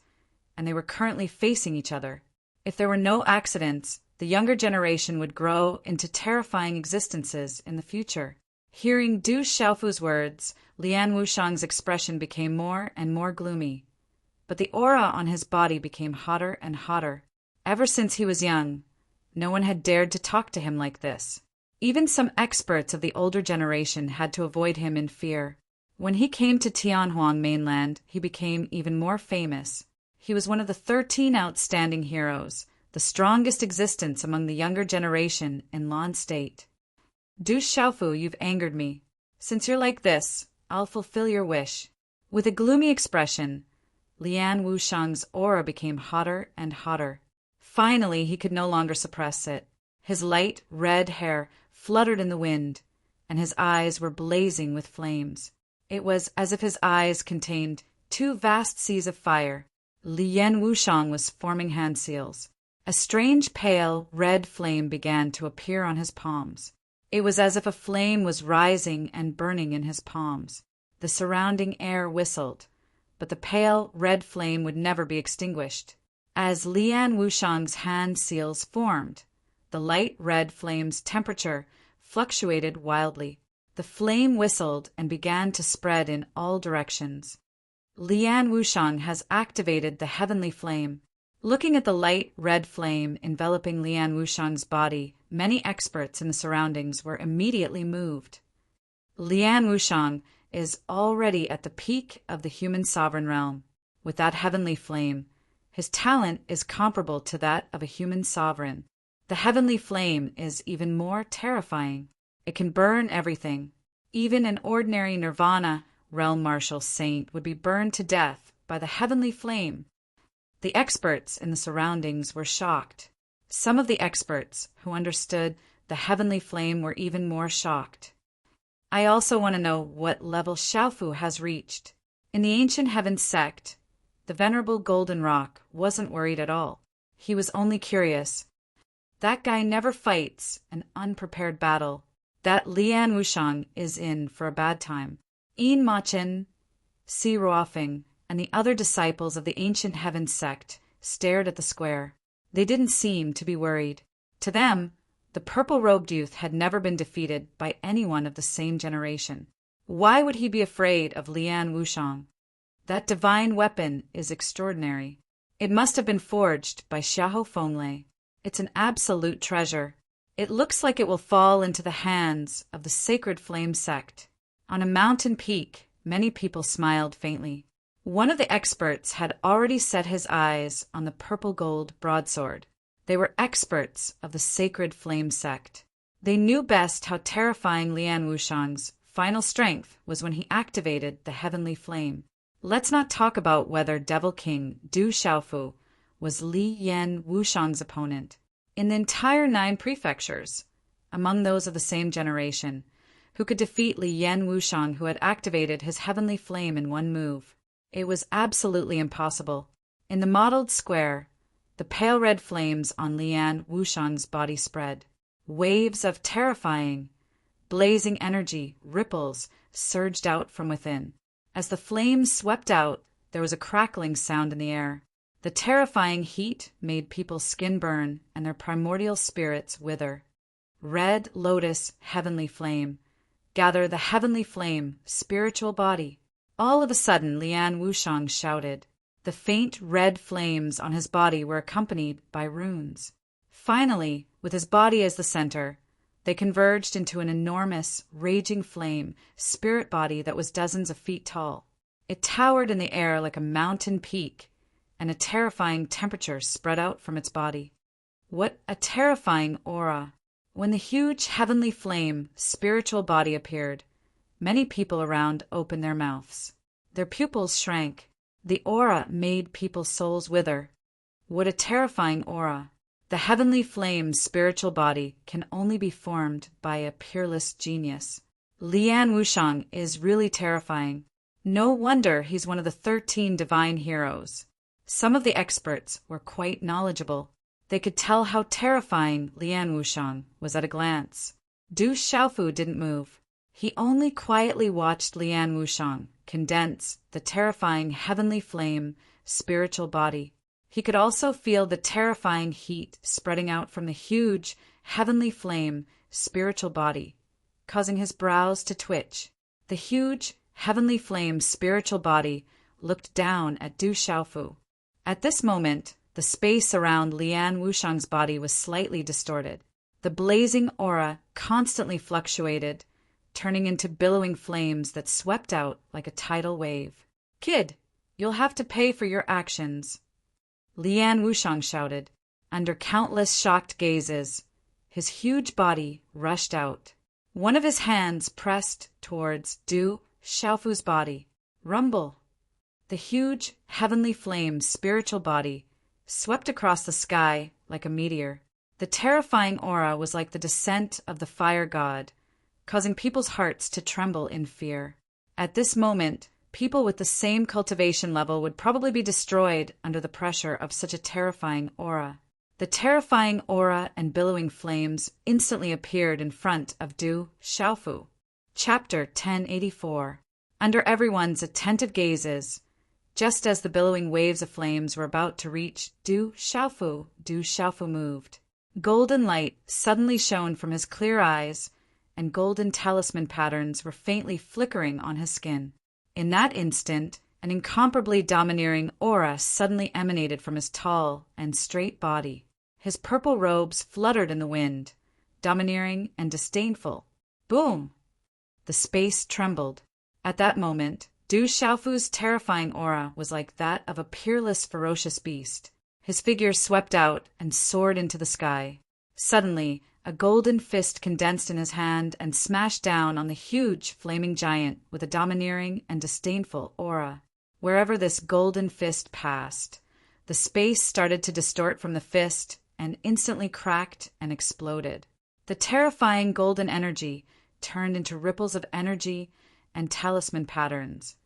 and they were currently facing each other. If there were no accidents, the younger generation would grow into terrifying existences in the future. Hearing Du Xiaofu's words, Lian Wushang's expression became more and more gloomy. But the aura on his body became hotter and hotter. Ever since he was young, no one had dared to talk to him like this. Even some experts of the older generation had to avoid him in fear. When he came to Tianhuang mainland, he became even more famous. He was one of the 13 outstanding heroes, the strongest existence among the younger generation in Lan State. Du Xiaofu, you've angered me. Since you're like this, I'll fulfill your wish. With a gloomy expression, Lian Wushang's aura became hotter and hotter. Finally, he could no longer suppress it. His light red hair fluttered in the wind, and his eyes were blazing with flames. It was as if his eyes contained 2 vast seas of fire. Lian Wushang was forming hand seals. A strange pale red flame began to appear on his palms. It was as if a flame was rising and burning in his palms. The surrounding air whistled, but the pale red flame would never be extinguished. As Lian Wushang's hand seals formed, the light red flame's temperature fluctuated wildly. The flame whistled and began to spread in all directions. Lian Wushang has activated the heavenly flame. Looking at the light red flame enveloping Lian Wushang's body, many experts in the surroundings were immediately moved. Lian Wushang is already at the peak of the human sovereign realm. With that heavenly flame, his talent is comparable to that of a human sovereign. The heavenly flame is even more terrifying. It can burn everything. Even an ordinary nirvana realm marshal saint would be burned to death by the heavenly flame. The experts in the surroundings were shocked. Some of the experts who understood the heavenly flame were even more shocked. I also want to know what level Xiaofu has reached. In the ancient heaven sect, the venerable golden rock wasn't worried at all. He was only curious. That guy never fights an unprepared battle. That Lian Wushang is in for a bad time. Yin Ma-chen, Si Ruofeng, and the other disciples of the ancient heaven sect stared at the square. They didn't seem to be worried. To them, the purple-robed youth had never been defeated by anyone of the same generation. Why would he be afraid of Lian Wushang? That divine weapon is extraordinary. It must have been forged by Xiahou Fenglei. It's an absolute treasure. It looks like it will fall into the hands of the sacred flame sect. On a mountain peak, many people smiled faintly. One of the experts had already set his eyes on the purple-gold broadsword. They were experts of the sacred flame sect. They knew best how terrifying Lian Wushang's final strength was when he activated the heavenly flame. Let's not talk about whether Devil King Du Xiaofu was Lian Wushang's opponent. In the entire 9 prefectures, among those of the same generation, who could defeat Lian Wushang, who had activated his heavenly flame in one move. It was absolutely impossible. In the mottled square, the pale red flames on Lian Wushang's body spread. Waves of terrifying, blazing energy, ripples, surged out from within. As the flames swept out, there was a crackling sound in the air. The terrifying heat made people's skin burn and their primordial spirits wither. Red lotus, heavenly flame. Gather the heavenly flame, spiritual body. All of a sudden, Lian Wushang shouted. The faint red flames on his body were accompanied by runes. Finally, with his body as the center, they converged into an enormous, raging flame, spirit body that was dozens of feet tall. It towered in the air like a mountain peak, and a terrifying temperature spread out from its body. What a terrifying aura! When the huge heavenly flame, spiritual body appeared, many people around opened their mouths. Their pupils shrank. The aura made people's souls wither. What a terrifying aura! The heavenly flame spiritual body can only be formed by a peerless genius. Lian Wushang is really terrifying. No wonder he's one of the 13 divine heroes. Some of the experts were quite knowledgeable. They could tell how terrifying Lian Wushang was at a glance. Du Xiaofu didn't move. He only quietly watched Lian Wushang condense the terrifying heavenly flame spiritual body. He could also feel the terrifying heat spreading out from the huge, heavenly flame spiritual body, causing his brows to twitch. The huge, heavenly flame spiritual body looked down at Du Xiaofu. At this moment, the space around Lian Wushang's body was slightly distorted. The blazing aura constantly fluctuated, turning into billowing flames that swept out like a tidal wave. "Kid, you'll have to pay for your actions," Lian Wushang shouted. Under countless shocked gazes, his huge body rushed out. One of his hands pressed towards Du Xiaofu's body. Rumble! The huge, heavenly flame spiritual body swept across the sky like a meteor. The terrifying aura was like the descent of the fire god, causing people's hearts to tremble in fear. At this moment, people with the same cultivation level would probably be destroyed under the pressure of such a terrifying aura. The terrifying aura and billowing flames instantly appeared in front of Du Xiaofu. Chapter 1084. Under everyone's attentive gazes, just as the billowing waves of flames were about to reach Du Xiaofu moved. Golden light suddenly shone from his clear eyes, and golden talisman patterns were faintly flickering on his skin. In that instant, an incomparably domineering aura suddenly emanated from his tall and straight body. His purple robes fluttered in the wind, domineering and disdainful. Boom! The space trembled. At that moment, Du Xiaofu's terrifying aura was like that of a peerless, ferocious beast. His figure swept out and soared into the sky. Suddenly, a golden fist condensed in his hand and smashed down on the huge, flaming giant with a domineering and disdainful aura. Wherever this golden fist passed, the space started to distort from the fist and instantly cracked and exploded. The terrifying golden energy turned into ripples of energy and talisman patterns,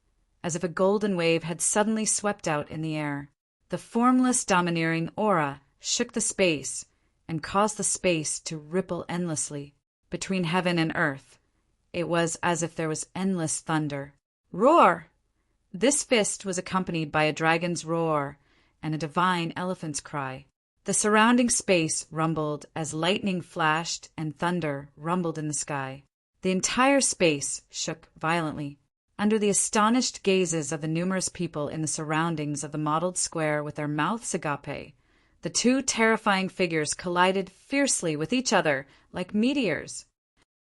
as if a golden wave had suddenly swept out in the air. The formless, domineering aura shook the space and caused the space to ripple endlessly. Between heaven and earth, it was as if there was endless thunder. Roar! This fist was accompanied by a dragon's roar and a divine elephant's cry. The surrounding space rumbled as lightning flashed and thunder rumbled in the sky. The entire space shook violently. Under the astonished gazes of the numerous people in the surroundings of the mottled square with their mouths agape, the two terrifying figures collided fiercely with each other like meteors.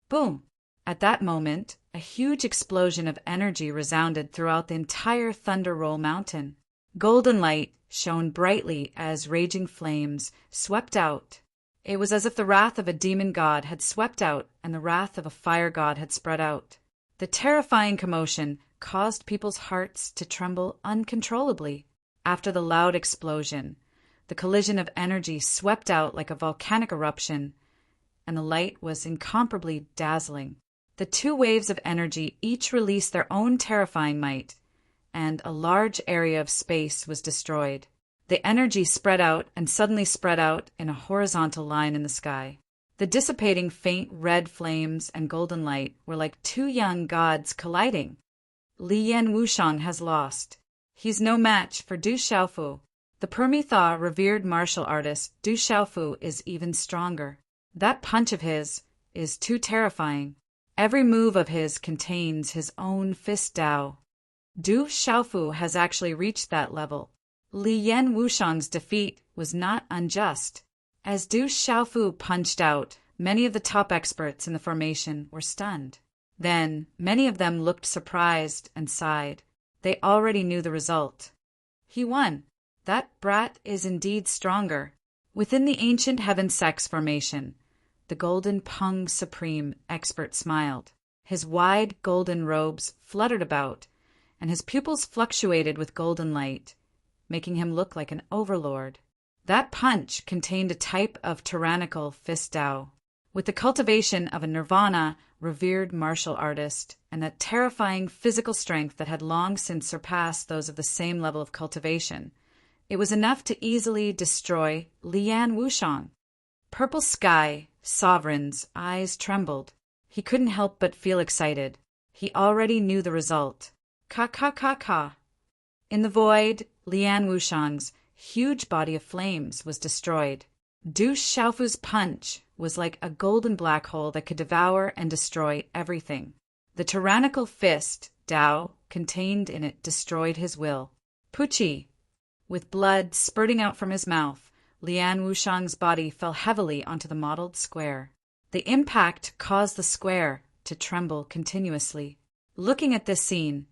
Boom! At that moment, a huge explosion of energy resounded throughout the entire Thunder Roll Mountain. Golden light shone brightly as raging flames swept out. It was as if the wrath of a demon god had swept out and the wrath of a fire god had spread out. The terrifying commotion caused people's hearts to tremble uncontrollably. After the loud explosion, the collision of energy swept out like a volcanic eruption, and the light was incomparably dazzling. The two waves of energy each released their own terrifying might, and a large area of space was destroyed. The energy spread out and suddenly spread out in a horizontal line in the sky. The dissipating faint red flames and golden light were like two young gods colliding. Lian Wushang has lost. He's no match for Du Xiaofu. The Permitha revered martial artist Du Xiaofu is even stronger. That punch of his is too terrifying. Every move of his contains his own fist Dao. Du Xiaofu has actually reached that level. Lian Wushang's defeat was not unjust. As Du Xiaofu punched out, many of the top experts in the formation were stunned. Then, many of them looked surprised and sighed. They already knew the result. He won. That brat is indeed stronger. Within the ancient Heaven Sex formation, the Golden Pung Supreme expert smiled. His wide golden robes fluttered about, and his pupils fluctuated with golden light, making him look like an overlord. That punch contained a type of tyrannical fist Dao. With the cultivation of a nirvana revered martial artist and that terrifying physical strength that had long since surpassed those of the same level of cultivation, it was enough to easily destroy Lian Wushang. Purple Sky, Sovereign's eyes trembled. He couldn't help but feel excited. He already knew the result. Ka ka ka ka. In the void, Lian Wushang's huge body of flames was destroyed. Du Xiaofu's punch was like a golden black hole that could devour and destroy everything. The tyrannical fist, Dao, contained in it destroyed his will. Puchi! With blood spurting out from his mouth, Lian Wushang's body fell heavily onto the mottled square. The impact caused the square to tremble continuously. Looking at this scene,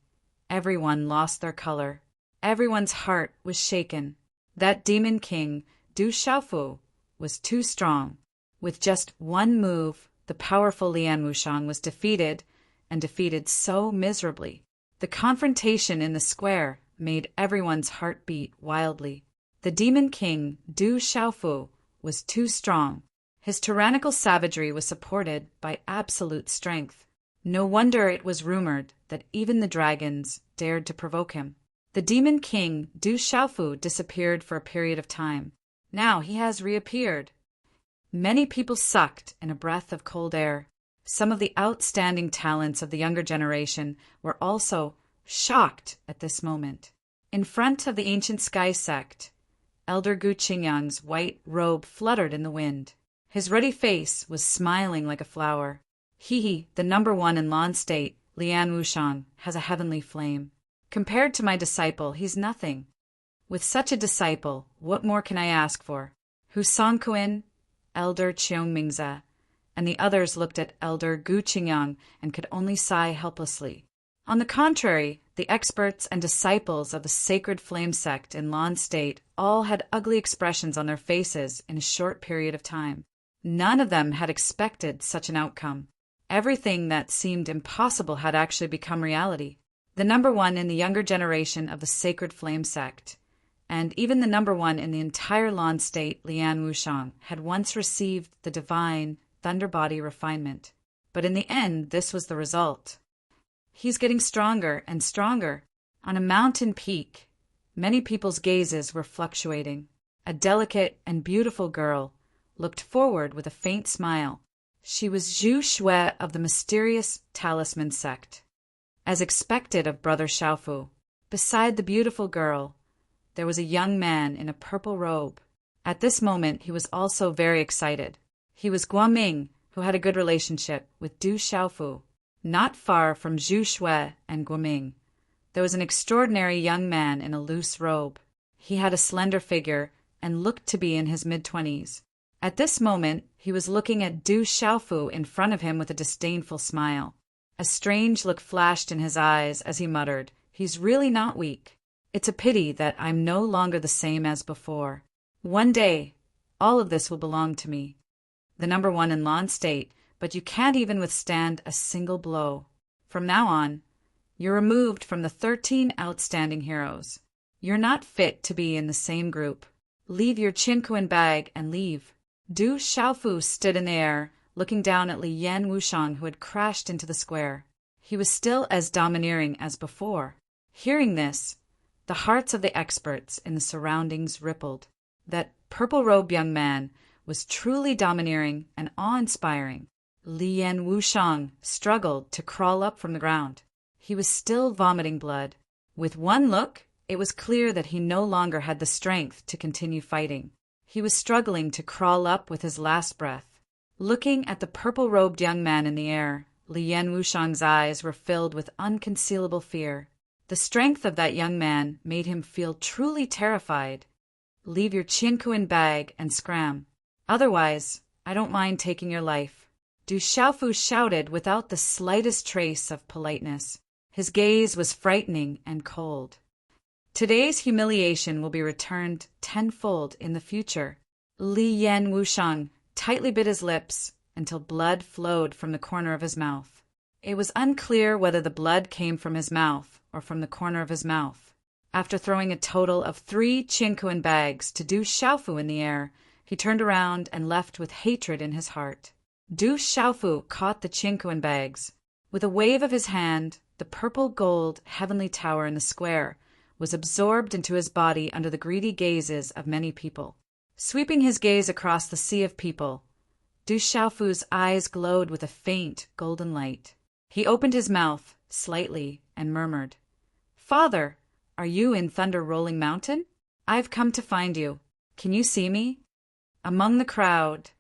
everyone lost their color. Everyone's heart was shaken. That demon king, Du Xiaofu, was too strong. With just one move, the powerful Lian Wushang was defeated, and defeated so miserably. The confrontation in the square made everyone's heart beat wildly. The demon king, Du Xiaofu, was too strong. His tyrannical savagery was supported by absolute strength. No wonder it was rumored that even the dragons dared to provoke him. The demon king, Du Xiaofu, disappeared for a period of time. Now he has reappeared. Many people sucked in a breath of cold air. Some of the outstanding talents of the younger generation were also shocked at this moment. In front of the ancient sky sect, Elder Gu Qingyang's white robe fluttered in the wind. His ruddy face was smiling like a flower. He, the number one in Lan State, Lian Wushang, has a heavenly flame. Compared to my disciple, he's nothing. With such a disciple, what more can I ask for? Hu Songkuin, Elder Qiongmingze, and the others looked at Elder Gu Qingyang and could only sigh helplessly. On the contrary, the experts and disciples of the sacred flame sect in Lan State all had ugly expressions on their faces in a short period of time. None of them had expected such an outcome. Everything that seemed impossible had actually become reality. The number one in the younger generation of the sacred flame sect, and even the number one in the entire Lan State, Lian Wushang, had once received the divine thunder body refinement. But in the end, this was the result. He's getting stronger and stronger. On a mountain peak, many people's gazes were fluctuating. A delicate and beautiful girl looked forward with a faint smile. She was Zhu Shui of the mysterious talisman sect. As expected of Brother Xiaofu, beside the beautiful girl, there was a young man in a purple robe. At this moment, he was also very excited. He was Guoming, who had a good relationship with Du Xiaofu. Not far from Zhu Shui and Guoming, there was an extraordinary young man in a loose robe. He had a slender figure and looked to be in his mid-20s. At this moment, he was looking at Du Xiaofu in front of him with a disdainful smile. A strange look flashed in his eyes as he muttered, "He's really not weak. It's a pity that I'm no longer the same as before. One day, all of this will belong to me. The number one in Lan State, but you can't even withstand a single blow. From now on, you're removed from the 13 outstanding heroes. You're not fit to be in the same group. Leave your Qinkuan bag and leave." Du Xiaofu stood in the air, looking down at Lian Wushang, who had crashed into the square. He was still as domineering as before. Hearing this, the hearts of the experts in the surroundings rippled. That purple-robed young man was truly domineering and awe-inspiring. Lian Wushang struggled to crawl up from the ground. He was still vomiting blood. With one look, it was clear that he no longer had the strength to continue fighting. He was struggling to crawl up with his last breath. Looking at the purple-robed young man in the air, Lian Wushang's eyes were filled with unconcealable fear. The strength of that young man made him feel truly terrified. "Leave your Qinkuan bag and scram. Otherwise, I don't mind taking your life." Du Xiaofu shouted without the slightest trace of politeness. His gaze was frightening and cold. Today's humiliation will be returned tenfold in the future. Lian Wushang tightly bit his lips until blood flowed from the corner of his mouth. It was unclear whether the blood came from his mouth or from the corner of his mouth. After throwing a total of 3 Qinkuan bags to Du Xiaofu in the air, he turned around and left with hatred in his heart. Du Xiaofu caught the Qinkuan bags. With a wave of his hand, the purple-gold heavenly tower in the square was absorbed into his body under the greedy gazes of many people. Sweeping his gaze across the sea of people, Du Xiaofu's eyes glowed with a faint golden light. He opened his mouth slightly and murmured, "Father, are you in Thunder Rolling Mountain?" I've come to find you. Can you see me?" Among the crowd,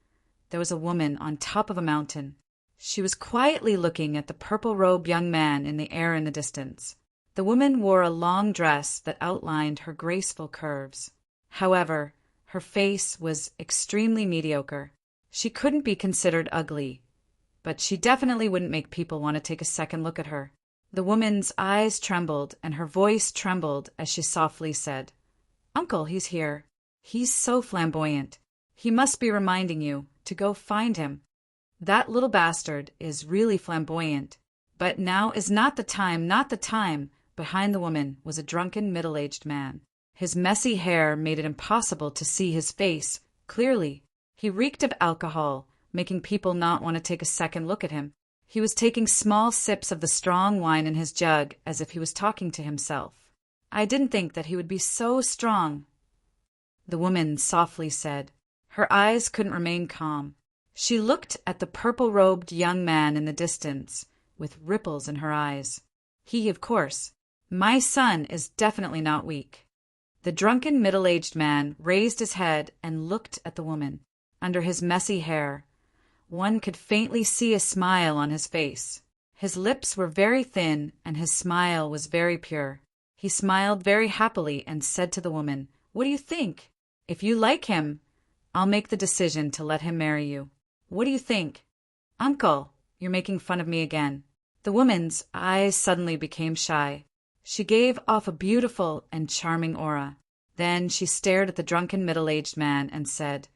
there was a woman on top of a mountain. She was quietly looking at the purple-robed young man in the air in the distance. The woman wore a long dress that outlined her graceful curves. However, her face was extremely mediocre. She couldn't be considered ugly, but she definitely wouldn't make people want to take a second look at her. The woman's eyes trembled and her voice trembled as she softly said, "Uncle, he's here. He's so flamboyant. He must be reminding you to go find him. That little bastard is really flamboyant. But now is not the time, not the time." Behind the woman was a drunken middle-aged man. His messy hair made it impossible to see his face clearly. He reeked of alcohol, making people not want to take a second look at him. He was taking small sips of the strong wine in his jug as if he was talking to himself. "I didn't think that he would be so strong," the woman softly said. Her eyes couldn't remain calm. She looked at the purple-robed young man in the distance, with ripples in her eyes. He, of course. "My son is definitely not weak." The drunken middle-aged man raised his head and looked at the woman. Under his messy hair, one could faintly see a smile on his face. His lips were very thin and his smile was very pure. He smiled very happily and said to the woman, "What do you think? If you like him, I'll make the decision to let him marry you. What do you think?" "Uncle, you're making fun of me again." The woman's eyes suddenly became shy. She gave off a beautiful and charming aura. Then she stared at the drunken middle-aged man and said,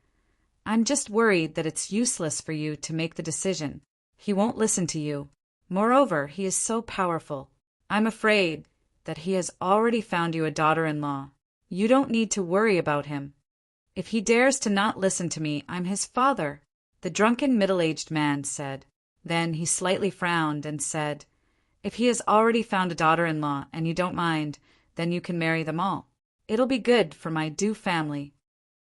"I'm just worried that it's useless for you to make the decision. He won't listen to you. Moreover, he is so powerful. I'm afraid that he has already found you a daughter-in-law. You don't need to worry about him. If he dares to not listen to me, I'm his father," the drunken middle-aged man said. Then he slightly frowned and said, "If he has already found a daughter-in-law and you don't mind, then you can marry them all. It'll be good for my Du family."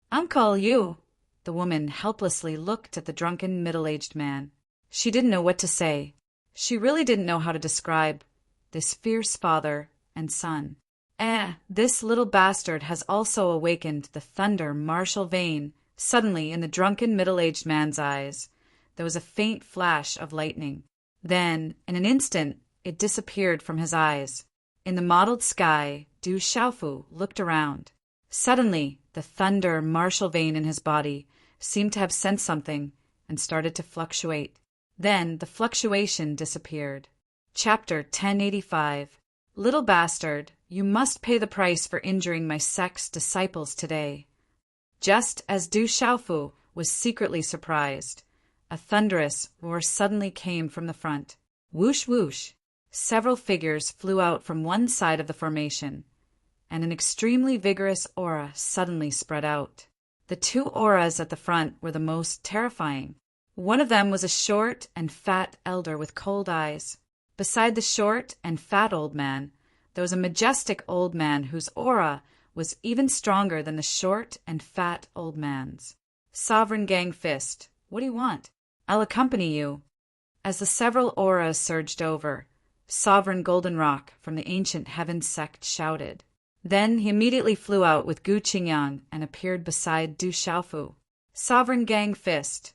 "Uncle, you—" The woman helplessly looked at the drunken middle-aged man. She didn't know what to say. She really didn't know how to describe this fierce father and son. This little bastard has also awakened the thunder martial vein. Suddenly, in the drunken middle-aged man's eyes, there was a faint flash of lightning. Then, in an instant, it disappeared from his eyes. In the mottled sky, Du Xiaofu looked around. Suddenly, the thunder martial vein in his body seemed to have sensed something and started to fluctuate. Then the fluctuation disappeared. Chapter 1085. "Little bastard, you must pay the price for injuring my sect's disciples today." Just as Du Xiaofu was secretly surprised, a thunderous roar suddenly came from the front. Whoosh whoosh! Several figures flew out from one side of the formation, and an extremely vigorous aura suddenly spread out. The two auras at the front were the most terrifying. One of them was a short and fat elder with cold eyes. Beside the short and fat old man, there was a majestic old man whose aura was even stronger than the short and fat old man's. "Sovereign Gang Fist, what do you want?" "I'll accompany you." As the several auras surged over, Sovereign Golden Rock from the ancient Heaven sect shouted. Then he immediately flew out with Gu Qingyang and appeared beside Du Xiaofu. "Sovereign Gang Fist,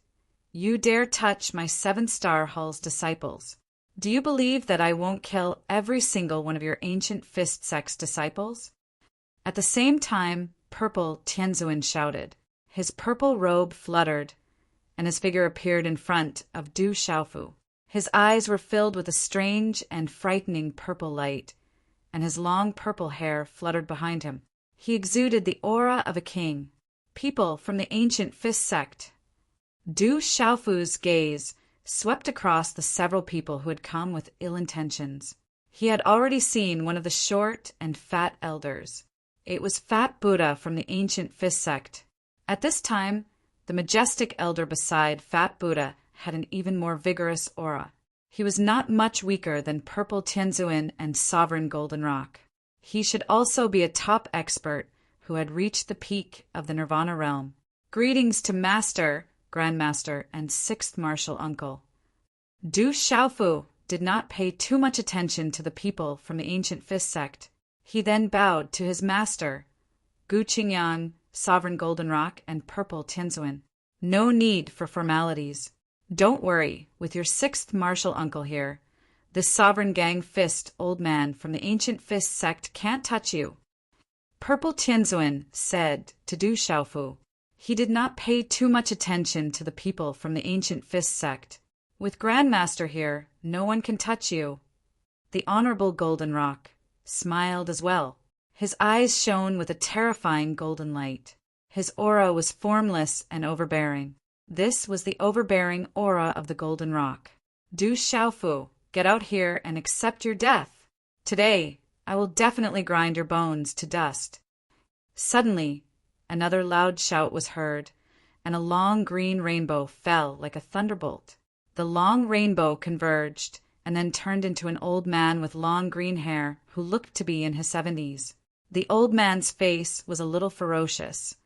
you dare touch my 7-star Hall's disciples. Do you believe that I won't kill every single one of your ancient Fist sect's disciples?" At the same time, Purple Tianzuan shouted. His purple robe fluttered, and his figure appeared in front of Du Xiaofu. His eyes were filled with a strange and frightening purple light, and his long purple hair fluttered behind him. He exuded the aura of a king. "People from the ancient Fist sect." Du Xiaofu's gaze swept across the several people who had come with ill intentions. He had already seen one of the short and fat elders. It was Fat Buddha from the ancient Fist sect. At this time, the majestic elder beside Fat Buddha had an even more vigorous aura. He was not much weaker than Purple Tianzuan and Sovereign Golden Rock. He should also be a top expert who had reached the peak of the Nirvana realm. "Greetings to Master, Grandmaster, and Sixth Martial Uncle." Du Xiaofu did not pay too much attention to the people from the ancient Fist sect. He then bowed to his master, Gu Qingyang, Sovereign Goldenrock, and Purple Tianzuan. No need for formalities. Don't worry, with your sixth martial uncle here, this sovereign gang fist old man from the ancient fist sect can't touch you. Purple Tianzuan said to Du Xiaofu. He did not pay too much attention to the people from the ancient fist sect. With Grandmaster here, no one can touch you. The Honorable Goldenrock smiled as well. His eyes shone with a terrifying golden light. His aura was formless and overbearing. This was the overbearing aura of the Goldenrock. Du Xiaofu, get out here and accept your death. Today, I will definitely grind your bones to dust. Suddenly, another loud shout was heard, and a long green rainbow fell like a thunderbolt. The long rainbow converged and then turned into an old man with long green hair who looked to be in his 70s. The old man's face was a little ferocious,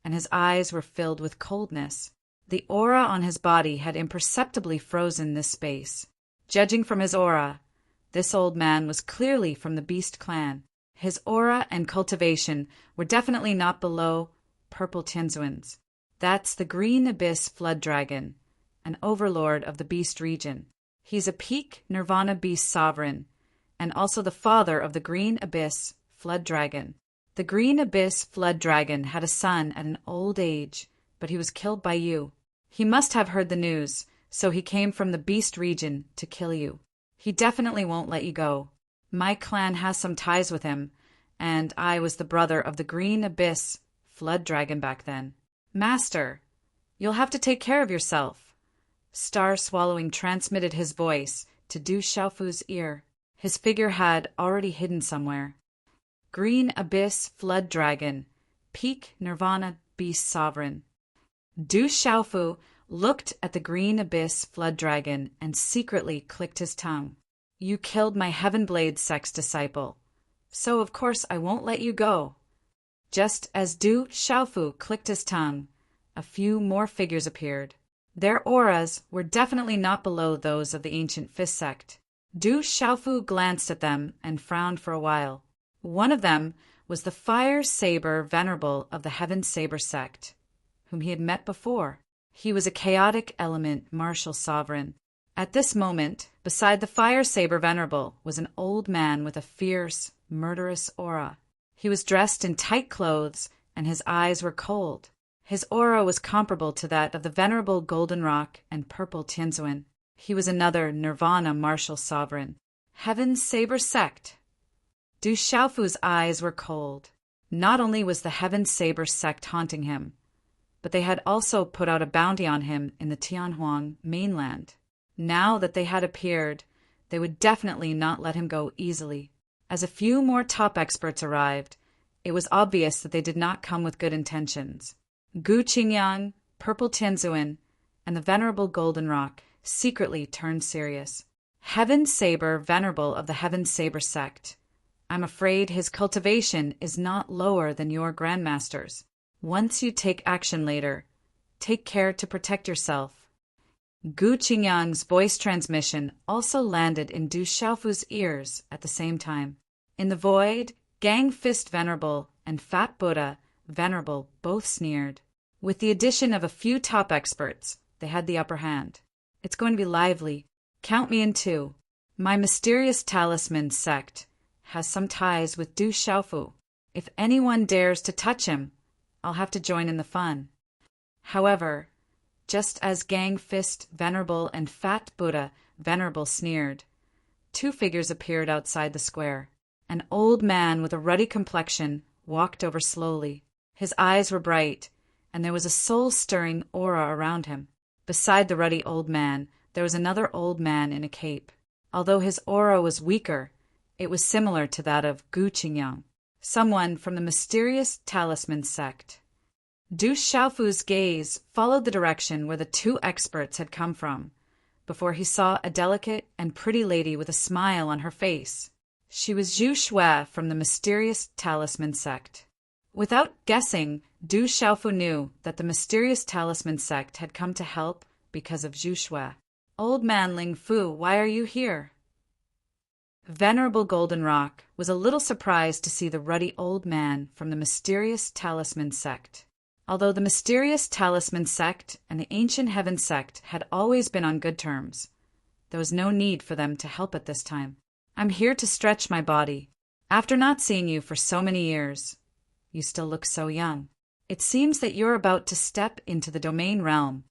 and his eyes were filled with coldness. The aura on his body had imperceptibly frozen this space. Judging from his aura, this old man was clearly from the Beast clan. His aura and cultivation were definitely not below Purple Tianzuan's. That's the Green Abyss Flood Dragon, an overlord of the Beast region. He's a peak Nirvana Beast sovereign, and also the father of the Green Abyss Flood Dragon. The Green Abyss Flood Dragon had a son at an old age, but he was killed by you. He must have heard the news, so he came from the Beast region to kill you. He definitely won't let you go. My clan has some ties with him, and I was the brother of the Green Abyss Flood Dragon back then. Master, you'll have to take care of yourself. Star Swallowing transmitted his voice to Du Xiaofu's ear. His figure had already hidden somewhere. Green Abyss Flood Dragon, Peak Nirvana Beast Sovereign. Du Xiaofu looked at the Green Abyss Flood Dragon and secretly clicked his tongue. You killed my Heavenblade Sex disciple, so of course I won't let you go. Just as Du Xiaofu clicked his tongue, a few more figures appeared. Their auras were definitely not below those of the ancient fist sect. Du Xiaofu glanced at them and frowned for a while. One of them was the Fire Saber Venerable of the Heaven Saber sect, whom he had met before. He was a chaotic element martial sovereign. At this moment, beside the Fire Saber Venerable was an old man with a fierce, murderous aura. He was dressed in tight clothes, and his eyes were cold. His aura was comparable to that of the Venerable Goldenrock and Purple Tianzuan. He was another Nirvana martial sovereign. Heaven Saber sect. Du Xiaofu's eyes were cold. Not only was the Heaven Saber sect haunting him, but they had also put out a bounty on him in the Tianhuang mainland. Now that they had appeared, they would definitely not let him go easily. As a few more top experts arrived, it was obvious that they did not come with good intentions. Gu Qingyang, Purple Tianzuan, and the Venerable Goldenrock secretly turned serious. Heaven Saber Venerable of the Heaven Saber sect. I'm afraid his cultivation is not lower than your Grandmaster's. Once you take action later, take care to protect yourself. Gu Qingyang's voice transmission also landed in Du Xiaofu's ears at the same time. In the void, Gang Fist Venerable and Fat Buddha Venerable both sneered. With the addition of a few top experts, they had the upper hand. It's going to be lively. Count me in too. My mysterious talisman sect has some ties with Du Xiaofu. If anyone dares to touch him, I'll have to join in the fun. However, just as Gang Fist Venerable and Fat Buddha Venerable sneered, two figures appeared outside the square. An old man with a ruddy complexion walked over slowly. His eyes were bright, and there was a soul-stirring aura around him. Beside the ruddy old man, there was another old man in a cape. Although his aura was weaker, it was similar to that of Gu Qingyang, someone from the mysterious talisman sect. Du Xiaofu's gaze followed the direction where the two experts had come from, before he saw a delicate and pretty lady with a smile on her face. She was Zhu Shui from the mysterious talisman sect. Without guessing, Du Xiaofu knew that the mysterious talisman sect had come to help because of Zhu Shui. Old man Ling Fu, why are you here? Venerable Goldenrock was a little surprised to see the ruddy old man from the mysterious Talisman sect. Although the mysterious Talisman sect and the ancient Heaven sect had always been on good terms, there was no need for them to help at this time. I'm here to stretch my body. After not seeing you for so many years, you still look so young. It seems that you're about to step into the domain realm.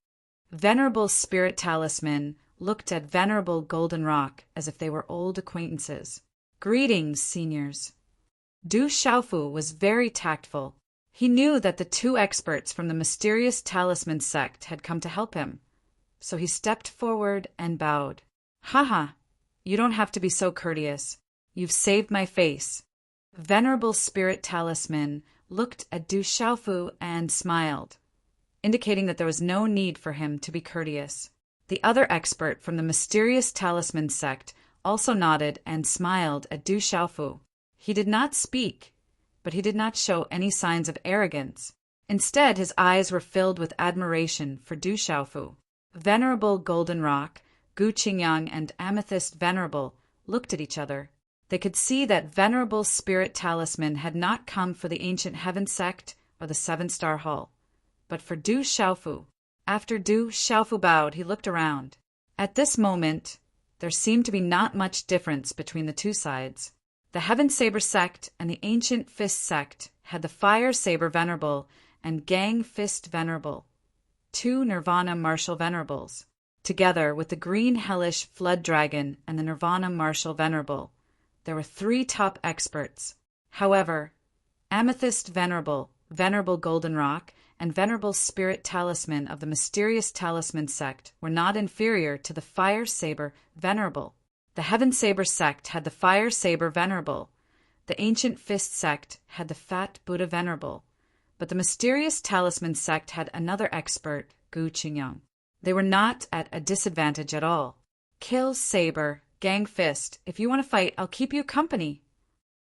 Venerable Spirit Talisman looked at Venerable Goldenrock as if they were old acquaintances. Greetings, seniors. Du Xiaofu was very tactful. He knew that the two experts from the mysterious Talisman sect had come to help him, so he stepped forward and bowed. Haha, you don't have to be so courteous. You've saved my face. Venerable Spirit Talisman looked at Du Xiaofu and smiled, indicating that there was no need for him to be courteous. The other expert from the mysterious Talisman sect also nodded and smiled at Du Xiaofu. He did not speak, but he did not show any signs of arrogance. Instead, his eyes were filled with admiration for Du Xiaofu. Venerable Goldenrock, Gu Qingyang, and Amethyst Venerable looked at each other. They could see that Venerable Spirit Talisman had not come for the ancient Heaven sect or the Seven-Star Hall, but for Du Xiaofu. After Du Xiaofu bowed, he looked around. At this moment, there seemed to be not much difference between the two sides. The Heaven Saber sect and the Ancient Fist sect had the Fire Saber Venerable and Gang Fist Venerable, two Nirvana Martial Venerables. Together with the Green Hellish Flood Dragon and the Nirvana Martial Venerable, there were three top experts. However, Amethyst Venerable, Venerable Goldenrock, and Venerable Spirit Talisman of the mysterious Talisman sect were not inferior to the Fire Saber Venerable. The Heaven Saber sect had the Fire Saber Venerable. The Ancient Fist sect had the Fat Buddha Venerable. But the mysterious Talisman sect had another expert, Gu Qingyang. They were not at a disadvantage at all. Kill Saber, Gang Fist. If you want to fight, I'll keep you company.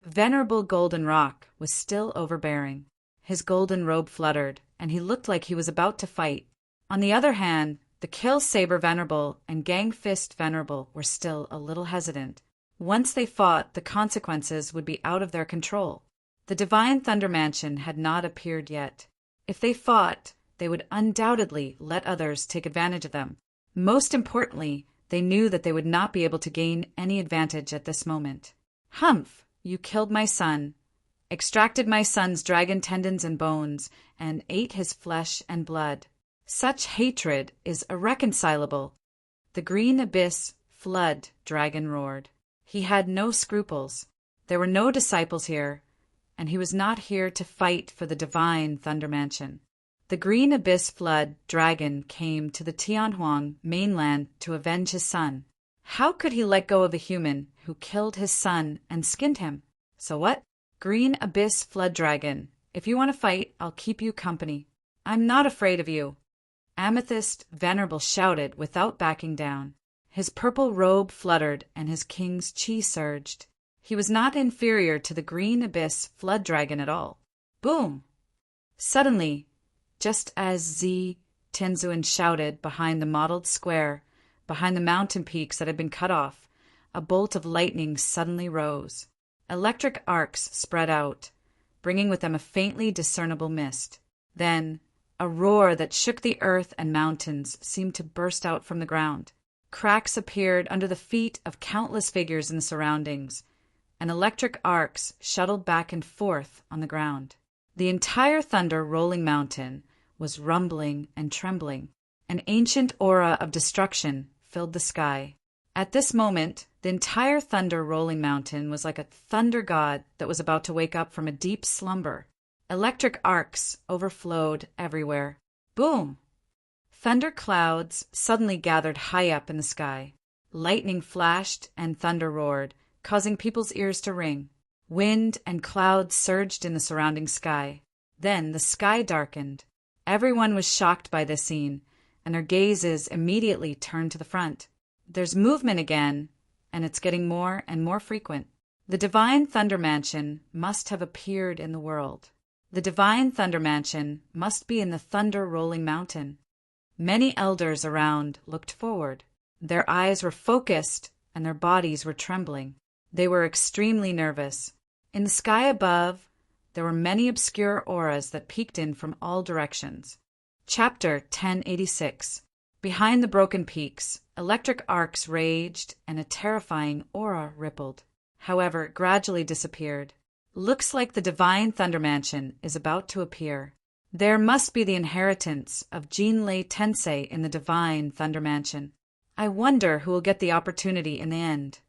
Venerable Goldenrock was still overbearing. His golden robe fluttered, and he looked like he was about to fight. On the other hand, the Kill Saber Venerable and Gang Fist Venerable were still a little hesitant. Once they fought, the consequences would be out of their control. The Divine Thunder Mansion had not appeared yet. If they fought, they would undoubtedly let others take advantage of them. Most importantly, they knew that they would not be able to gain any advantage at this moment. Humph, you killed my son, extracted my son's dragon tendons and bones, and ate his flesh and blood. Such hatred is irreconcilable. The green abyss flood dragon roared. He had no scruples. There were no disciples here, and he was not here to fight for the divine Thunder Mansion. The green abyss flood dragon came to the Tianhuang mainland to avenge his son. How could he let go of a human who killed his son and skinned him? So what? Green abyss flood dragon, if you want to fight, I'll keep you company. I'm not afraid of you. Amethyst Venerable shouted without backing down. His purple robe fluttered and his king's chi surged. He was not inferior to the green abyss flood dragon at all. Boom! Suddenly, just as Zi Tianzuan shouted behind the mottled square, behind the mountain peaks that had been cut off, a bolt of lightning suddenly rose. Electric arcs spread out, bringing with them a faintly discernible mist. Then, a roar that shook the earth and mountains seemed to burst out from the ground. Cracks appeared under the feet of countless figures in the surroundings, and electric arcs shuttled back and forth on the ground. The entire thunder-rolling mountain was rumbling and trembling. An ancient aura of destruction filled the sky. At this moment, the entire thunder-rolling mountain was like a thunder god that was about to wake up from a deep slumber. Electric arcs overflowed everywhere. Boom! Thunder clouds suddenly gathered high up in the sky. Lightning flashed and thunder roared, causing people's ears to ring. Wind and clouds surged in the surrounding sky. Then the sky darkened. Everyone was shocked by this scene, and their gazes immediately turned to the front. There's movement again, and it's getting more and more frequent. The Divine Thunder Mansion must have appeared in the world. The Divine Thunder Mansion must be in the thunder-rolling mountain. Many elders around looked forward. Their eyes were focused, and their bodies were trembling. They were extremely nervous. In the sky above, there were many obscure auras that peeked in from all directions. Chapter 1086. Behind the broken peaks, electric arcs raged and a terrifying aura rippled. However, it gradually disappeared. Looks like the divine Thunder Mansion is about to appear. There must be the inheritance of Jinlei Tensei in the divine Thunder Mansion. I wonder who will get the opportunity in the end.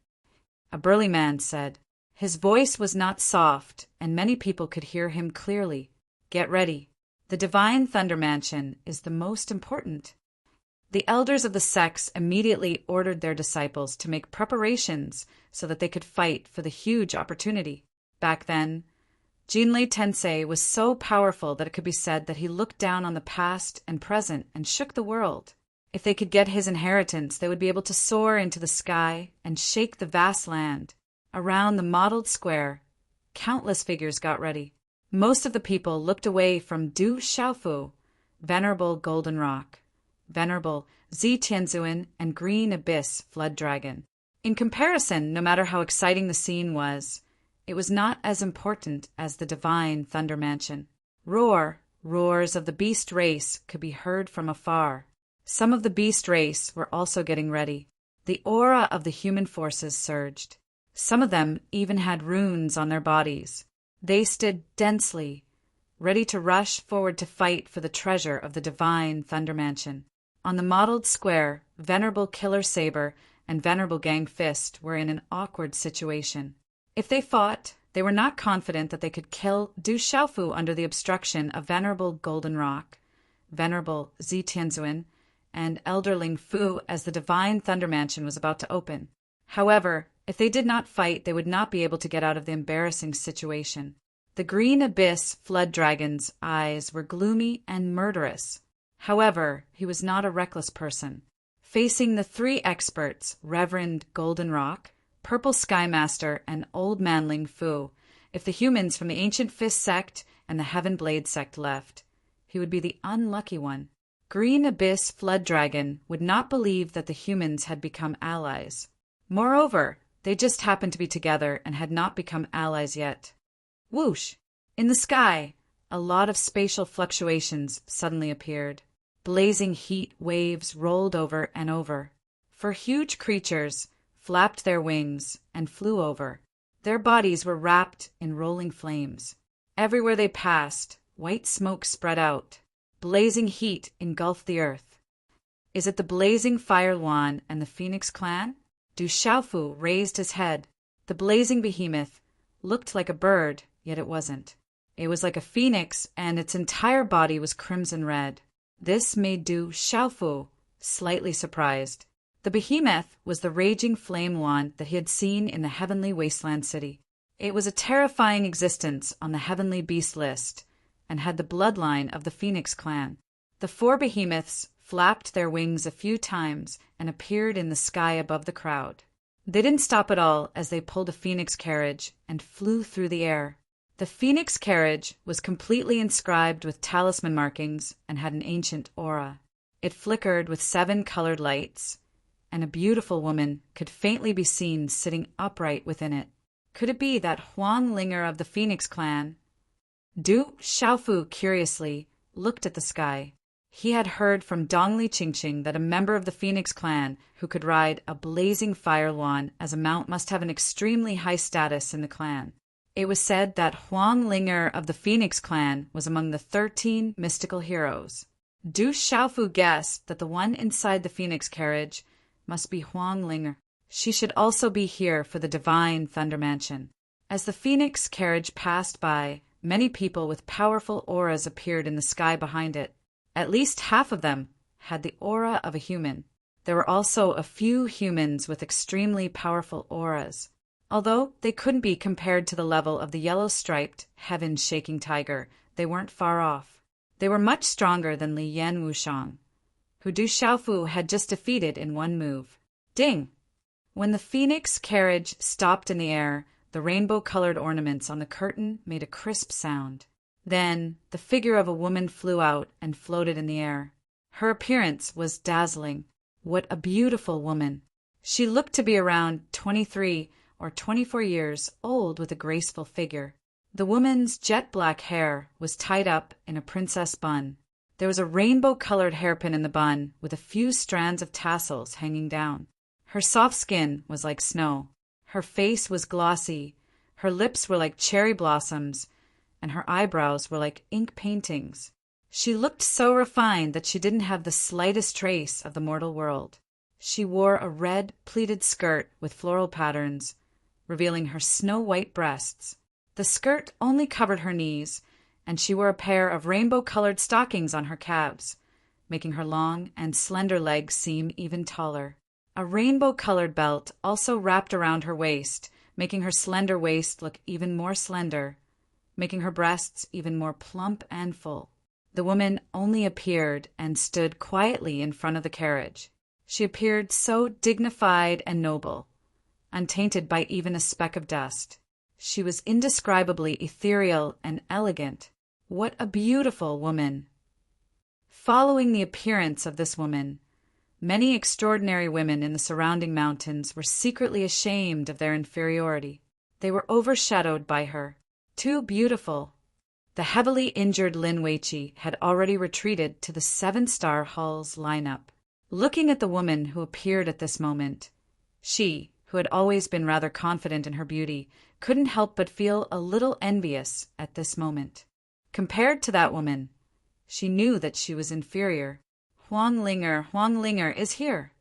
A burly man said. His voice was not soft, and many people could hear him clearly. Get ready. The divine Thunder Mansion is the most important. The elders of the sects immediately ordered their disciples to make preparations so that they could fight for the huge opportunity. Back then, Jinlei Tensei was so powerful that it could be said that he looked down on the past and present and shook the world. If they could get his inheritance, they would be able to soar into the sky and shake the vast land. Around the modeled square, countless figures got ready. Most of the people looked away from Du Xiaofu, Venerable Golden Rock, Venerable Zi Tianzuan, and Green Abyss Flood Dragon. In comparison, no matter how exciting the scene was, it was not as important as the divine Thunder Mansion. Roars of the beast race could be heard from afar. Some of the beast race were also getting ready. The aura of the human forces surged. Some of them even had runes on their bodies. They stood densely, ready to rush forward to fight for the treasure of the divine Thunder Mansion. On the modeled square, Venerable Killer Saber and Venerable Gang Fist were in an awkward situation. If they fought, they were not confident that they could kill Du Xiaofu under the obstruction of Venerable Golden Rock, Venerable Zi Tianzuan, and Elderling Fu as the divine Thunder Mansion was about to open. However, if they did not fight, they would not be able to get out of the embarrassing situation. The Green Abyss Flood Dragon's eyes were gloomy and murderous. However, he was not a reckless person. Facing the three experts, Reverend Golden Rock, Purple Sky Master, and Old Manling Fu, if the humans from the Ancient Fist sect and the Heaven Blade sect left, he would be the unlucky one. Green Abyss Flood Dragon would not believe that the humans had become allies. Moreover, they just happened to be together and had not become allies yet. Whoosh! In the sky, a lot of spatial fluctuations suddenly appeared. Blazing heat waves rolled over and over. For huge creatures flapped their wings and flew over. Their bodies were wrapped in rolling flames. Everywhere they passed, white smoke spread out. Blazing heat engulfed the earth. Is it the blazing Fire Yuan and the Phoenix clan? Du Xiaofu raised his head. The blazing behemoth looked like a bird, yet it wasn't. It was like a phoenix, and its entire body was crimson red. This made Du Xiaofu slightly surprised. The behemoth was the raging flame Yuan that he had seen in the heavenly wasteland city. It was a terrifying existence on the heavenly beast list, and had the bloodline of the Phoenix clan. The four behemoths flapped their wings a few times and appeared in the sky above the crowd. They didn't stop at all as they pulled a phoenix carriage and flew through the air. The phoenix carriage was completely inscribed with talisman markings and had an ancient aura. It flickered with 7 colored lights, and a beautiful woman could faintly be seen sitting upright within it. Could it be that Huang Linger of the Phoenix clan? Du Xiaofu curiously looked at the sky. He had heard from Dongli Qingqing that a member of the Phoenix clan who could ride a blazing Fire Yuan as a mount must have an extremely high status in the clan. It was said that Huang Linger of the Phoenix clan was among the 13 mystical heroes. Du Xiaofu guessed that the one inside the Phoenix carriage must be Huang Linger. She should also be here for the divine Thunder Mansion. As the Phoenix carriage passed by, many people with powerful auras appeared in the sky behind it. At least half of them had the aura of a human. There were also a few humans with extremely powerful auras. Although they couldn't be compared to the level of the yellow-striped, heaven-shaking tiger, they weren't far off. They were much stronger than Li Yan Wushang, who Du Xiaofu had just defeated in one move. Ding! When the Phoenix carriage stopped in the air, the rainbow-colored ornaments on the curtain made a crisp sound. Then the figure of a woman flew out and floated in the air. Her appearance was dazzling. What a beautiful woman! She looked to be around 23, or 24 years old with a graceful figure. The woman's jet-black hair was tied up in a princess bun. There was a rainbow-colored hairpin in the bun with a few strands of tassels hanging down. Her soft skin was like snow. Her face was glossy. Her lips were like cherry blossoms, and her eyebrows were like ink paintings. She looked so refined that she didn't have the slightest trace of the mortal world. She wore a red pleated skirt with floral patterns, revealing her snow-white breasts. The skirt only covered her knees, and she wore a pair of rainbow-colored stockings on her calves, making her long and slender legs seem even taller. A rainbow-colored belt also wrapped around her waist, making her slender waist look even more slender, making her breasts even more plump and full. The woman only appeared and stood quietly in front of the carriage. She appeared so dignified and noble, untainted by even a speck of dust. She was indescribably ethereal and elegant. What a beautiful woman! Following the appearance of this woman, many extraordinary women in the surrounding mountains were secretly ashamed of their inferiority. They were overshadowed by her. Too beautiful. The heavily injured Lin Weiqi had already retreated to the 7-star Hall's lineup. Looking at the woman who appeared at this moment, she, who had always been rather confident in her beauty, couldn't help but feel a little envious at this moment. Compared to that woman, she knew that she was inferior. Huang Linger is here.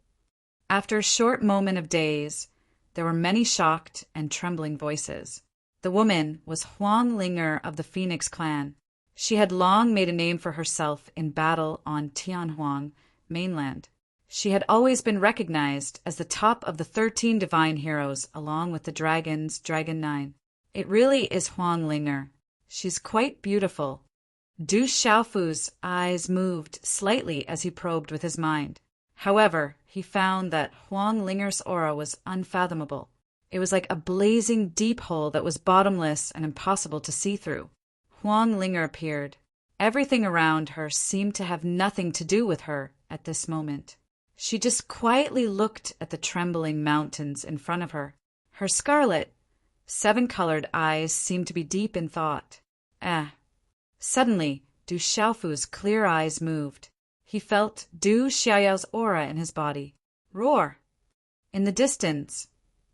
After a short moment of daze, there were many shocked and trembling voices. The woman was Huang Linger of the Phoenix clan. She had long made a name for herself in battle on Tianhuang mainland. She had always been recognized as the top of the 13 divine heroes, along with the dragons, Dragon 9. It really is Huang Linger. She's quite beautiful. Du Xiaofu's eyes moved slightly as he probed with his mind. However, he found that Huang Linger's aura was unfathomable. It was like a blazing deep hole that was bottomless and impossible to see through. Huang Linger appeared. Everything around her seemed to have nothing to do with her at this moment. She just quietly looked at the trembling mountains in front of her. Her scarlet, 7-colored eyes seemed to be deep in thought. Suddenly, Du Xiaofu's clear eyes moved. He felt Du Xiaoyao's aura in his body. Roar! In the distance,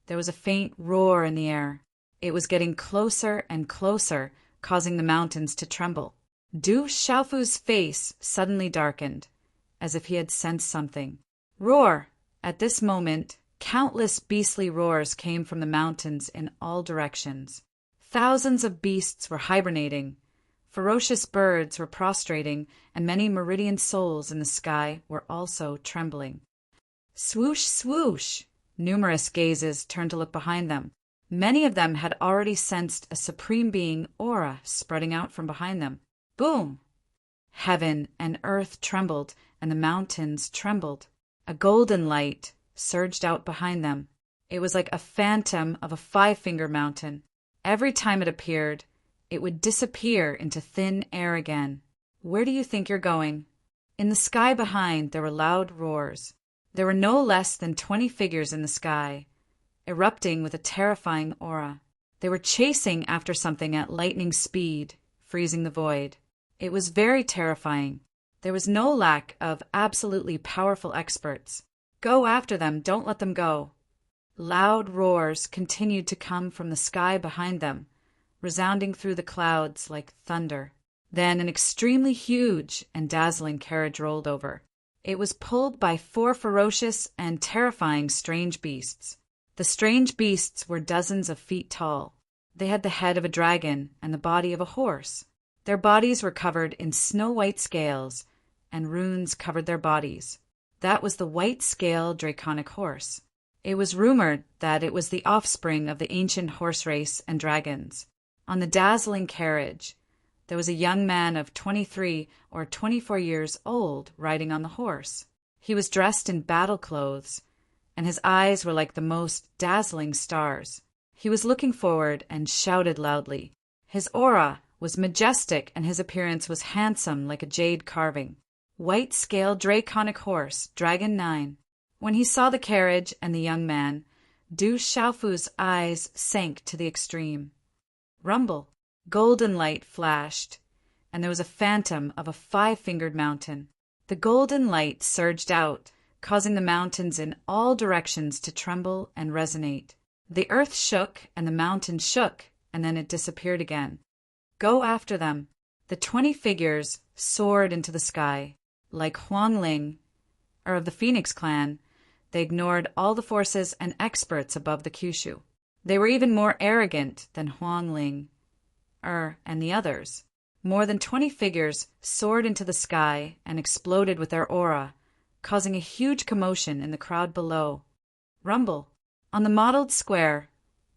there was a faint roar in the air. It was getting closer and closer, causing the mountains to tremble. Du Xiaofu's face suddenly darkened, as if he had sensed something. Roar! At this moment, countless beastly roars came from the mountains in all directions. Thousands of beasts were hibernating. Ferocious birds were prostrating, and many meridian souls in the sky were also trembling. Swoosh, swoosh! Numerous gazes turned to look behind them. Many of them had already sensed a supreme being aura spreading out from behind them. Boom! Heaven and earth trembled, and the mountains trembled. A golden light surged out behind them. It was like a phantom of a 5-finger mountain. Every time it appeared, it would disappear into thin air again. Where do you think you're going? In the sky behind, there were loud roars. There were no less than 20 figures in the sky, erupting with a terrifying aura. They were chasing after something at lightning speed, freezing the void. It was very terrifying. There was no lack of absolutely powerful experts. Go after them, don't let them go. Loud roars continued to come from the sky behind them, resounding through the clouds like thunder. Then an extremely huge and dazzling carriage rolled over. It was pulled by 4 ferocious and terrifying strange beasts. The strange beasts were dozens of feet tall. They had the head of a dragon and the body of a horse. Their bodies were covered in snow-white scales, and runes covered their bodies. That was the white-scale draconic horse. It was rumored that it was the offspring of the ancient horse race and dragons. On the dazzling carriage, there was a young man of 23 or 24 years old riding on the horse. He was dressed in battle clothes, and his eyes were like the most dazzling stars. He was looking forward and shouted loudly. His aura was majestic, and his appearance was handsome like a jade carving. White-scale draconic horse, Dragon 9. When he saw the carriage and the young man, Du Xiaofu's eyes sank to the extreme. Rumble. Golden light flashed, and there was a phantom of a 5-fingered mountain. The golden light surged out, causing the mountains in all directions to tremble and resonate. The earth shook, and the mountain shook, and then it disappeared again. Go after them. The 20 figures soared into the sky. Like Huang Ling, or of the Phoenix clan, they ignored all the forces and experts above the Kyushu. They were even more arrogant than Huang Ling, and the others. More than 20 figures soared into the sky and exploded with their aura, causing a huge commotion in the crowd below. Rumble. On the mottled square,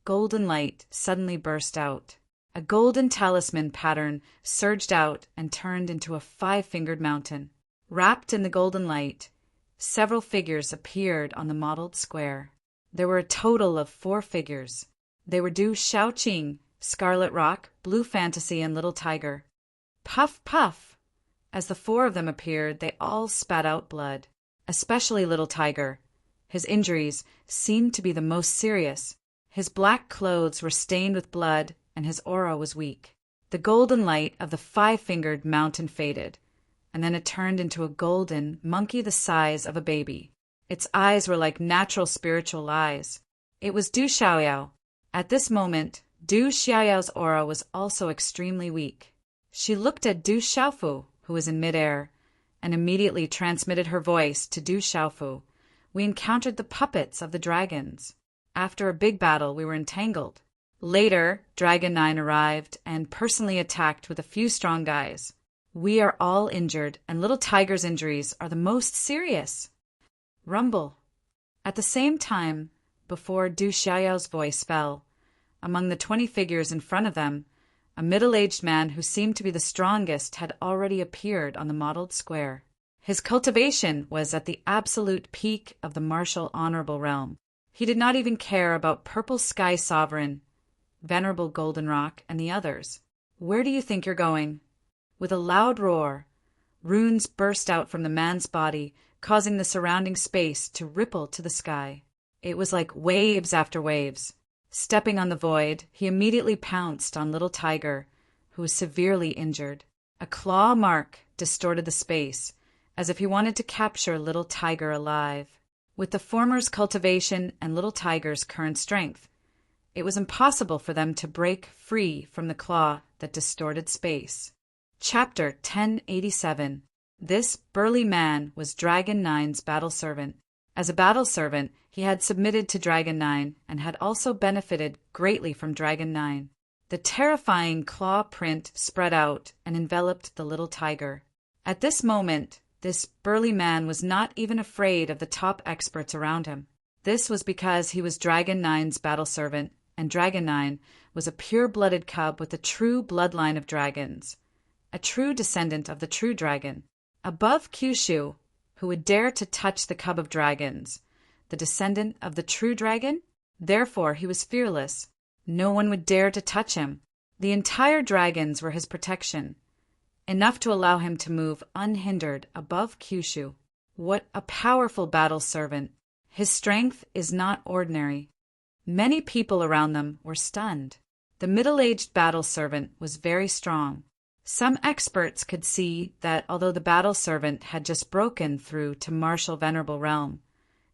golden light suddenly burst out. A golden talisman pattern surged out and turned into a 5-fingered mountain. Wrapped in the golden light, several figures appeared on the mottled square. There were a total of 4 figures. They were Du Xiaoqing, Scarlet Rock, Blue Fantasy, and Little Tiger. Puff, puff! As the 4 of them appeared, they all spat out blood. Especially Little Tiger. His injuries seemed to be the most serious. His black clothes were stained with blood, and his aura was weak. The golden light of the 5-fingered mountain faded, and then it turned into a golden monkey the size of a baby. Its eyes were like natural spiritual eyes. It was Du Xiaoyao. At this moment, Du Xiaoyao's aura was also extremely weak. She looked at Du Xiaofu, who was in midair, and immediately transmitted her voice to Du Xiaofu. We encountered the puppets of the dragons. After a big battle, we were entangled. Later, Dragon 9 arrived and personally attacked with a few strong guys. We are all injured, and Little Tiger's injuries are the most serious. Rumble. At the same time, before Du Xiaoyao's voice fell, among the 20 figures in front of them, a middle-aged man who seemed to be the strongest had already appeared on the mottled square. His cultivation was at the absolute peak of the martial honorable realm. He did not even care about Purple Sky Sovereign, Venerable Goldenrock, and the others. Where do you think you're going? With a loud roar, runes burst out from the man's body, causing the surrounding space to ripple to the sky. It was like waves after waves. Stepping on the void, he immediately pounced on Little Tiger, who was severely injured. A claw mark distorted the space, as if he wanted to capture Little Tiger alive. With the former's cultivation and Little Tiger's current strength, it was impossible for them to break free from the claw that distorted space. Chapter 1087. This burly man was Dragon 9's battle servant. As a battle servant, he had submitted to Dragon 9 and had also benefited greatly from Dragon 9. The terrifying claw print spread out and enveloped the Little Tiger. At this moment, this burly man was not even afraid of the top experts around him. This was because he was Dragon 9's battle servant, and Dragon 9 was a pure-blooded cub with a true bloodline of dragons, a true descendant of the true dragon. Above Kyushu, who would dare to touch the cub of dragons, the descendant of the true dragon? Therefore he was fearless. No one would dare to touch him. The entire dragons were his protection, enough to allow him to move unhindered above Kyushu. What a powerful battle servant! His strength is not ordinary. Many people around them were stunned. The middle-aged battle servant was very strong. Some experts could see that although the battle servant had just broken through to martial venerable realm,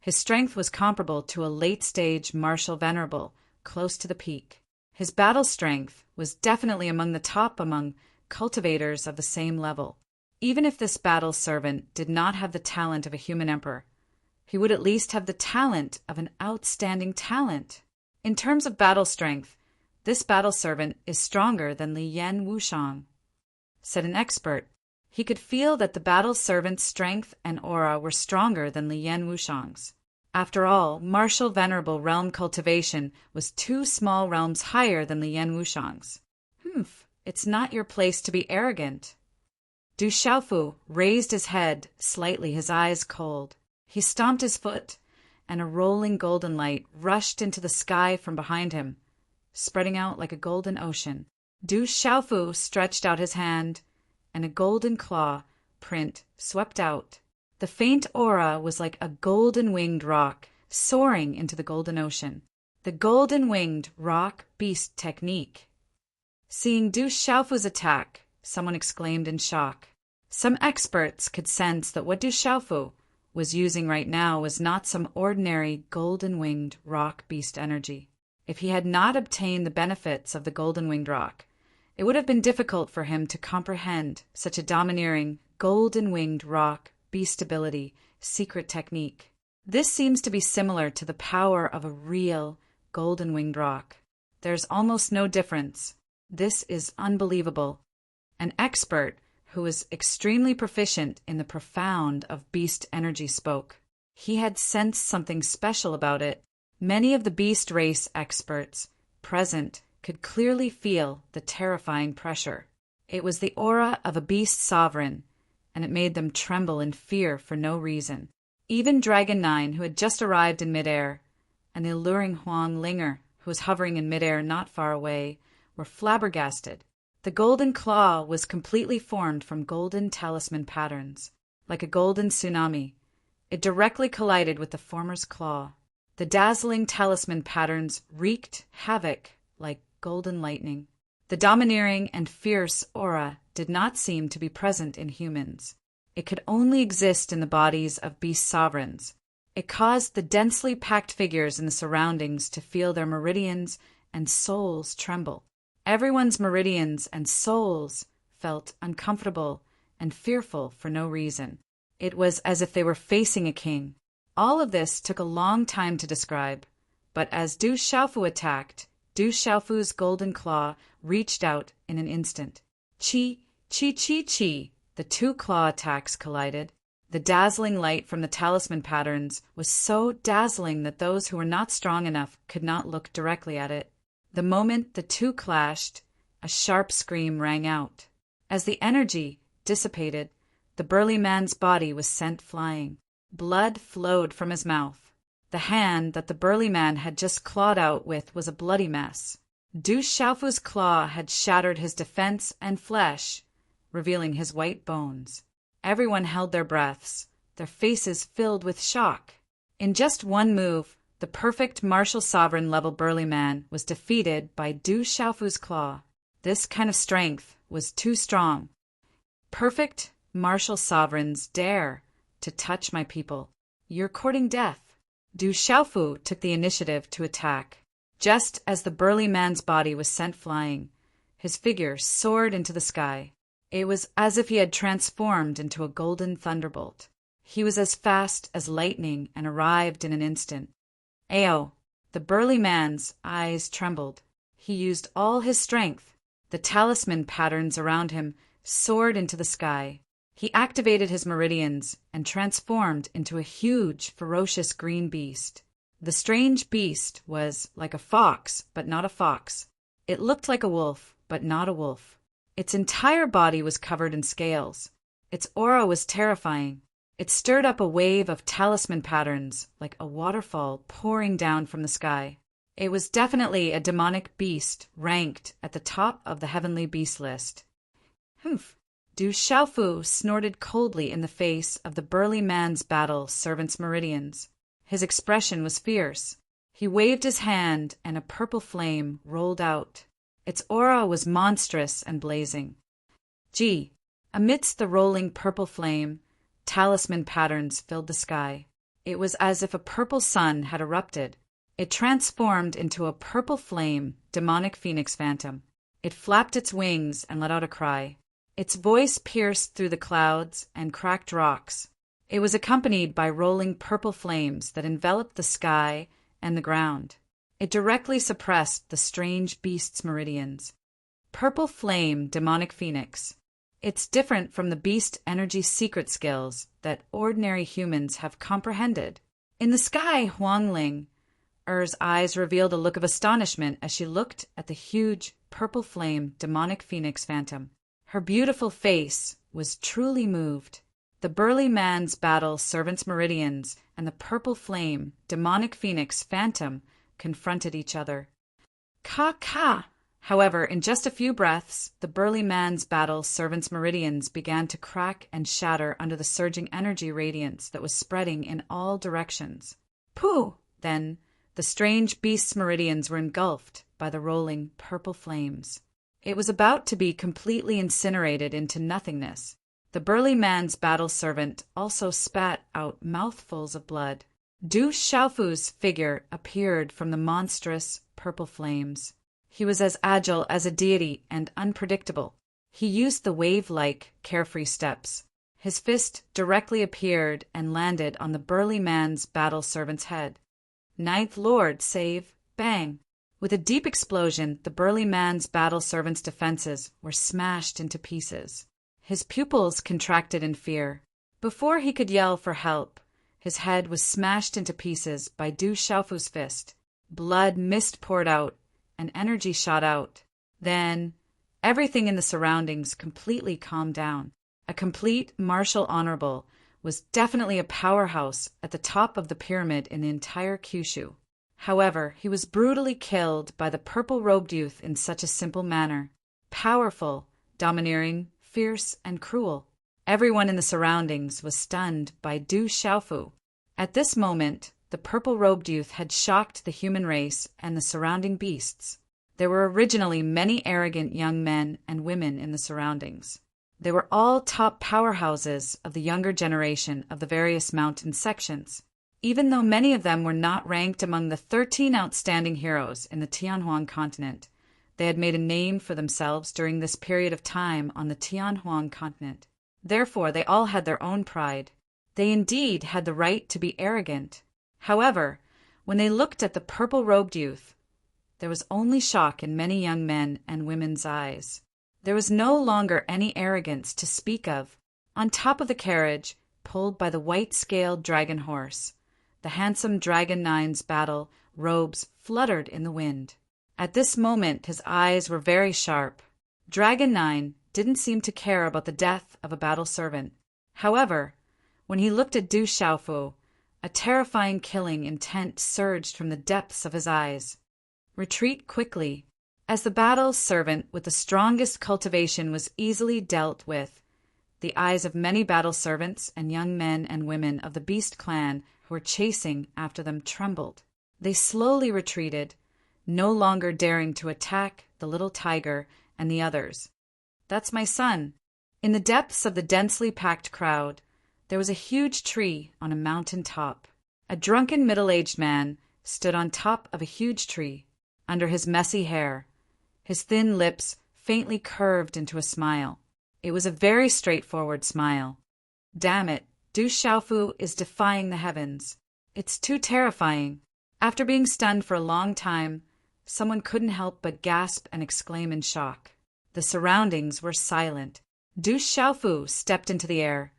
his strength was comparable to a late-stage martial venerable, close to the peak. His battle strength was definitely among the top among cultivators of the same level. Even if this battle servant did not have the talent of a human emperor, he would at least have the talent of an outstanding talent. In terms of battle strength, this battle servant is stronger than Li Yan Wushang, said an expert. He could feel that the battle servant's strength and aura were stronger than Li Yan Wushang's. After all, martial venerable realm cultivation was 2 small realms higher than Li Yan Wushang's. It's not your place to be arrogant. Du Xiaofu raised his head slightly, his eyes cold. He stomped his foot, and a rolling golden light rushed into the sky from behind him, spreading out like a golden ocean. Du Xiaofu stretched out his hand, and a golden claw print swept out. The faint aura was like a golden-winged rock soaring into the golden ocean. The golden-winged rock beast technique. Seeing Du Xiaofu's attack, someone exclaimed in shock. Some experts could sense that what Du Xiaofu was using right now was not some ordinary golden-winged rock beast energy. If he had not obtained the benefits of the golden-winged rock, it would have been difficult for him to comprehend such a domineering golden-winged rock beast ability secret technique. This seems to be similar to the power of a real golden-winged rock. There's almost no difference. This is unbelievable. An expert who was extremely proficient in the profound of beast energy spoke. He had sensed something special about it. Many of the beast race experts present could clearly feel the terrifying pressure. It was the aura of a beast sovereign, and it made them tremble in fear for no reason. Even Dragon 9, who had just arrived in midair, and the alluring Huang Linger, who was hovering in midair not far away, were flabbergasted. The golden claw was completely formed from golden talisman patterns. Like a golden tsunami, it directly collided with the former's claw. The dazzling talisman patterns wreaked havoc like golden lightning. The domineering and fierce aura did not seem to be present in humans. It could only exist in the bodies of beast sovereigns. It caused the densely packed figures in the surroundings to feel their meridians and souls tremble. Everyone's meridians and souls felt uncomfortable and fearful for no reason. It was as if they were facing a king. All of this took a long time to describe, but as Du Xiaofu attacked, Du Xiaofu's golden claw reached out in an instant. Chi, chi, chi, chi. The two claw attacks collided. The dazzling light from the talisman patterns was so dazzling that those who were not strong enough could not look directly at it. The moment the two clashed, a sharp scream rang out. As the energy dissipated, the burly man's body was sent flying. Blood flowed from his mouth. The hand that the burly man had just clawed out with was a bloody mess. Du Xiaofu's claw had shattered his defense and flesh, revealing his white bones. Everyone held their breaths, their faces filled with shock. In just one move, the perfect martial sovereign level burly man was defeated by Du Xiaofu's claw. This kind of strength was too strong. Perfect martial sovereigns dare to touch my people. You're courting death. Du Xiaofu took the initiative to attack. Just as the burly man's body was sent flying, his figure soared into the sky. It was as if he had transformed into a golden thunderbolt. He was as fast as lightning and arrived in an instant. Ao! The burly man's eyes trembled. He used all his strength. The talisman patterns around him soared into the sky. He activated his meridians and transformed into a huge, ferocious green beast. The strange beast was like a fox, but not a fox. It looked like a wolf, but not a wolf. Its entire body was covered in scales. Its aura was terrifying. It stirred up a wave of talisman patterns, like a waterfall pouring down from the sky. It was definitely a demonic beast ranked at the top of the heavenly beast list. Humph! Du Xiaofu snorted coldly in the face of the burly man's battle servant's meridians. His expression was fierce. He waved his hand and a purple flame rolled out. Its aura was monstrous and blazing. Gee! Amidst the rolling purple flame, talisman patterns filled the sky. It was as if a purple sun had erupted. It transformed into a purple flame, demonic phoenix phantom. It flapped its wings and let out a cry. Its voice pierced through the clouds and cracked rocks. It was accompanied by rolling purple flames that enveloped the sky and the ground. It directly suppressed the strange beast's meridians. Purple flame, demonic phoenix. It's different from the beast energy secret skills that ordinary humans have comprehended. In the sky, Huangling, Er's eyes revealed a look of astonishment as she looked at the huge purple flame demonic phoenix phantom. Her beautiful face was truly moved. The burly man's battle servant's meridians and the purple flame demonic phoenix phantom confronted each other. Ka! However, in just a few breaths, the burly man's battle servant's meridians began to crack and shatter under the surging energy radiance that was spreading in all directions. Pooh! Then The strange beast's meridians were engulfed by the rolling purple flames. It was about to be completely incinerated into nothingness. The burly man's battle servant also spat out mouthfuls of blood. Du Xiaofu's figure appeared from the monstrous purple flames. He was as agile as a deity and unpredictable. He used the wave-like, carefree steps. His fist directly appeared and landed on the burly man's battle servant's head. Ninth Lord, save, bang! With a deep explosion, the burly man's battle servant's defenses were smashed into pieces. His pupils contracted in fear. Before he could yell for help, his head was smashed into pieces by Du Xiaofu's fist. Blood mist poured out, and energy shot out. Then, everything in the surroundings completely calmed down. A complete martial honorable was definitely a powerhouse at the top of the pyramid in the entire Kyushu. However, he was brutally killed by the purple-robed youth in such a simple manner. Powerful, domineering, fierce, and cruel. Everyone in the surroundings was stunned by Du Xiaofu. At this moment, the purple-robed youth had shocked the human race and the surrounding beasts. There were originally many arrogant young men and women in the surroundings. They were all top powerhouses of the younger generation of the various mountain sections. Even though many of them were not ranked among the 13 outstanding heroes in the Tianhuang continent, they had made a name for themselves during this period of time on the Tianhuang continent. Therefore, they all had their own pride. They indeed had the right to be arrogant. However, when they looked at the purple-robed youth, there was only shock in many young men and women's eyes. There was no longer any arrogance to speak of. On top of the carriage, pulled by the white-scaled dragon horse, the handsome Dragon Nine's battle robes fluttered in the wind. At this moment, his eyes were very sharp. Dragon Nine didn't seem to care about the death of a battle servant. However, when he looked at Du Xiaofu, a terrifying killing intent surged from the depths of his eyes. Retreat quickly. As the battle servant with the strongest cultivation was easily dealt with, the eyes of many battle servants and young men and women of the Beast clan who were chasing after them trembled. They slowly retreated, no longer daring to attack the little tiger and the others. "That's my son." In the depths of the densely packed crowd, there was a huge tree on a mountain top. A drunken middle-aged man stood on top of a huge tree, under his messy hair, his thin lips faintly curved into a smile. It was a very straightforward smile. Damn it, Du Xiaofu is defying the heavens. It's too terrifying. After being stunned for a long time, someone couldn't help but gasp and exclaim in shock. The surroundings were silent. Du Xiaofu stepped into the air,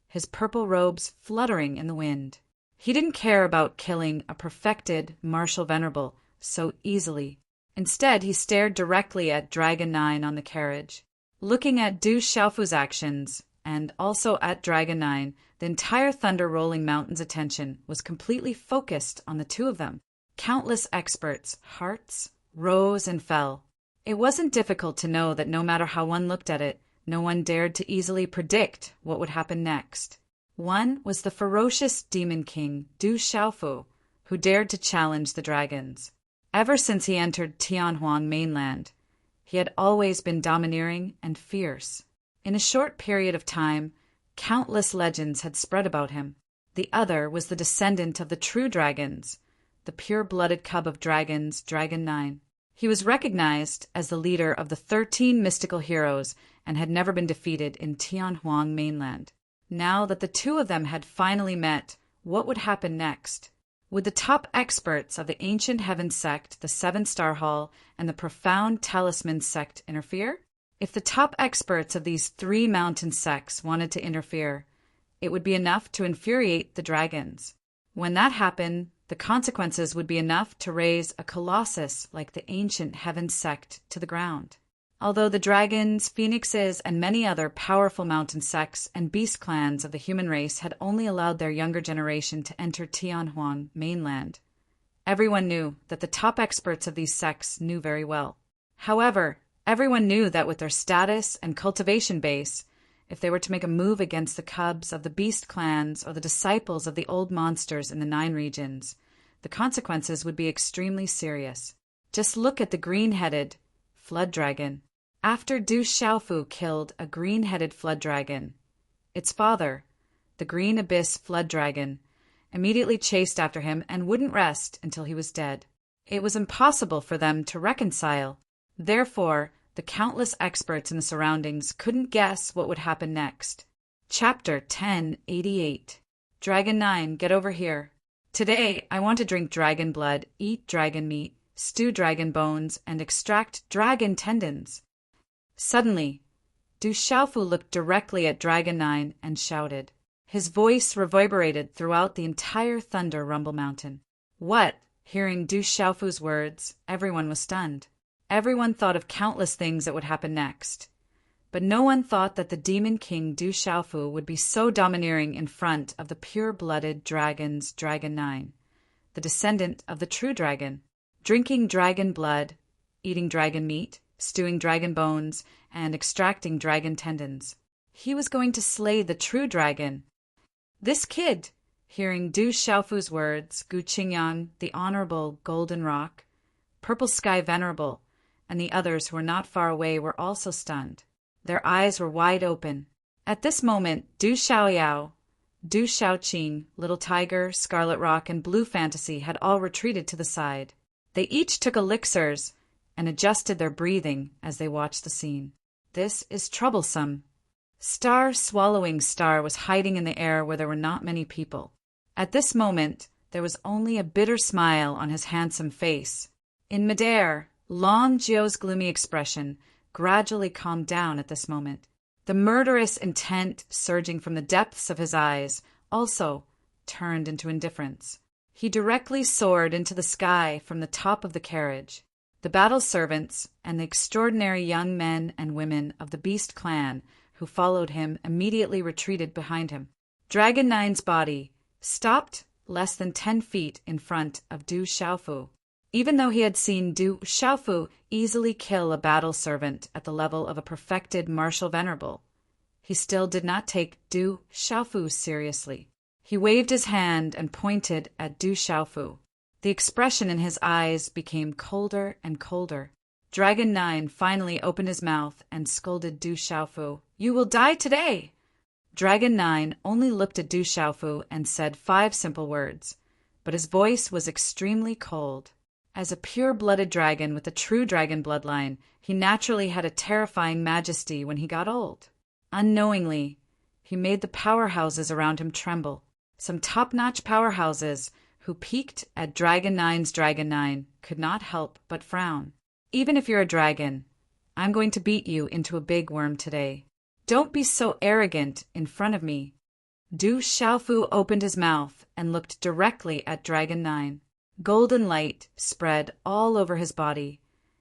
his purple robes fluttering in the wind. He didn't care about killing a perfected martial venerable so easily. Instead, he stared directly at Dragon Nine on the carriage. Looking at Du Xiaofu's actions, and also at Dragon Nine, the entire Thunder Rolling Mountain's attention was completely focused on the two of them. Countless experts' hearts rose and fell. It wasn't difficult to know that no matter how one looked at it, no one dared to easily predict what would happen next. One was the ferocious Demon King, Du Xiaofu, who dared to challenge the dragons. Ever since he entered Tianhuang mainland, he had always been domineering and fierce. In a short period of time, countless legends had spread about him. The other was the descendant of the true dragons, the pure-blooded cub of dragons, Dragon Nine. He was recognized as the leader of the 13 mystical heroes and had never been defeated in Tianhuang mainland. Now that the two of them had finally met, what would happen next? Would the top experts of the Ancient Heaven sect, the Seven Star Hall, and the Profound Talisman sect interfere? If the top experts of these 3 mountain sects wanted to interfere, it would be enough to infuriate the dragons. When that happened, the consequences would be enough to raise a colossus like the Ancient Heaven sect to the ground. Although the dragons, phoenixes, and many other powerful mountain sects and beast clans of the human race had only allowed their younger generation to enter Tianhuang mainland, everyone knew that the top experts of these sects knew very well. However, everyone knew that with their status and cultivation base, if they were to make a move against the cubs of the beast clans or the disciples of the old monsters in the 9 regions, the consequences would be extremely serious. Just look at the green-headed flood dragon. After Du Xiaofu killed a green-headed flood dragon, its father, the green abyss flood dragon, immediately chased after him and wouldn't rest until he was dead. It was impossible for them to reconcile. Therefore, the countless experts in the surroundings couldn't guess what would happen next. Chapter 1088. Dragon 9, get over here. Today, I want to drink dragon blood, eat dragon meat, stew dragon bones, and extract dragon tendons. Suddenly, Du Xiaofu looked directly at Dragon 9 and shouted. His voice reverberated throughout the entire Thunder Rumble Mountain. What? Hearing Du Xiaofu's words, everyone was stunned. Everyone thought of countless things that would happen next. But no one thought that the Demon King Du Xiaofu would be so domineering in front of the pure-blooded dragon's Dragon 9, the descendant of the true dragon, drinking dragon blood, eating dragon meat, stewing dragon bones, and extracting dragon tendons. He was going to slay the true dragon. This kid, hearing Du Xiaofu's words, Gu Qingyan, the Honorable Golden Rock, Purple Sky Venerable, and the others who were not far away were also stunned. Their eyes were wide open. At this moment, Du Xiaoyao, Du Xiaoqing, Little Tiger, Scarlet Rock, and Blue Fantasy had all retreated to the side. They each took elixirs and adjusted their breathing as they watched the scene. This is troublesome. Star Swallowing Star was hiding in the air where there were not many people. At this moment, there was only a bitter smile on his handsome face. In midair, Long Jiu's gloomy expression gradually calmed down at this moment. The murderous intent surging from the depths of his eyes also turned into indifference. He directly soared into the sky from the top of the carriage. The battle servants and the extraordinary young men and women of the Beast clan who followed him immediately retreated behind him. Dragon 9's body stopped less than 10 feet in front of Du Xiaofu. Even though he had seen Du Xiaofu easily kill a battle servant at the level of a perfected martial venerable, he still did not take Du Xiaofu seriously. He waved his hand and pointed at Du Xiaofu. The expression in his eyes became colder and colder. Dragon 9 finally opened his mouth and scolded Du Xiaofu. "You will die today!" Dragon 9 only looked at Du Xiaofu and said 5 simple words, but his voice was extremely cold. As a pure-blooded dragon with a true dragon bloodline, he naturally had a terrifying majesty when he got old. Unknowingly, he made the powerhouses around him tremble. Some top-notch powerhouses who peeked at Dragon 9's Dragon 9 could not help but frown. "Even if you're a dragon, I'm going to beat you into a big worm today. Don't be so arrogant in front of me." Du Xiaofu opened his mouth and looked directly at Dragon 9. Golden light spread all over his body,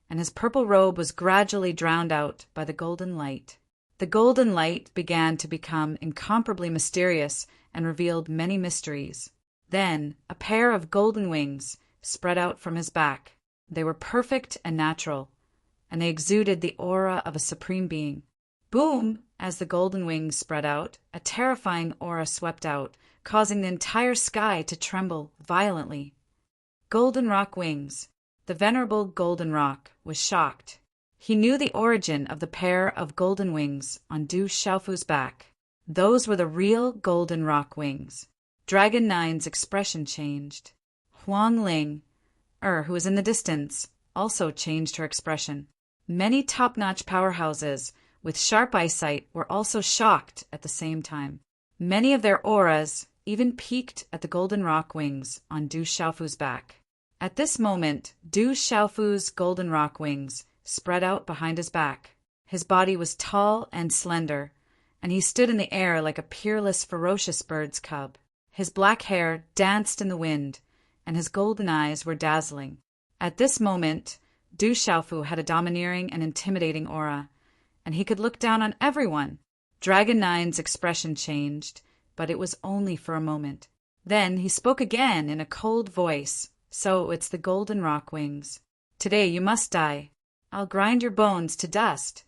and his purple robe was gradually drowned out by the golden light. The golden light began to become incomparably mysterious and revealed many mysteries. Then a pair of golden wings spread out from his back. They were perfect and natural, and they exuded the aura of a supreme being. Boom! As the golden wings spread out, a terrifying aura swept out, causing the entire sky to tremble violently. Golden Rock wings. The venerable Golden Rock was shocked. He knew the origin of the pair of golden wings on Du Xiaofu's back. Those were the real Golden Rock wings. Dragon 9's expression changed. Huang Ling, who was in the distance, also changed her expression. Many top-notch powerhouses with sharp eyesight were also shocked at the same time. Many of their auras even peeked at the Golden Rock wings on Du Xiaofu's back. At this moment, Du Xiaofu's Golden Rock wings spread out behind his back. His body was tall and slender, and he stood in the air like a peerless, ferocious bird's cub. His black hair danced in the wind, and his golden eyes were dazzling. At this moment, Du Xiaofu had a domineering and intimidating aura, and he could look down on everyone. Dragon 9's expression changed, but it was only for a moment. Then he spoke again in a cold voice. "So it's the Golden Rock wings. Today you must die. I'll grind your bones to dust."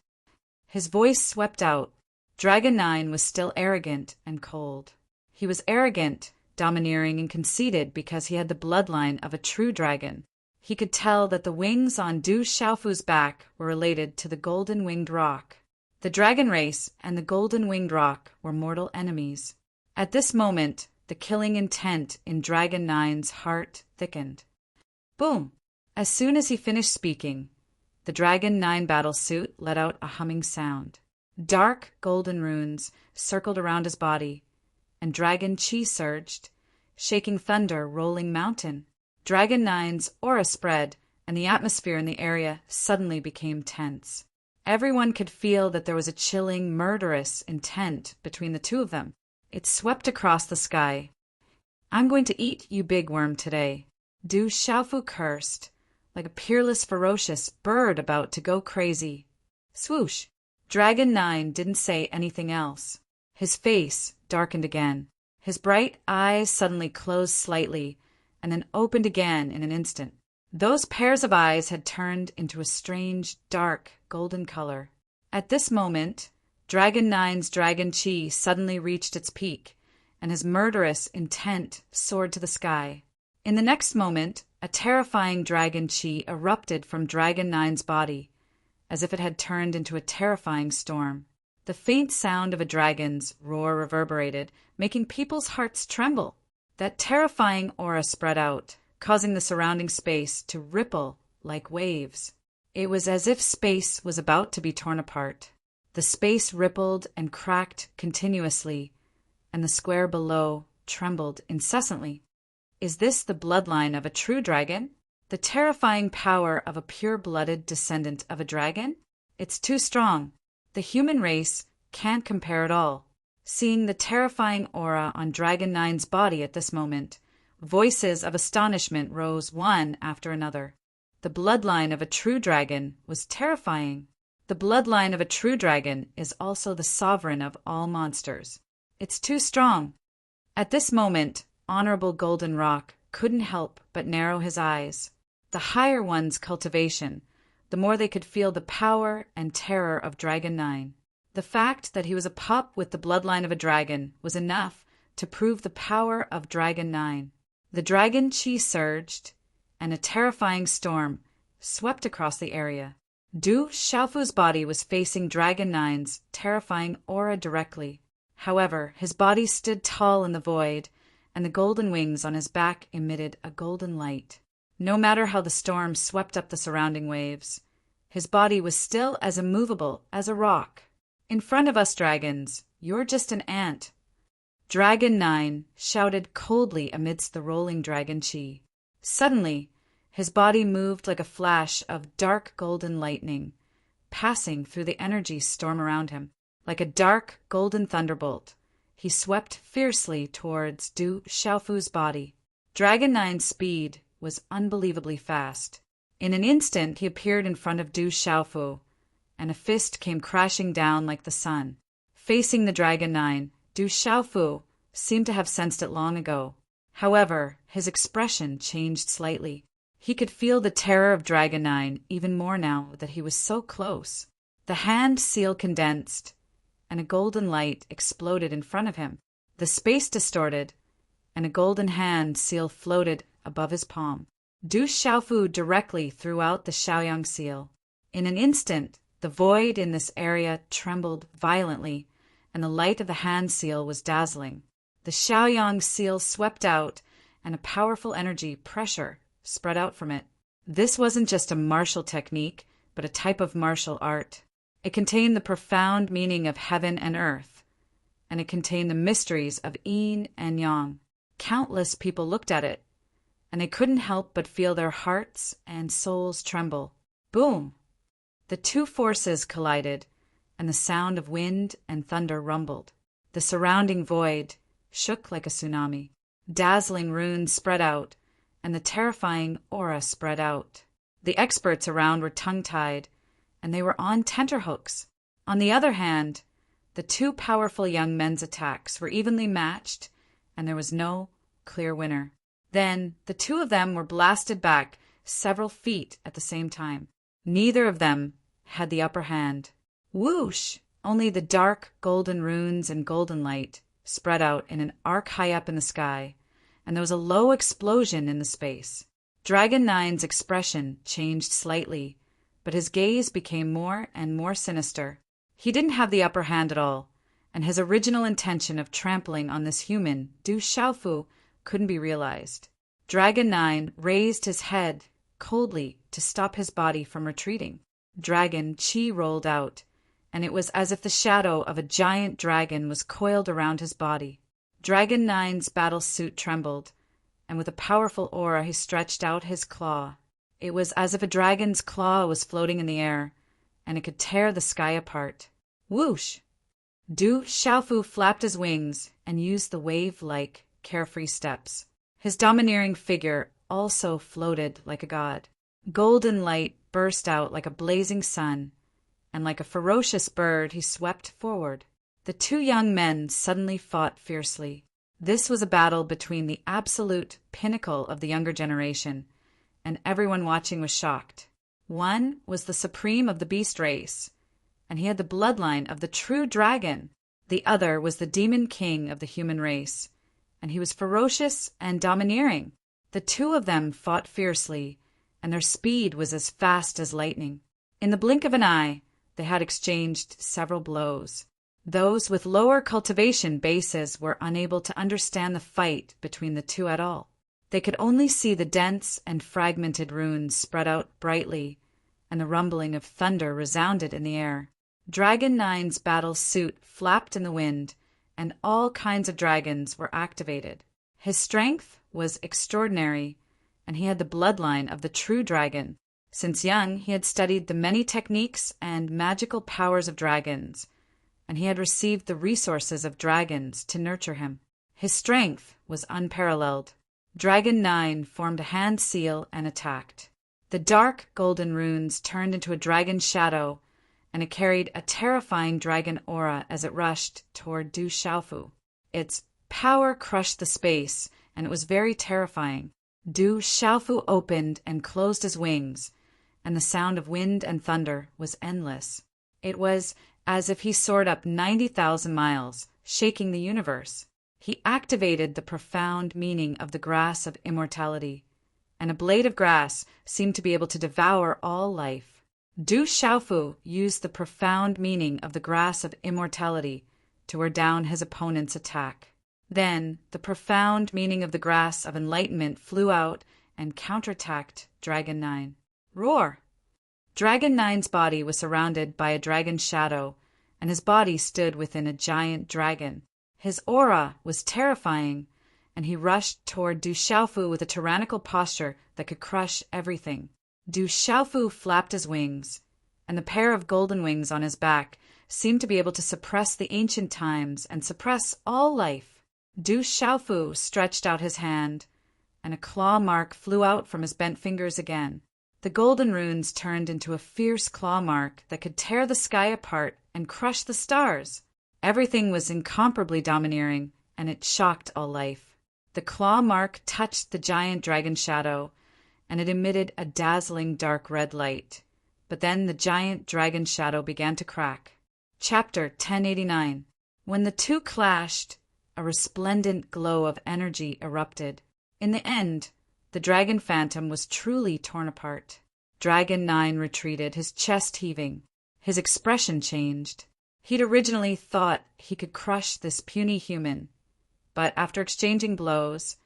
His voice swept out. Dragon 9 was still arrogant and cold. He was arrogant domineering and conceited because he had the bloodline of a true dragon. He could tell that the wings on Du Xiaofu's back were related to the golden-winged roc. The dragon race and the golden-winged roc were mortal enemies. At this moment, the killing intent in Dragon 9's heart thickened. Boom! As soon as he finished speaking, the Dragon 9 battle suit let out a humming sound. Dark golden runes circled around his body, and dragon chi surged, shaking thunder, rolling mountain. Dragon 9's aura spread, and the atmosphere in the area suddenly became tense. Everyone could feel that there was a chilling, murderous intent between the two of them. It swept across the sky. "I'm going to eat you, big worm, today." Du Xiaofu cursed, like a peerless, ferocious bird about to go crazy. Swoosh! Dragon 9 didn't say anything else. His face darkened again. His bright eyes suddenly closed slightly, and then opened again in an instant. Those pairs of eyes had turned into a strange, dark, golden color. At this moment, Dragon 9's dragon chi suddenly reached its peak, and his murderous intent soared to the sky. In the next moment, a terrifying dragon chi erupted from Dragon 9's body, as if it had turned into a terrifying storm. The faint sound of a dragon's roar reverberated, making people's hearts tremble. That terrifying aura spread out, causing the surrounding space to ripple like waves. It was as if space was about to be torn apart. The space rippled and cracked continuously, and the square below trembled incessantly. Is this the bloodline of a true dragon? The terrifying power of a pure-blooded descendant of a dragon? It's too strong. The human race can't compare at all. Seeing the terrifying aura on Dragon 9's body at this moment, voices of astonishment rose one after another. The bloodline of a true dragon was terrifying. The bloodline of a true dragon is also the sovereign of all monsters. It's too strong. At this moment, Honorable Golden Roc couldn't help but narrow his eyes. The higher one's cultivation, the more they could feel the power and terror of Dragon 9. The fact that he was a pup with the bloodline of a dragon was enough to prove the power of Dragon 9. The dragon chi surged, and a terrifying storm swept across the area. Du Xiaofu's body was facing Dragon 9's terrifying aura directly. However, his body stood tall in the void, and the golden wings on his back emitted a golden light. No matter how the storm swept up the surrounding waves, his body was still as immovable as a rock. "In front of us, dragons, you're just an ant," Dragon 9 shouted coldly amidst the rolling dragon chi. Suddenly, his body moved like a flash of dark golden lightning, passing through the energy storm around him. Like a dark golden thunderbolt, he swept fiercely towards Du Xiaofu's body. Dragon 9's speed was unbelievably fast. In an instant, he appeared in front of Du Xiaofu, and a fist came crashing down like the sun. Facing the Dragon 9, Du Xiaofu seemed to have sensed it long ago. However, his expression changed slightly. He could feel the terror of Dragon 9 even more now that he was so close. The hand seal condensed, and a golden light exploded in front of him. The space distorted, and a golden hand seal floated above his palm. Du Xiaofu directly threw out the Xiaoyang seal. In an instant, the void in this area trembled violently, and the light of the hand seal was dazzling. The Xiaoyang seal swept out, and a powerful energy pressure spread out from it. This wasn't just a martial technique, but a type of martial art. It contained the profound meaning of heaven and earth, and it contained the mysteries of yin and yang. Countless people looked at it, and they couldn't help but feel their hearts and souls tremble. Boom! The two forces collided, and the sound of wind and thunder rumbled. The surrounding void shook like a tsunami. Dazzling runes spread out, and the terrifying aura spread out. The experts around were tongue-tied, and they were on tenterhooks. On the other hand, the two powerful young men's attacks were evenly matched, and there was no clear winner. Then the two of them were blasted back several feet at the same time. Neither of them had the upper hand. Whoosh! Only the dark golden runes and golden light spread out in an arc high up in the sky, and there was a low explosion in the space. Dragon Nine's expression changed slightly, but his gaze became more and more sinister. He didn't have the upper hand at all, and his original intention of trampling on this human, Du Xiaofu, couldn't be realized. Dragon Nine raised his head coldly to stop his body from retreating. Dragon Qi rolled out, and it was as if the shadow of a giant dragon was coiled around his body. Dragon Nine's battle suit trembled, and with a powerful aura he stretched out his claw. It was as if a dragon's claw was floating in the air, and it could tear the sky apart. Whoosh! Du Xiaofu flapped his wings and used the wave-like, carefree steps. His domineering figure also floated like a god. Golden light burst out like a blazing sun, and like a ferocious bird he swept forward. The two young men suddenly fought fiercely. This was a battle between the absolute pinnacle of the younger generation, and everyone watching was shocked. One was the supreme of the beast race, and he had the bloodline of the true dragon. The other was the demon king of the human race, and he was ferocious and domineering. The two of them fought fiercely, and their speed was as fast as lightning. In the blink of an eye, they had exchanged several blows. Those with lower cultivation bases were unable to understand the fight between the two at all. They could only see the dense and fragmented runes spread out brightly, and the rumbling of thunder resounded in the air. Dragon Nine's battle suit flapped in the wind, and all kinds of dragons were activated. His strength was extraordinary, and he had the bloodline of the true dragon. Since young, he had studied the many techniques and magical powers of dragons, and he had received the resources of dragons to nurture him. His strength was unparalleled. Dragon Nine formed a hand seal and attacked. The dark golden runes turned into a dragon's shadow, and it carried a terrifying dragon aura as it rushed toward Du Xiaofu. Its power crushed the space, and it was very terrifying. Du Xiaofu opened and closed his wings, and the sound of wind and thunder was endless. It was as if he soared up 90,000 miles, shaking the universe. He activated the profound meaning of the grass of immortality, and a blade of grass seemed to be able to devour all life. Du Xiaofu used the profound meaning of the grass of immortality to wear down his opponent's attack. Then the profound meaning of the grass of enlightenment flew out and counterattacked Dragon Nine. Roar! Dragon Nine's body was surrounded by a dragon's shadow, and his body stood within a giant dragon. His aura was terrifying, and he rushed toward Du Xiaofu with a tyrannical posture that could crush everything. Du Xiaofu flapped his wings, and the pair of golden wings on his back seemed to be able to suppress the ancient times and suppress all life. Du Xiaofu stretched out his hand, and a claw mark flew out from his bent fingers again. The golden runes turned into a fierce claw mark that could tear the sky apart and crush the stars. Everything was incomparably domineering, and it shocked all life. The claw mark touched the giant dragon shadow, and it emitted a dazzling dark red light. But then the giant dragon shadow began to crack. Chapter 1089. When the two clashed, a resplendent glow of energy erupted. In the end, the dragon phantom was truly torn apart. Dragon Nine retreated, his chest heaving. His expression changed. He'd originally thought he could crush this puny human, but after exchanging blows,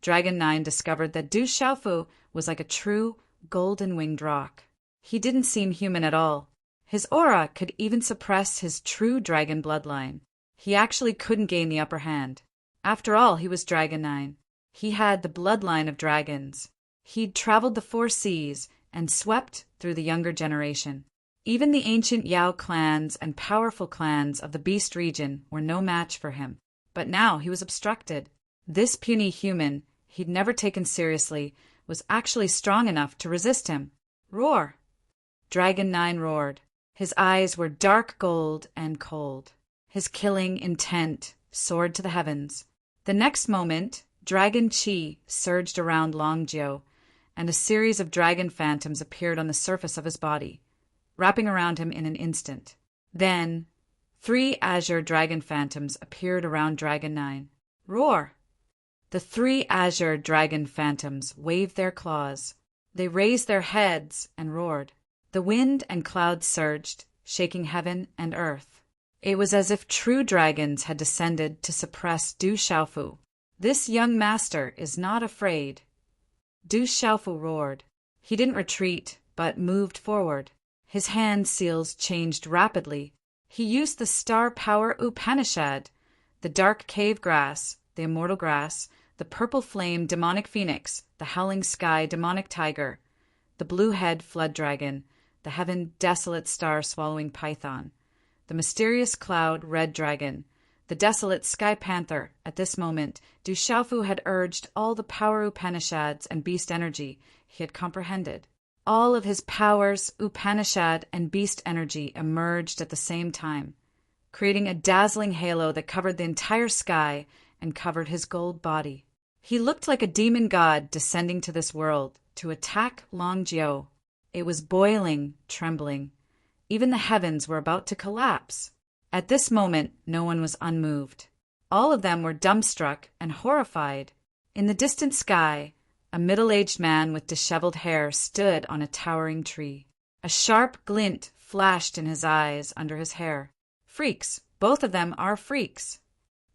Dragon Nine discovered that Du Xiaofu was like a true golden-winged rock. He didn't seem human at all. His aura could even suppress his true dragon bloodline. He actually couldn't gain the upper hand. After all, he was Dragon Nine. He had the bloodline of dragons. He'd traveled the 4 seas and swept through the younger generation. Even the ancient Yao clans and powerful clans of the Beast region were no match for him. But now he was obstructed. This puny human he'd never taken seriously was actually strong enough to resist him. Roar! Dragon Nine roared. His eyes were dark gold and cold. His killing intent soared to the heavens. The next moment, Dragon Qi surged around Longjiu, and a series of dragon phantoms appeared on the surface of his body, wrapping around him in an instant. Then 3 azure dragon phantoms appeared around Dragon Nine. Roar! The three azure dragon phantoms waved their claws. They raised their heads and roared. The wind and clouds surged, shaking heaven and earth. It was as if true dragons had descended to suppress Du Xiaofu. This young master is not afraid. Du Xiaofu roared. He didn't retreat, but moved forward. His hand seals changed rapidly. He used the star power Upanishad, the dark cave grass, the immortal grass, the purple flame demonic phoenix, the howling sky demonic tiger, the blue head flood dragon, the heaven desolate star swallowing python, the mysterious cloud red dragon, the desolate sky panther. At this moment, Du Xiaofu had urged all the power Upanishads and beast energy he had comprehended. All of his powers, Upanishad and beast energy emerged at the same time, creating a dazzling halo that covered the entire sky and covered his gold body. He looked like a demon god descending to this world to attack Longjiao. It was boiling, trembling. Even the heavens were about to collapse. At this moment, no one was unmoved. All of them were dumbstruck and horrified. In the distant sky, a middle-aged man with disheveled hair stood on a towering tree. A sharp glint flashed in his eyes under his hair. Freaks, both of them are freaks.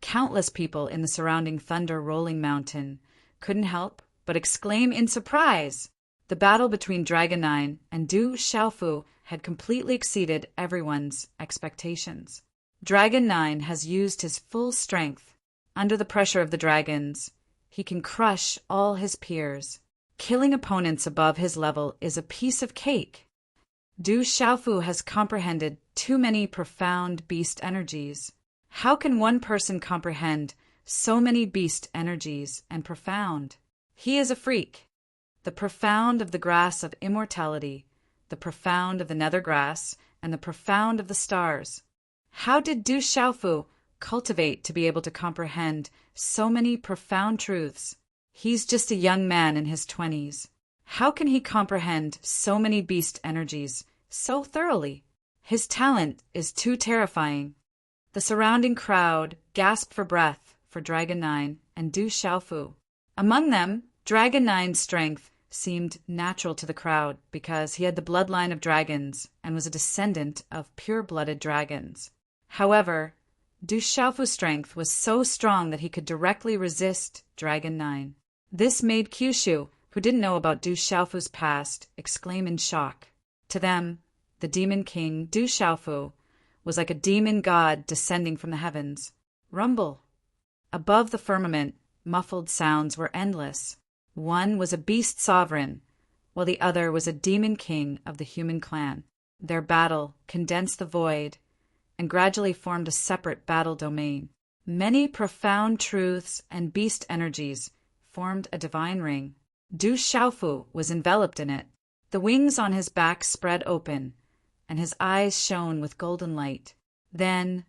Countless people in the surrounding thunder-rolling mountain couldn't help but exclaim in surprise. The battle between Dragon 9 and Du Xiaofu had completely exceeded everyone's expectations. Dragon 9 has used his full strength. Under the pressure of the dragons, he can crush all his peers. Killing opponents above his level is a piece of cake. Du Xiaofu has comprehended too many profound beast energies. How can one person comprehend so many beast energies and profound? He is a freak. The profound of the grass of immortality, the profound of the nether grass, and the profound of the stars. How did Du Xiaofu cultivate to be able to comprehend so many profound truths? He's just a young man in his 20s. How can he comprehend so many beast energies so thoroughly? His talent is too terrifying. The surrounding crowd gasped for breath for Dragon 9 and Du Xiaofu. Among them, Dragon 9's strength seemed natural to the crowd because he had the bloodline of dragons and was a descendant of pure-blooded dragons. However, Du Xiaofu's strength was so strong that he could directly resist Dragon 9. This made Kyushu, who didn't know about Du Xiaofu's past, exclaim in shock. To them, the demon king, Du Xiaofu, was like a demon god descending from the heavens. Rumble. Above the firmament, muffled sounds were endless. One was a beast sovereign, while the other was a demon king of the human clan. Their battle condensed the void and gradually formed a separate battle domain. Many profound truths and beast energies formed a divine ring. Du Xiaofu was enveloped in it. The wings on his back spread open, and his eyes shone with golden light. Then,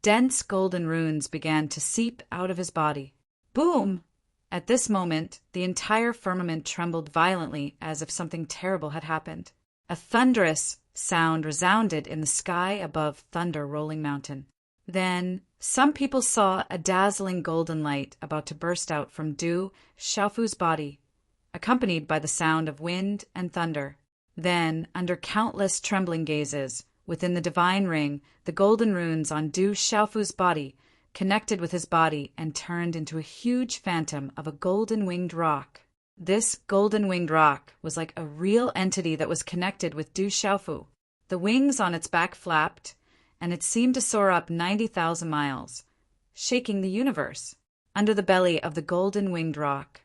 dense golden runes began to seep out of his body. Boom! At this moment, the entire firmament trembled violently as if something terrible had happened. A thunderous sound resounded in the sky above Thunder Rolling Mountain. Then, some people saw a dazzling golden light about to burst out from Du Xiaofu's body, accompanied by the sound of wind and thunder. Then, under countless trembling gazes, within the divine ring, the golden runes on Du Xiaofu's body connected with his body and turned into a huge phantom of a golden-winged rock. This golden-winged rock was like a real entity that was connected with Du Xiaofu. The wings on its back flapped, and it seemed to soar up 90,000 miles, shaking the universe. Under the belly of the golden-winged rock,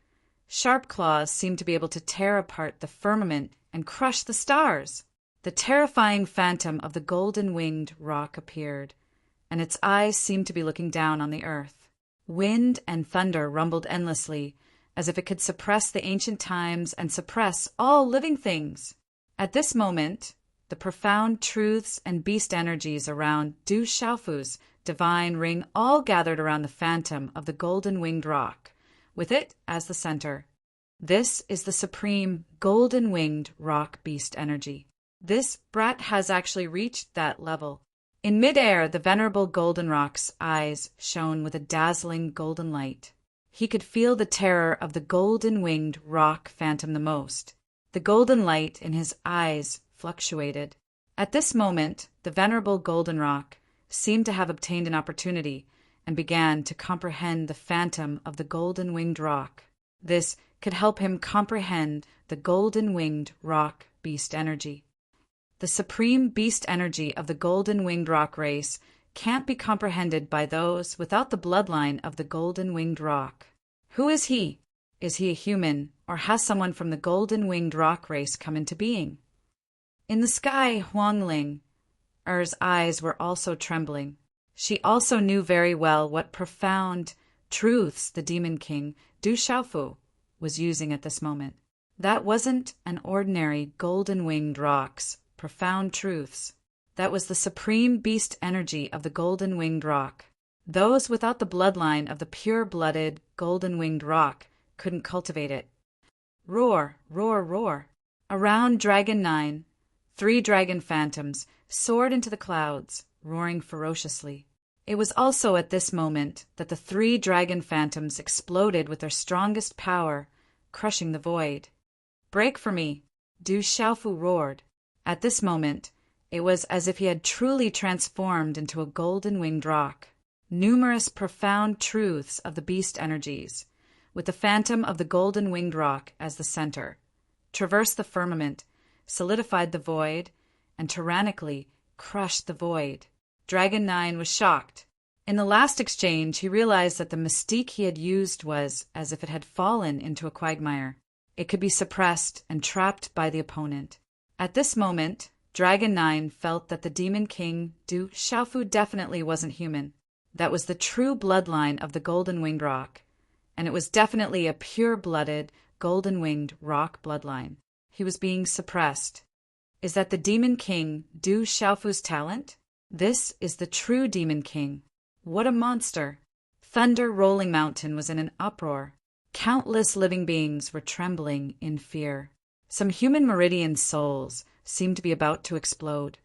sharp claws seemed to be able to tear apart the firmament and crush the stars. The terrifying phantom of the golden-winged rock appeared, and its eyes seemed to be looking down on the earth. Wind and thunder rumbled endlessly, as if it could suppress the ancient times and suppress all living things. At this moment, the profound truths and beast energies around Du Xiaofu's divine ring all gathered around the phantom of the golden-winged rock, with it as the center. This is the supreme golden-winged rock beast energy. This brat has actually reached that level. In midair, the venerable golden rock's eyes shone with a dazzling golden light. he could feel the terror of the golden-winged rock phantom the most. The golden light in his eyes fluctuated. At this moment, the venerable golden rock seemed to have obtained an opportunity and began to comprehend the phantom of the golden-winged rock. This could help him comprehend the golden-winged rock beast energy. The supreme beast energy of the golden-winged rock race can't be comprehended by those without the bloodline of the golden-winged rock. Who is he? Is he a human, or has someone from the golden-winged rock race come into being? In the sky, Huangling, Er's eyes were also trembling. She also knew very well what profound truths the Demon King, Du Xiaofu, was using at this moment. That wasn't an ordinary golden-winged rock's profound truths. That was the supreme beast energy of the golden-winged rock. Those without the bloodline of the pure-blooded golden-winged rock couldn't cultivate it. Roar, roar, roar. Around Dragon 9, 3 dragon phantoms soared into the clouds, roaring ferociously. It was also at this moment that the 3 dragon phantoms exploded with their strongest power, crushing the void. Break for me, Du Xiaofu roared. At this moment, it was as if he had truly transformed into a golden-winged rock. Numerous profound truths of the beast energies, with the phantom of the golden-winged rock as the center, traversed the firmament, solidified the void, and tyrannically crushed the void. Dragon 9 was shocked. In the last exchange, he realized that the mystique he had used was as if it had fallen into a quagmire. It could be suppressed and trapped by the opponent. At this moment, Dragon 9 felt that the Demon King, Du Xiaofu, definitely wasn't human. That was the true bloodline of the golden-winged rock, and it was definitely a pure-blooded, golden-winged rock bloodline. He was being suppressed. Is that the Demon King, Du Xiaofu's talent? This is the true Demon King. What a monster! Thunder Rolling Mountain was in an uproar. Countless living beings were trembling in fear. Some human meridian souls seemed to be about to explode.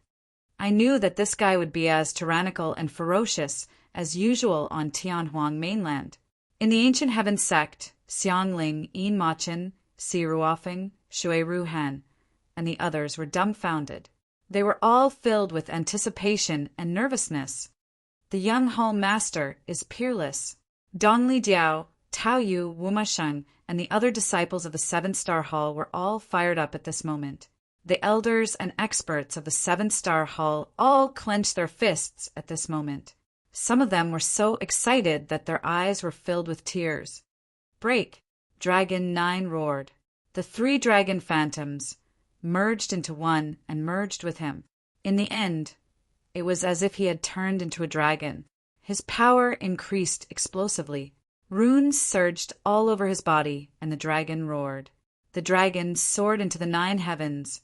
I knew that this guy would be as tyrannical and ferocious as usual on Tianhuang mainland. In the ancient heaven sect, Xiangling, Yin Machin, Si Ruofeng, Shui Ruhan, and the others were dumbfounded. They were all filled with anticipation and nervousness. The young hall master is peerless. Dongli Jiao, Tao Yu, Wumasheng, and the other disciples of the seven-star hall were all fired up at this moment. The elders and experts of the seven-star hall all clenched their fists at this moment. Some of them were so excited that their eyes were filled with tears. Break! Dragon 9 roared. The 3 dragon phantoms merged into one and merged with him. In the end, it was as if he had turned into a dragon. His power increased explosively. Runes surged all over his body, and the dragon roared. The dragon soared into the 9 heavens,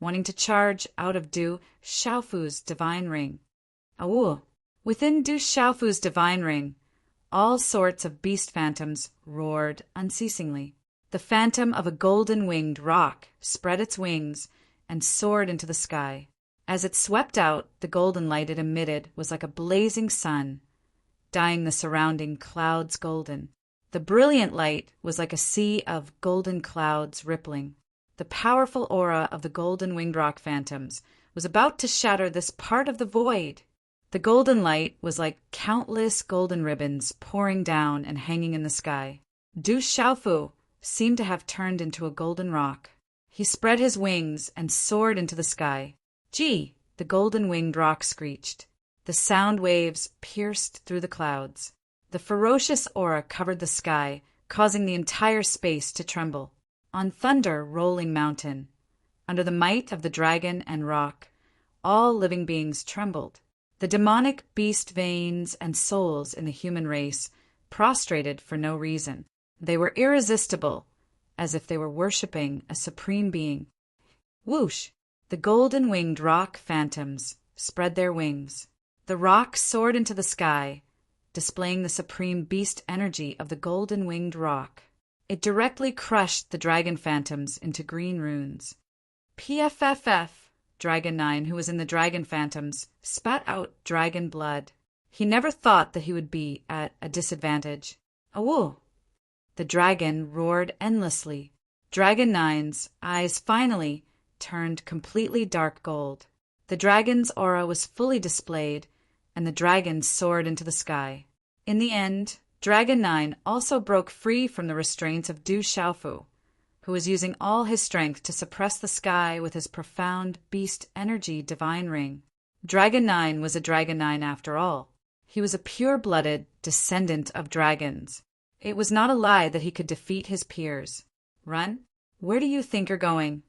wanting to charge out of Du Xiaofu's divine ring. Awu! Within Du Xiaofu's divine ring, all sorts of beast phantoms roared unceasingly. The phantom of a golden-winged rock spread its wings and soared into the sky. As it swept out, the golden light it emitted was like a blazing sun, dyeing the surrounding clouds golden. The brilliant light was like a sea of golden clouds rippling. The powerful aura of the golden-winged rock phantoms was about to shatter this part of the void. The golden light was like countless golden ribbons pouring down and hanging in the sky. Du Xiaofu seemed to have turned into a golden rock. He spread his wings and soared into the sky. Gee! The golden-winged rock screeched. The sound waves pierced through the clouds. The ferocious aura covered the sky, causing the entire space to tremble. On Thunder Rolling Mountain, under the might of the dragon and rock, all living beings trembled. The demonic beast veins and souls in the human race prostrated for no reason. They were irresistible, as if they were worshipping a supreme being. Whoosh! The golden-winged rock phantoms spread their wings. The rock soared into the sky, displaying the supreme beast energy of the golden-winged rock. It directly crushed the dragon phantoms into green runes. PFFF, Dragon 9, who was in the dragon phantoms, spat out dragon blood. He never thought that he would be at a disadvantage. Awu! The dragon roared endlessly. Dragon 9's eyes finally turned completely dark gold. The dragon's aura was fully displayed, and the dragon soared into the sky. In the end, Dragon 9 also broke free from the restraints of Du Xiaofu, who was using all his strength to suppress the sky with his profound beast energy divine ring. Dragon 9 was a Dragon 9 after all. He was a pure-blooded descendant of dragons. It was not a lie that he could defeat his peers. Run? Where do you think you're going?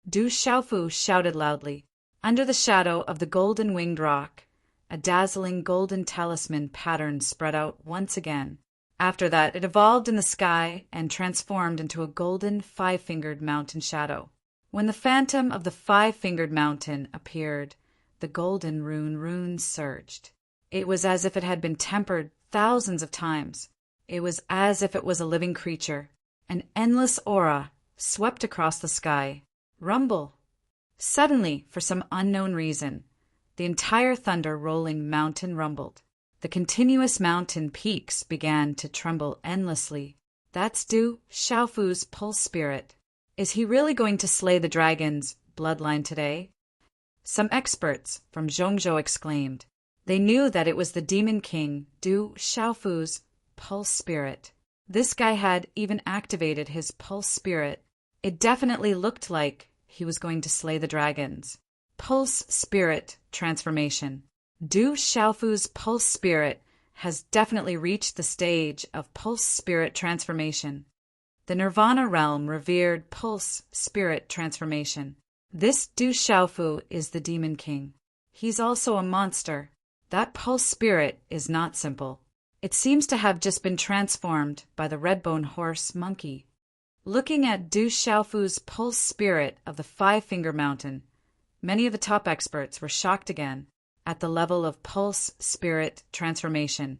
Du Xiaofu shouted loudly. Under the shadow of the golden-winged rock, a dazzling golden talisman pattern spread out once again. After that, it evolved in the sky and transformed into a golden five-fingered mountain shadow. When the phantom of the five-fingered mountain appeared, the golden runes surged. It was as if it had been tempered thousands of times. It was as if it was a living creature. An endless aura swept across the sky. Rumble! Suddenly, for some unknown reason, the entire thunder-rolling mountain rumbled. The continuous mountain peaks began to tremble endlessly. That's Du Xiaofu's pulse spirit. Is he really going to slay the dragon's bloodline today? Some experts from Zhongzhou exclaimed. They knew that it was the demon king Du Xiaofu's pulse spirit. This guy had even activated his pulse spirit. It definitely looked like he was going to slay the dragons. Pulse spirit transformation. Du Xiaofu's pulse spirit has definitely reached the stage of pulse spirit transformation. The Nirvana realm revered pulse spirit transformation. This Du Xiaofu is the demon king. He's also a monster. That pulse spirit is not simple. It seems to have just been transformed by the red-bone horse monkey. Looking at Du Xiaofu's pulse spirit of the Five-Finger Mountain, many of the top experts were shocked again at the level of pulse spirit transformation.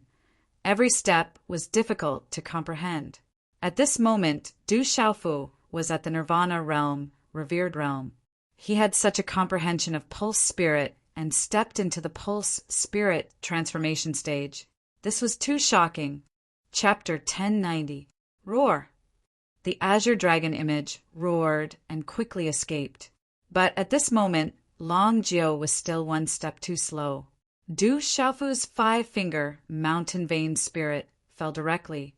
Every step was difficult to comprehend. At this moment, Du Xiaofu was at the Nirvana realm, revered realm. He had such a comprehension of pulse spirit and stepped into the pulse spirit transformation stage. This was too shocking. Chapter 1090. Roar. The azure dragon image roared and quickly escaped. But at this moment, Long Jiu was still one step too slow. Du Xiaofu's five-finger mountain vein spirit fell directly,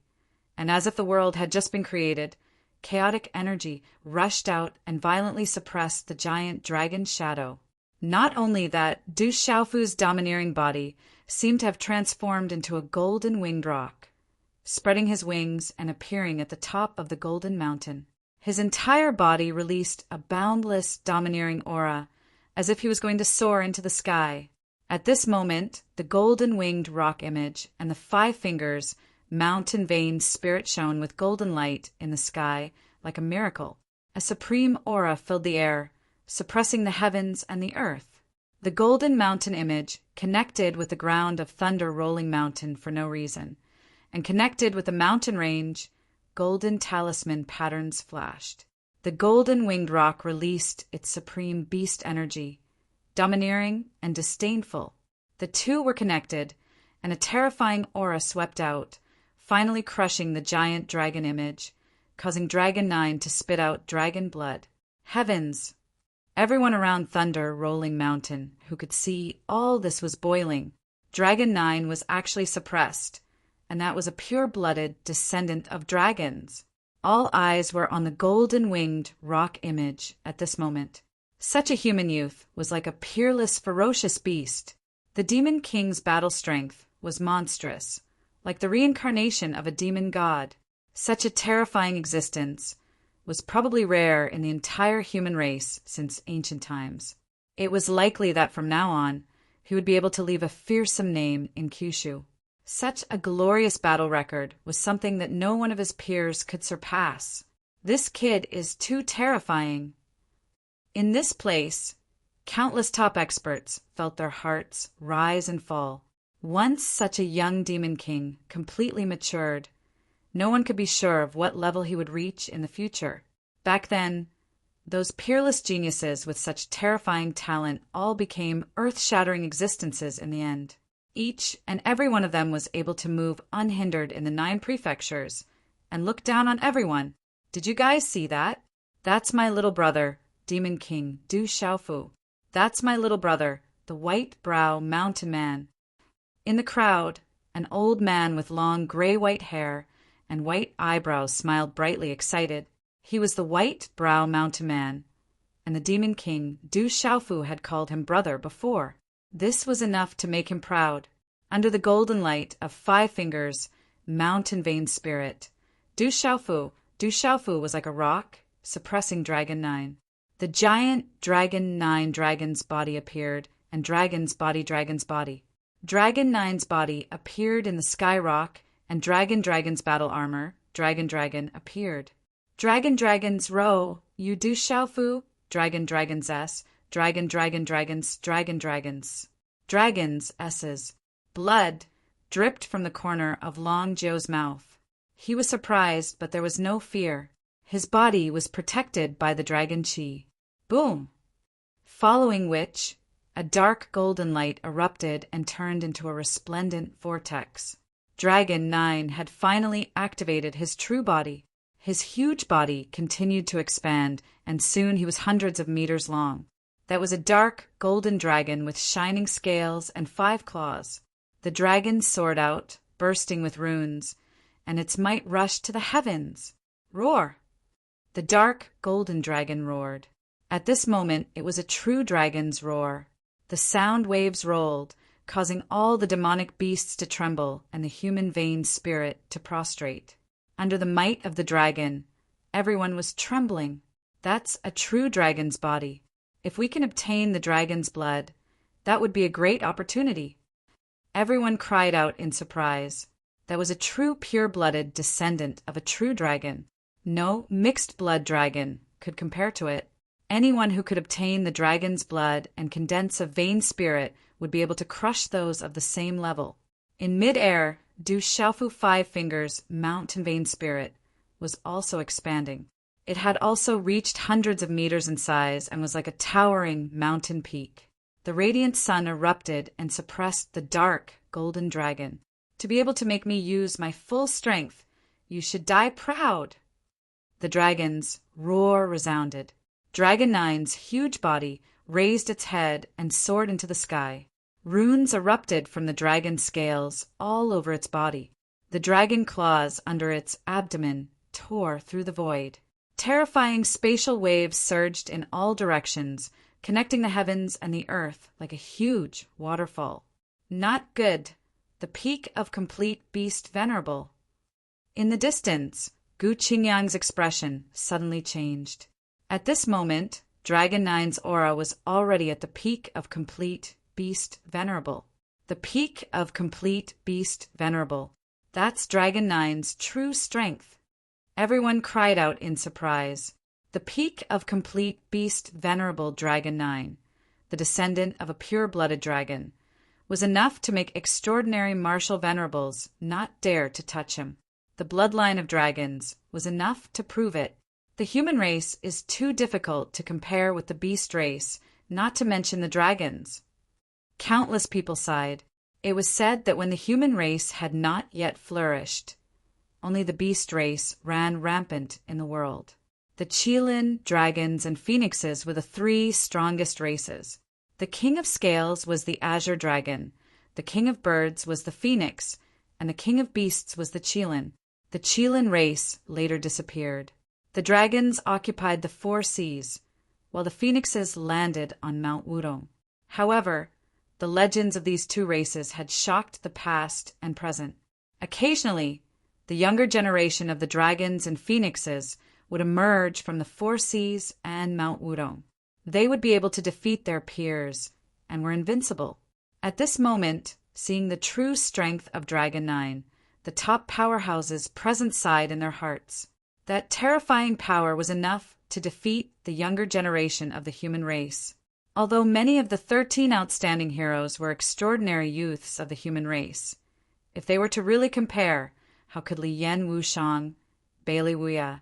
and as if the world had just been created, chaotic energy rushed out and violently suppressed the giant dragon shadow. Not only that, Du Xiaofu's domineering body seemed to have transformed into a golden winged rock, spreading his wings and appearing at the top of the golden mountain. His entire body released a boundless, domineering aura, as if he was going to soar into the sky. At this moment, the golden-winged rock image and the five fingers mountain vein spirit shone with golden light in the sky like a miracle. A supreme aura filled the air, suppressing the heavens and the earth. The golden mountain image connected with the ground of Thunder Rolling Mountain for no reason, and connected with the mountain range, golden talisman patterns flashed. The golden winged rock released its supreme beast energy, domineering and disdainful. The two were connected, and a terrifying aura swept out, finally crushing the giant dragon image, causing Dragon 9 to spit out dragon blood. Heavens! Everyone around Thunder Rolling Mountain who could see all this was boiling. Dragon 9 was actually suppressed, and that was a pure-blooded descendant of dragons. All eyes were on the golden-winged rock image at this moment. Such a human youth was like a peerless, ferocious beast. The Demon King's battle strength was monstrous, like the reincarnation of a demon god. Such a terrifying existence was probably rare in the entire human race since ancient times. It was likely that from now on, he would be able to leave a fearsome name in Kyushu. Such a glorious battle record was something that no one of his peers could surpass. This kid is too terrifying. In this place, countless top experts felt their hearts rise and fall. Once such a young demon king completely matured, no one could be sure of what level he would reach in the future. Back then, those peerless geniuses with such terrifying talent all became earth-shattering existences in the end. Each and every one of them was able to move unhindered in the 9 prefectures and looked down on everyone. Did you guys see that? That's my little brother, Demon King Du Xiaofu. That's my little brother, the White Brow Mountain Man. In the crowd, an old man with long gray-white hair and white eyebrows smiled brightly excited. He was the White Brow Mountain Man, and the Demon King Du Xiaofu had called him brother before. This was enough to make him proud. Under the golden light of 5 Fingers, Mountain Vein Spirit, Du Xiaofu was like a rock, suppressing Dragon 9. The giant Dragon 9 dragon's body appeared, and Dragon's body. Dragon 9's body appeared in the sky rock, and Dragon's battle armor, Dragon, appeared. Dragons row, you Du Xiaofu, Dragons S, Dragons S's. Blood dripped from the corner of Long Zhou's mouth. He was surprised, but there was no fear. His body was protected by the dragon chi. Boom! Following which, a dark golden light erupted and turned into a resplendent vortex. Dragon 9 had finally activated his true body. His huge body continued to expand, and soon he was hundreds of meters long. That was a dark, golden dragon with shining scales and 5 claws. The dragon soared out, bursting with runes, and its might rushed to the heavens. Roar! The dark, golden dragon roared. At this moment, it was a true dragon's roar. The sound waves rolled, causing all the demonic beasts to tremble and the human vein spirit to prostrate. Under the might of the dragon, everyone was trembling. That's a true dragon's body. If we can obtain the dragon's blood, that would be a great opportunity. Everyone cried out in surprise. That was a true pure-blooded descendant of a true dragon. No mixed-blood dragon could compare to it. Anyone who could obtain the dragon's blood and condense a vein spirit would be able to crush those of the same level. In mid-air, Du Xiaofu 5 Fingers Mountain Vein Spirit was also expanding. It had also reached hundreds of meters in size and was like a towering mountain peak. The radiant sun erupted and suppressed the dark golden dragon. To be able to make me use my full strength, you should die proud. The dragon's roar resounded. Dragon 9's huge body raised its head and soared into the sky. Runes erupted from the dragon's scales all over its body. The dragon claws under its abdomen tore through the void. Terrifying spatial waves surged in all directions, connecting the heavens and the earth like a huge waterfall. Not good. The peak of complete beast venerable. In the distance, Gu Qingyang's expression suddenly changed. At this moment, Dragon 9's aura was already at the peak of complete beast venerable. The peak of complete beast venerable. That's Dragon 9's true strength. Everyone cried out in surprise. The peak of complete beast venerable Dragon 9, the descendant of a pure-blooded dragon, was enough to make extraordinary martial venerables not dare to touch him. The bloodline of dragons was enough to prove it. The human race is too difficult to compare with the beast race, not to mention the dragons. Countless people sighed. It was said that when the human race had not yet flourished, only the beast race ran rampant in the world. The Qilin, dragons, and phoenixes were the 3 strongest races. The king of scales was the azure dragon, the king of birds was the phoenix, and the king of beasts was the Qilin. The Qilin race later disappeared. The dragons occupied the 4 seas, while the phoenixes landed on Mount Wudong. However, the legends of these 2 races had shocked the past and present. Occasionally, the younger generation of the dragons and phoenixes would emerge from the 4 seas and Mount Wudong. They would be able to defeat their peers and were invincible. At this moment, seeing the true strength of Dragon 9, the top powerhouses present sighed in their hearts. That terrifying power was enough to defeat the younger generation of the human race. Although many of the 13 outstanding heroes were extraordinary youths of the human race, if they were to really compare, how could Li Yan Wushang, Bailey Wuya,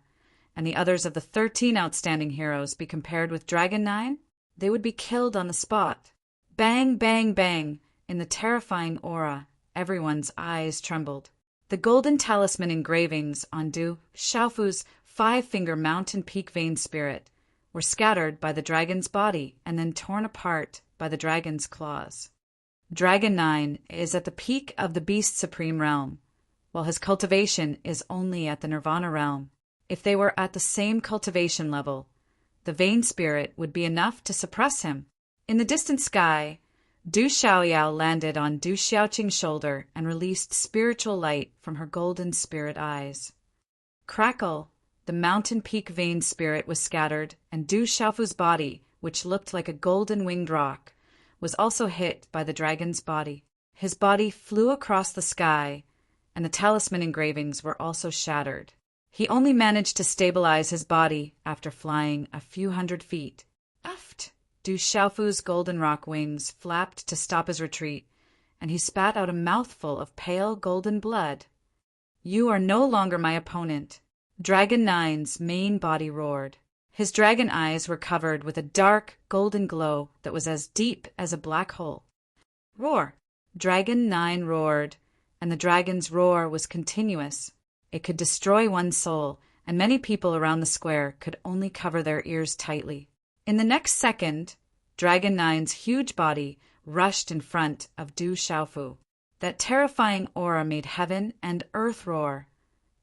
and the others of the 13 outstanding heroes be compared with Dragon 9? They would be killed on the spot. Bang, bang, bang! In the terrifying aura, everyone's eyes trembled. The golden talisman engravings on Du Xiaofu's five-finger mountain peak vein spirit were scattered by the dragon's body and then torn apart by the dragon's claws. Dragon 9 is at the peak of the Beast Supreme realm, while his cultivation is only at the Nirvana realm. If they were at the same cultivation level, the vein spirit would be enough to suppress him. In the distant sky, Du Xiaoyao landed on Du Xiaoqing's shoulder and released spiritual light from her golden spirit eyes. Crackle, the mountain peak vein spirit was scattered, and Du Xiaofu's body, which looked like a golden winged rock, was also hit by the dragon's body. His body flew across the sky, and the talisman engravings were also shattered. He only managed to stabilize his body after flying a few hundred feet. Aft! Du Xiaofu's golden rock wings flapped to stop his retreat, and he spat out a mouthful of pale golden blood. You are no longer my opponent. Dragon 9's main body roared. His dragon eyes were covered with a dark golden glow that was as deep as a black hole. Roar! Dragon 9 roared, and the dragon's roar was continuous. It could destroy one's soul, and many people around the square could only cover their ears tightly. In the next second, Dragon 9's huge body rushed in front of Du Xiaofu. That terrifying aura made heaven and earth roar,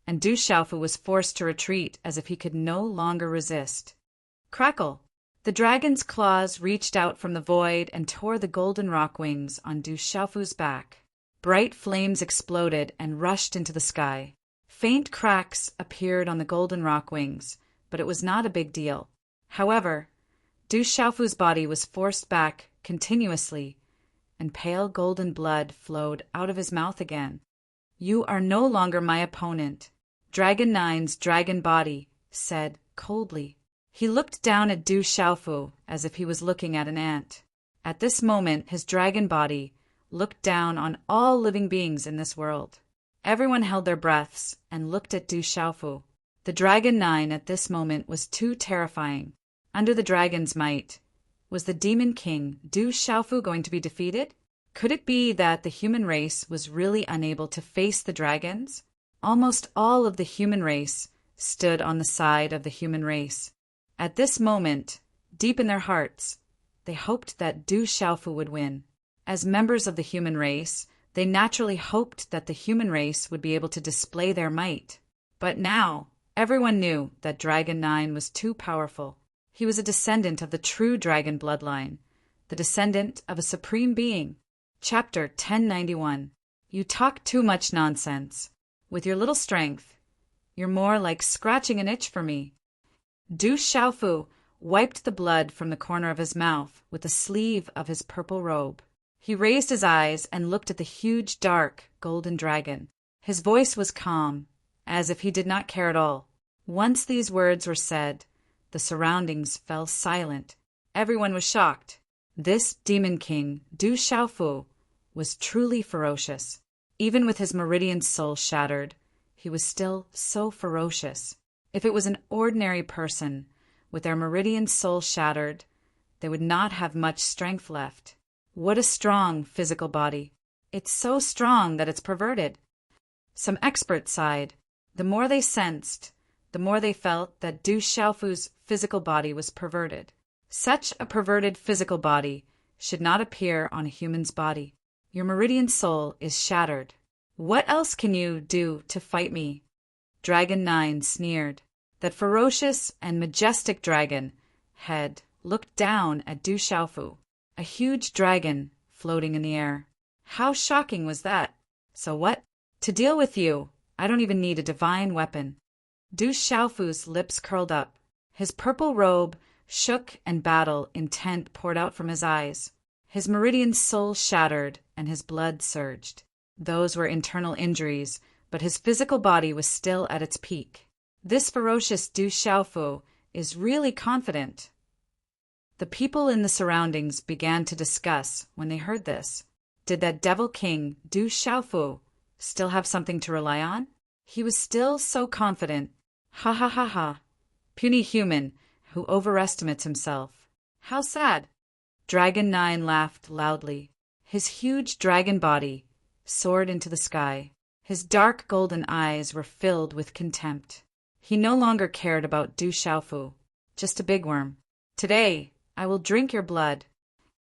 and Du Xiaofu was forced to retreat as if he could no longer resist. Crackle! The dragon's claws reached out from the void and tore the golden rock wings on Du Xiaofu's back. Bright flames exploded and rushed into the sky. Faint cracks appeared on the golden rock wings, but it was not a big deal. However, Du Xiaofu's body was forced back continuously, and pale golden blood flowed out of his mouth again. You are no longer my opponent, Dragon 9's dragon body said coldly. He looked down at Du Xiaofu as if he was looking at an ant. At this moment, his dragon body looked down on all living beings in this world. Everyone held their breaths and looked at Du Xiaofu. The Dragon 9 at this moment was too terrifying. Under the dragon's might, was the demon king Du Xiaofu going to be defeated? Could it be that the human race was really unable to face the dragons? Almost all of the human race stood on the side of the human race. At this moment, deep in their hearts, they hoped that Du Xiaofu would win. As members of the human race, they naturally hoped that the human race would be able to display their might. But now, everyone knew that Dragon 9 was too powerful. He was a descendant of the true dragon bloodline, the descendant of a supreme being. Chapter 1091. You talk too much nonsense. With your little strength, you're more like scratching an itch for me. Du Xiaofu wiped the blood from the corner of his mouth with the sleeve of his purple robe. He raised his eyes and looked at the huge, dark, golden dragon. His voice was calm, as if he did not care at all. Once these words were said, the surroundings fell silent. Everyone was shocked. This demon king, Du Xiaofu, was truly ferocious. Even with his meridian soul shattered, he was still so ferocious. If it was an ordinary person, with their meridian soul shattered, they would not have much strength left. What a strong physical body. It's so strong that it's perverted. Some experts sighed. The more they sensed, the more they felt that Du Xiaofu's physical body was perverted. Such a perverted physical body should not appear on a human's body. Your meridian soul is shattered. What else can you do to fight me? Dragon 9 sneered. That ferocious and majestic dragon head looked down at Du Xiaofu, a huge dragon floating in the air. How shocking was that? So what? To deal with you, I don't even need a divine weapon. Du Xiaofu's lips curled up. His purple robe shook and battle intent poured out from his eyes. His meridian soul shattered and his blood surged. Those were internal injuries, but his physical body was still at its peak. This ferocious Du Xiaofu is really confident. The people in the surroundings began to discuss when they heard this. Did that devil king, Du Xiaofu, still have something to rely on? He was still so confident. Ha ha ha ha. Puny human who overestimates himself. How sad. Dragon 9 laughed loudly. His huge dragon body soared into the sky. His dark golden eyes were filled with contempt. He no longer cared about Du Xiaofu, just a big worm. Today, I will drink your blood.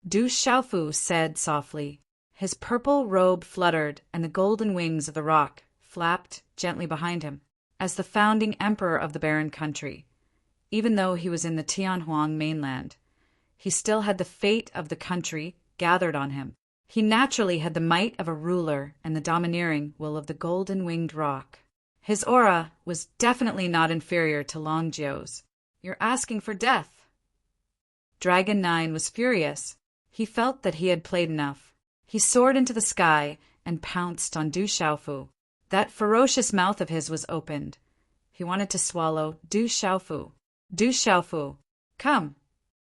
Du Xiaofu said softly. His purple robe fluttered, and the golden wings of the roc flapped gently behind him. As the founding emperor of the barren country, even though he was in the Tianhuang mainland, he still had the fate of the country gathered on him. He naturally had the might of a ruler and the domineering will of the golden-winged roc. His aura was definitely not inferior to Long Jiu's. You're asking for death. Dragon 9 was furious. He felt that he had played enough. He soared into the sky and pounced on Du Xiaofu. That ferocious mouth of his was opened. He wanted to swallow Du Xiaofu. Du Xiaofu, come!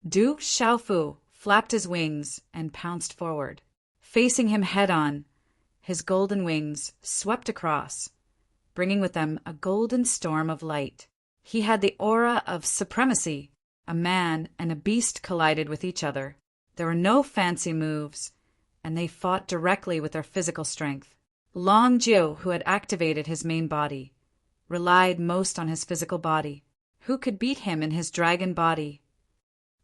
Du Xiaofu flapped his wings and pounced forward. Facing him head-on, his golden wings swept across, bringing with them a golden storm of light. He had the aura of supremacy. A man and a beast collided with each other. There were no fancy moves, and they fought directly with their physical strength. Long Jiu, who had activated his main body, relied most on his physical body. Who could beat him in his dragon body?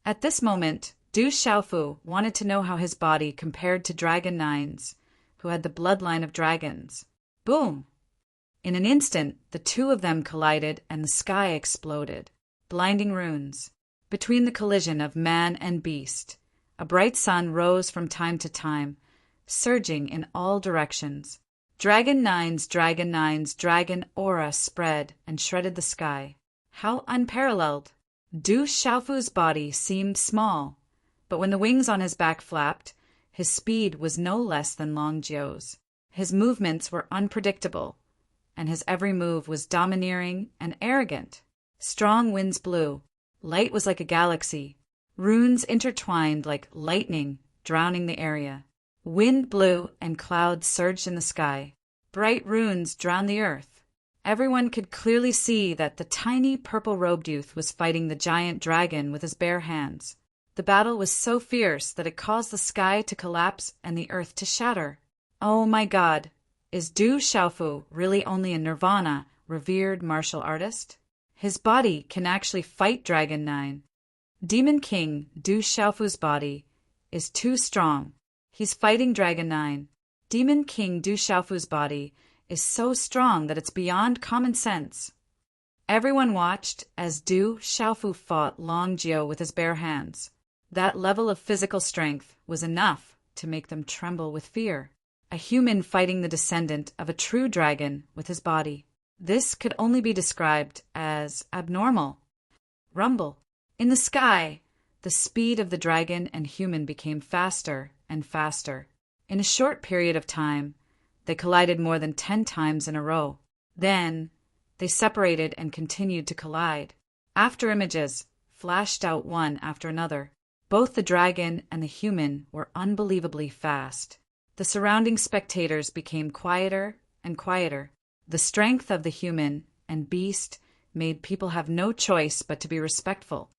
At this moment, Du Xiaofu wanted to know how his body compared to Dragon 9's, who had the bloodline of dragons. Boom! In an instant, the two of them collided and the sky exploded. Blinding runes. Between the collision of man and beast, a bright sun rose from time to time, surging in all directions. Dragon 9's dragon aura spread and shredded the sky. How unparalleled! Du Xiaofu's body seemed small, but when the wings on his back flapped, his speed was no less than Long Jiu's. His movements were unpredictable, and his every move was domineering and arrogant. Strong winds blew. Light was like a galaxy. Runes intertwined like lightning, drowning the area. Wind blew and clouds surged in the sky. Bright runes drowned the earth. Everyone could clearly see that the tiny purple-robed youth was fighting the giant dragon with his bare hands. The battle was so fierce that it caused the sky to collapse and the earth to shatter. Oh my God! Is Du Xiaofu really only a nirvana, revered martial artist? His body can actually fight Dragon 9. Demon King Du Xiaofu's body is too strong. He's fighting Dragon 9. Demon King Du Xiaofu's body is so strong that it's beyond common sense. Everyone watched as Du Xiaofu fought Long Jiu with his bare hands. That level of physical strength was enough to make them tremble with fear. A human fighting the descendant of a true dragon with his body. This could only be described as abnormal. Rumble. In the sky, the speed of the dragon and human became faster and faster. In a short period of time, they collided more than 10 times in a row. Then, they separated and continued to collide. After images flashed out one after another. Both the dragon and the human were unbelievably fast. The surrounding spectators became quieter and quieter. The strength of the human and beast made people have no choice but to be respectful.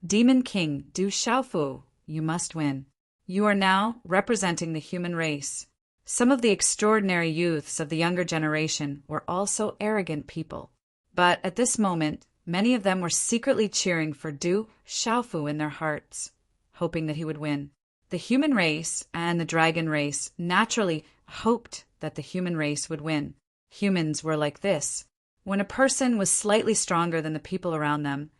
Demon King Du Xiaofu, you must win. You are now representing the human race. Some of the extraordinary youths of the younger generation were also arrogant people. But at this moment, many of them were secretly cheering for Du Xiaofu in their hearts, hoping that he would win. The human race and the dragon race naturally hoped that the human race would win. Humans were like this. When a person was slightly stronger than the people around them,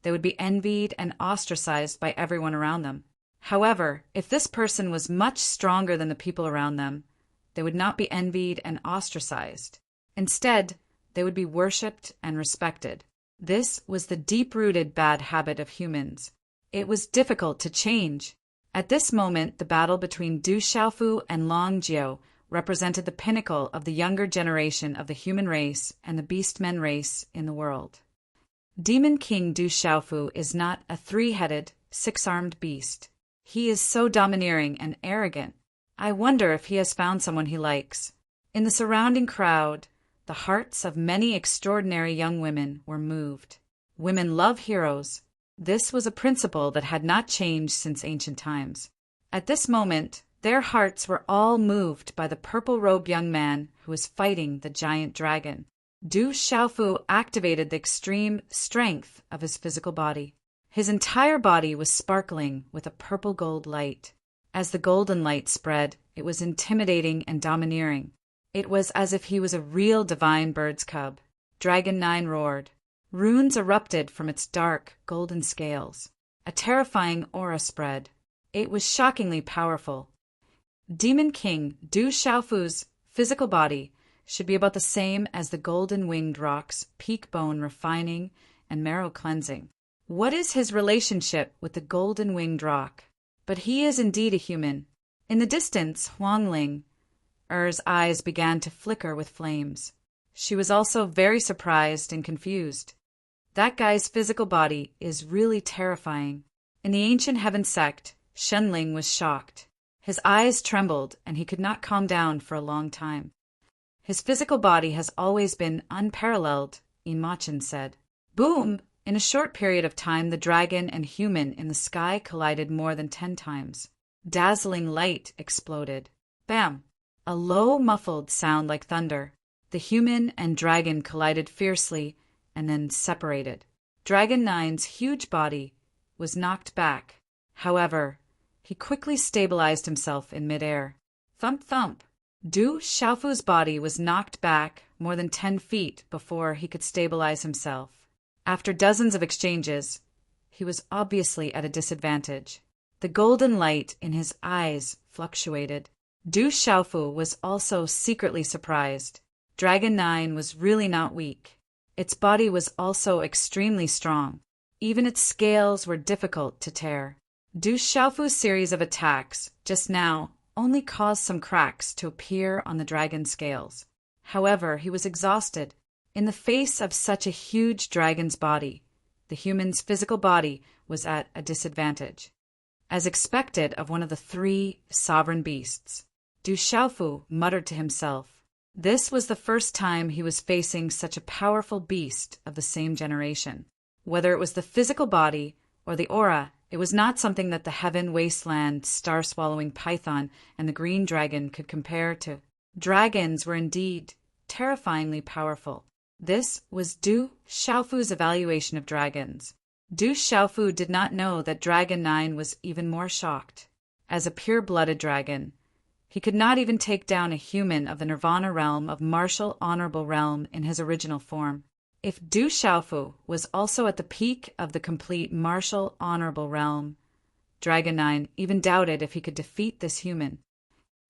they would be envied and ostracized by everyone around them. However, if this person was much stronger than the people around them, they would not be envied and ostracized. Instead, they would be worshipped and respected. This was the deep-rooted bad habit of humans. It was difficult to change. At this moment, the battle between Du Xiaofu and Long Jiu represented the pinnacle of the younger generation of the human race and the beastmen race in the world. Demon King Du Xiaofu is not a 3-headed, 6-armed beast. He is so domineering and arrogant. I wonder if he has found someone he likes. In the surrounding crowd, the hearts of many extraordinary young women were moved. Women love heroes. This was a principle that had not changed since ancient times. At this moment, Their hearts were all moved by the purple-robed young man who was fighting the giant dragon. Du Xiaofu activated the extreme strength of his physical body. His entire body was sparkling with a purple-gold light. As the golden light spread, it was intimidating and domineering. It was as if he was a real divine bird's cub. Dragon 9 roared. Runes erupted from its dark, golden scales. A terrifying aura spread. It was shockingly powerful. Demon King Du Xiaofu's physical body should be about the same as the golden-winged rock's peak bone refining and marrow cleansing. What is his relationship with the golden-winged rock? But he is indeed a human. In the distance, Huangling Er's eyes began to flicker with flames. She was also very surprised and confused. That guy's physical body is really terrifying. In the ancient heaven sect, Shenling was shocked. His eyes trembled, and he could not calm down for a long time. His physical body has always been unparalleled, Imachin said. Boom! In a short period of time, the dragon and human in the sky collided more than 10 times. Dazzling light exploded. Bam! A low, muffled sound like thunder. The human and dragon collided fiercely and then separated. Dragon 9's huge body was knocked back. However, he quickly stabilized himself in midair. Thump thump! Du Xiaofu's body was knocked back more than 10 feet before he could stabilize himself. After dozens of exchanges, he was obviously at a disadvantage. The golden light in his eyes fluctuated. Du Xiaofu was also secretly surprised. Dragon 9 was really not weak. Its body was also extremely strong. Even its scales were difficult to tear. Du Xiaofu's series of attacks just now only caused some cracks to appear on the dragon's scales. However, he was exhausted. In the face of such a huge dragon's body, the human's physical body was at a disadvantage. As expected of one of the 3 sovereign beasts, Du Xiaofu muttered to himself. This was the first time he was facing such a powerful beast of the same generation. Whether it was the physical body or the aura, it was not something that the heaven wasteland star-swallowing python and the green dragon could compare to. Dragons were indeed terrifyingly powerful. This was Du Xiaofu's evaluation of dragons. Du Xiaofu did not know that Dragon 9 was even more shocked. As a pure-blooded dragon, he could not even take down a human of the Nirvana realm of martial honorable realm in his original form. If Du Xiaofu was also at the peak of the complete martial honorable realm, Dragon 9 even doubted if he could defeat this human.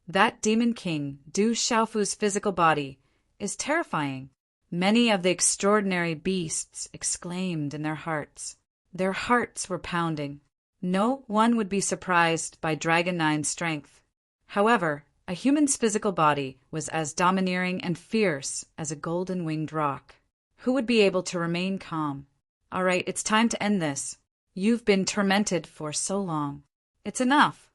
That demon king, Du Xiaofu's physical body, is terrifying. Many of the extraordinary beasts exclaimed in their hearts. Their hearts were pounding. No one would be surprised by Dragon 9's strength. However, a human's physical body was as domineering and fierce as a golden-winged rock. Who would be able to remain calm? All right, it's time to end this. You've been tormented for so long. It's enough,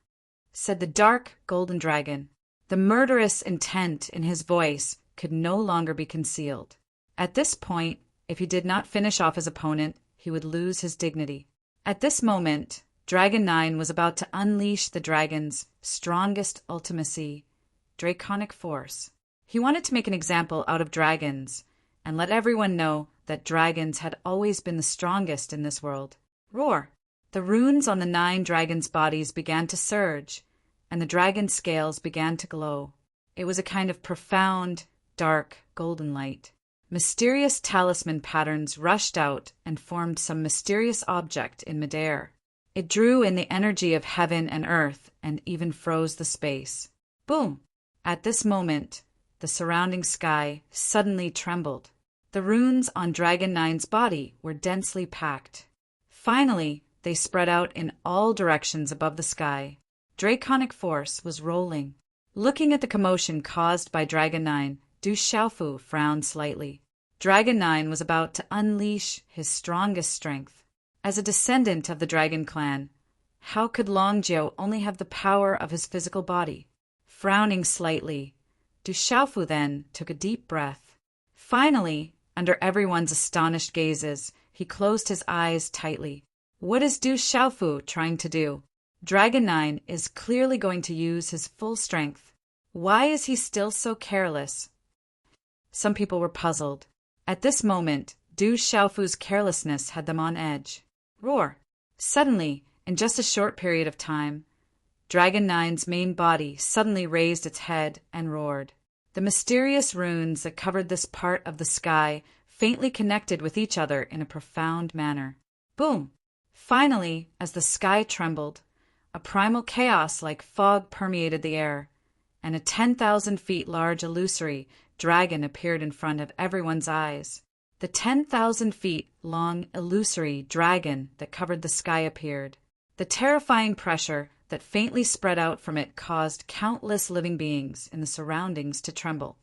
said the dark golden dragon. The murderous intent in his voice could no longer be concealed. At this point, if he did not finish off his opponent, he would lose his dignity. At this moment, Dragon 9 was about to unleash the dragon's strongest ultimacy, draconic force. He wanted to make an example out of dragons and let everyone know that dragons had always been the strongest in this world. Roar! The runes on the 9 dragons' bodies began to surge, and the dragon's scales began to glow. It was a kind of profound, dark, golden light. Mysterious talisman patterns rushed out and formed some mysterious object in midair. It drew in the energy of heaven and earth and even froze the space. Boom! At this moment, the surrounding sky suddenly trembled. The runes on Dragon 9's body were densely packed. Finally, they spread out in all directions above the sky. Draconic force was rolling. Looking at the commotion caused by Dragon 9, Du Xiaofu frowned slightly. Dragon 9 was about to unleash his strongest strength. As a descendant of the Dragon clan, how could Longjiu only have the power of his physical body? Frowning slightly, Du Xiaofu then took a deep breath. Finally, under everyone's astonished gazes, he closed his eyes tightly. What is Du Xiaofu trying to do? Dragon 9 is clearly going to use his full strength. Why is he still so careless? Some people were puzzled. At this moment, Du Xiaofu's carelessness had them on edge. Roar! Suddenly, in just a short period of time, Dragon 9's main body suddenly raised its head and roared. The mysterious runes that covered this part of the sky faintly connected with each other in a profound manner. Boom! Finally, as the sky trembled, a primal chaos like fog permeated the air, and a 10,000 feet large illusory dragon appeared in front of everyone's eyes. The 10,000 feet long illusory dragon that covered the sky appeared. The terrifying pressure that faintly spread out from it caused countless living beings in the surroundings to tremble.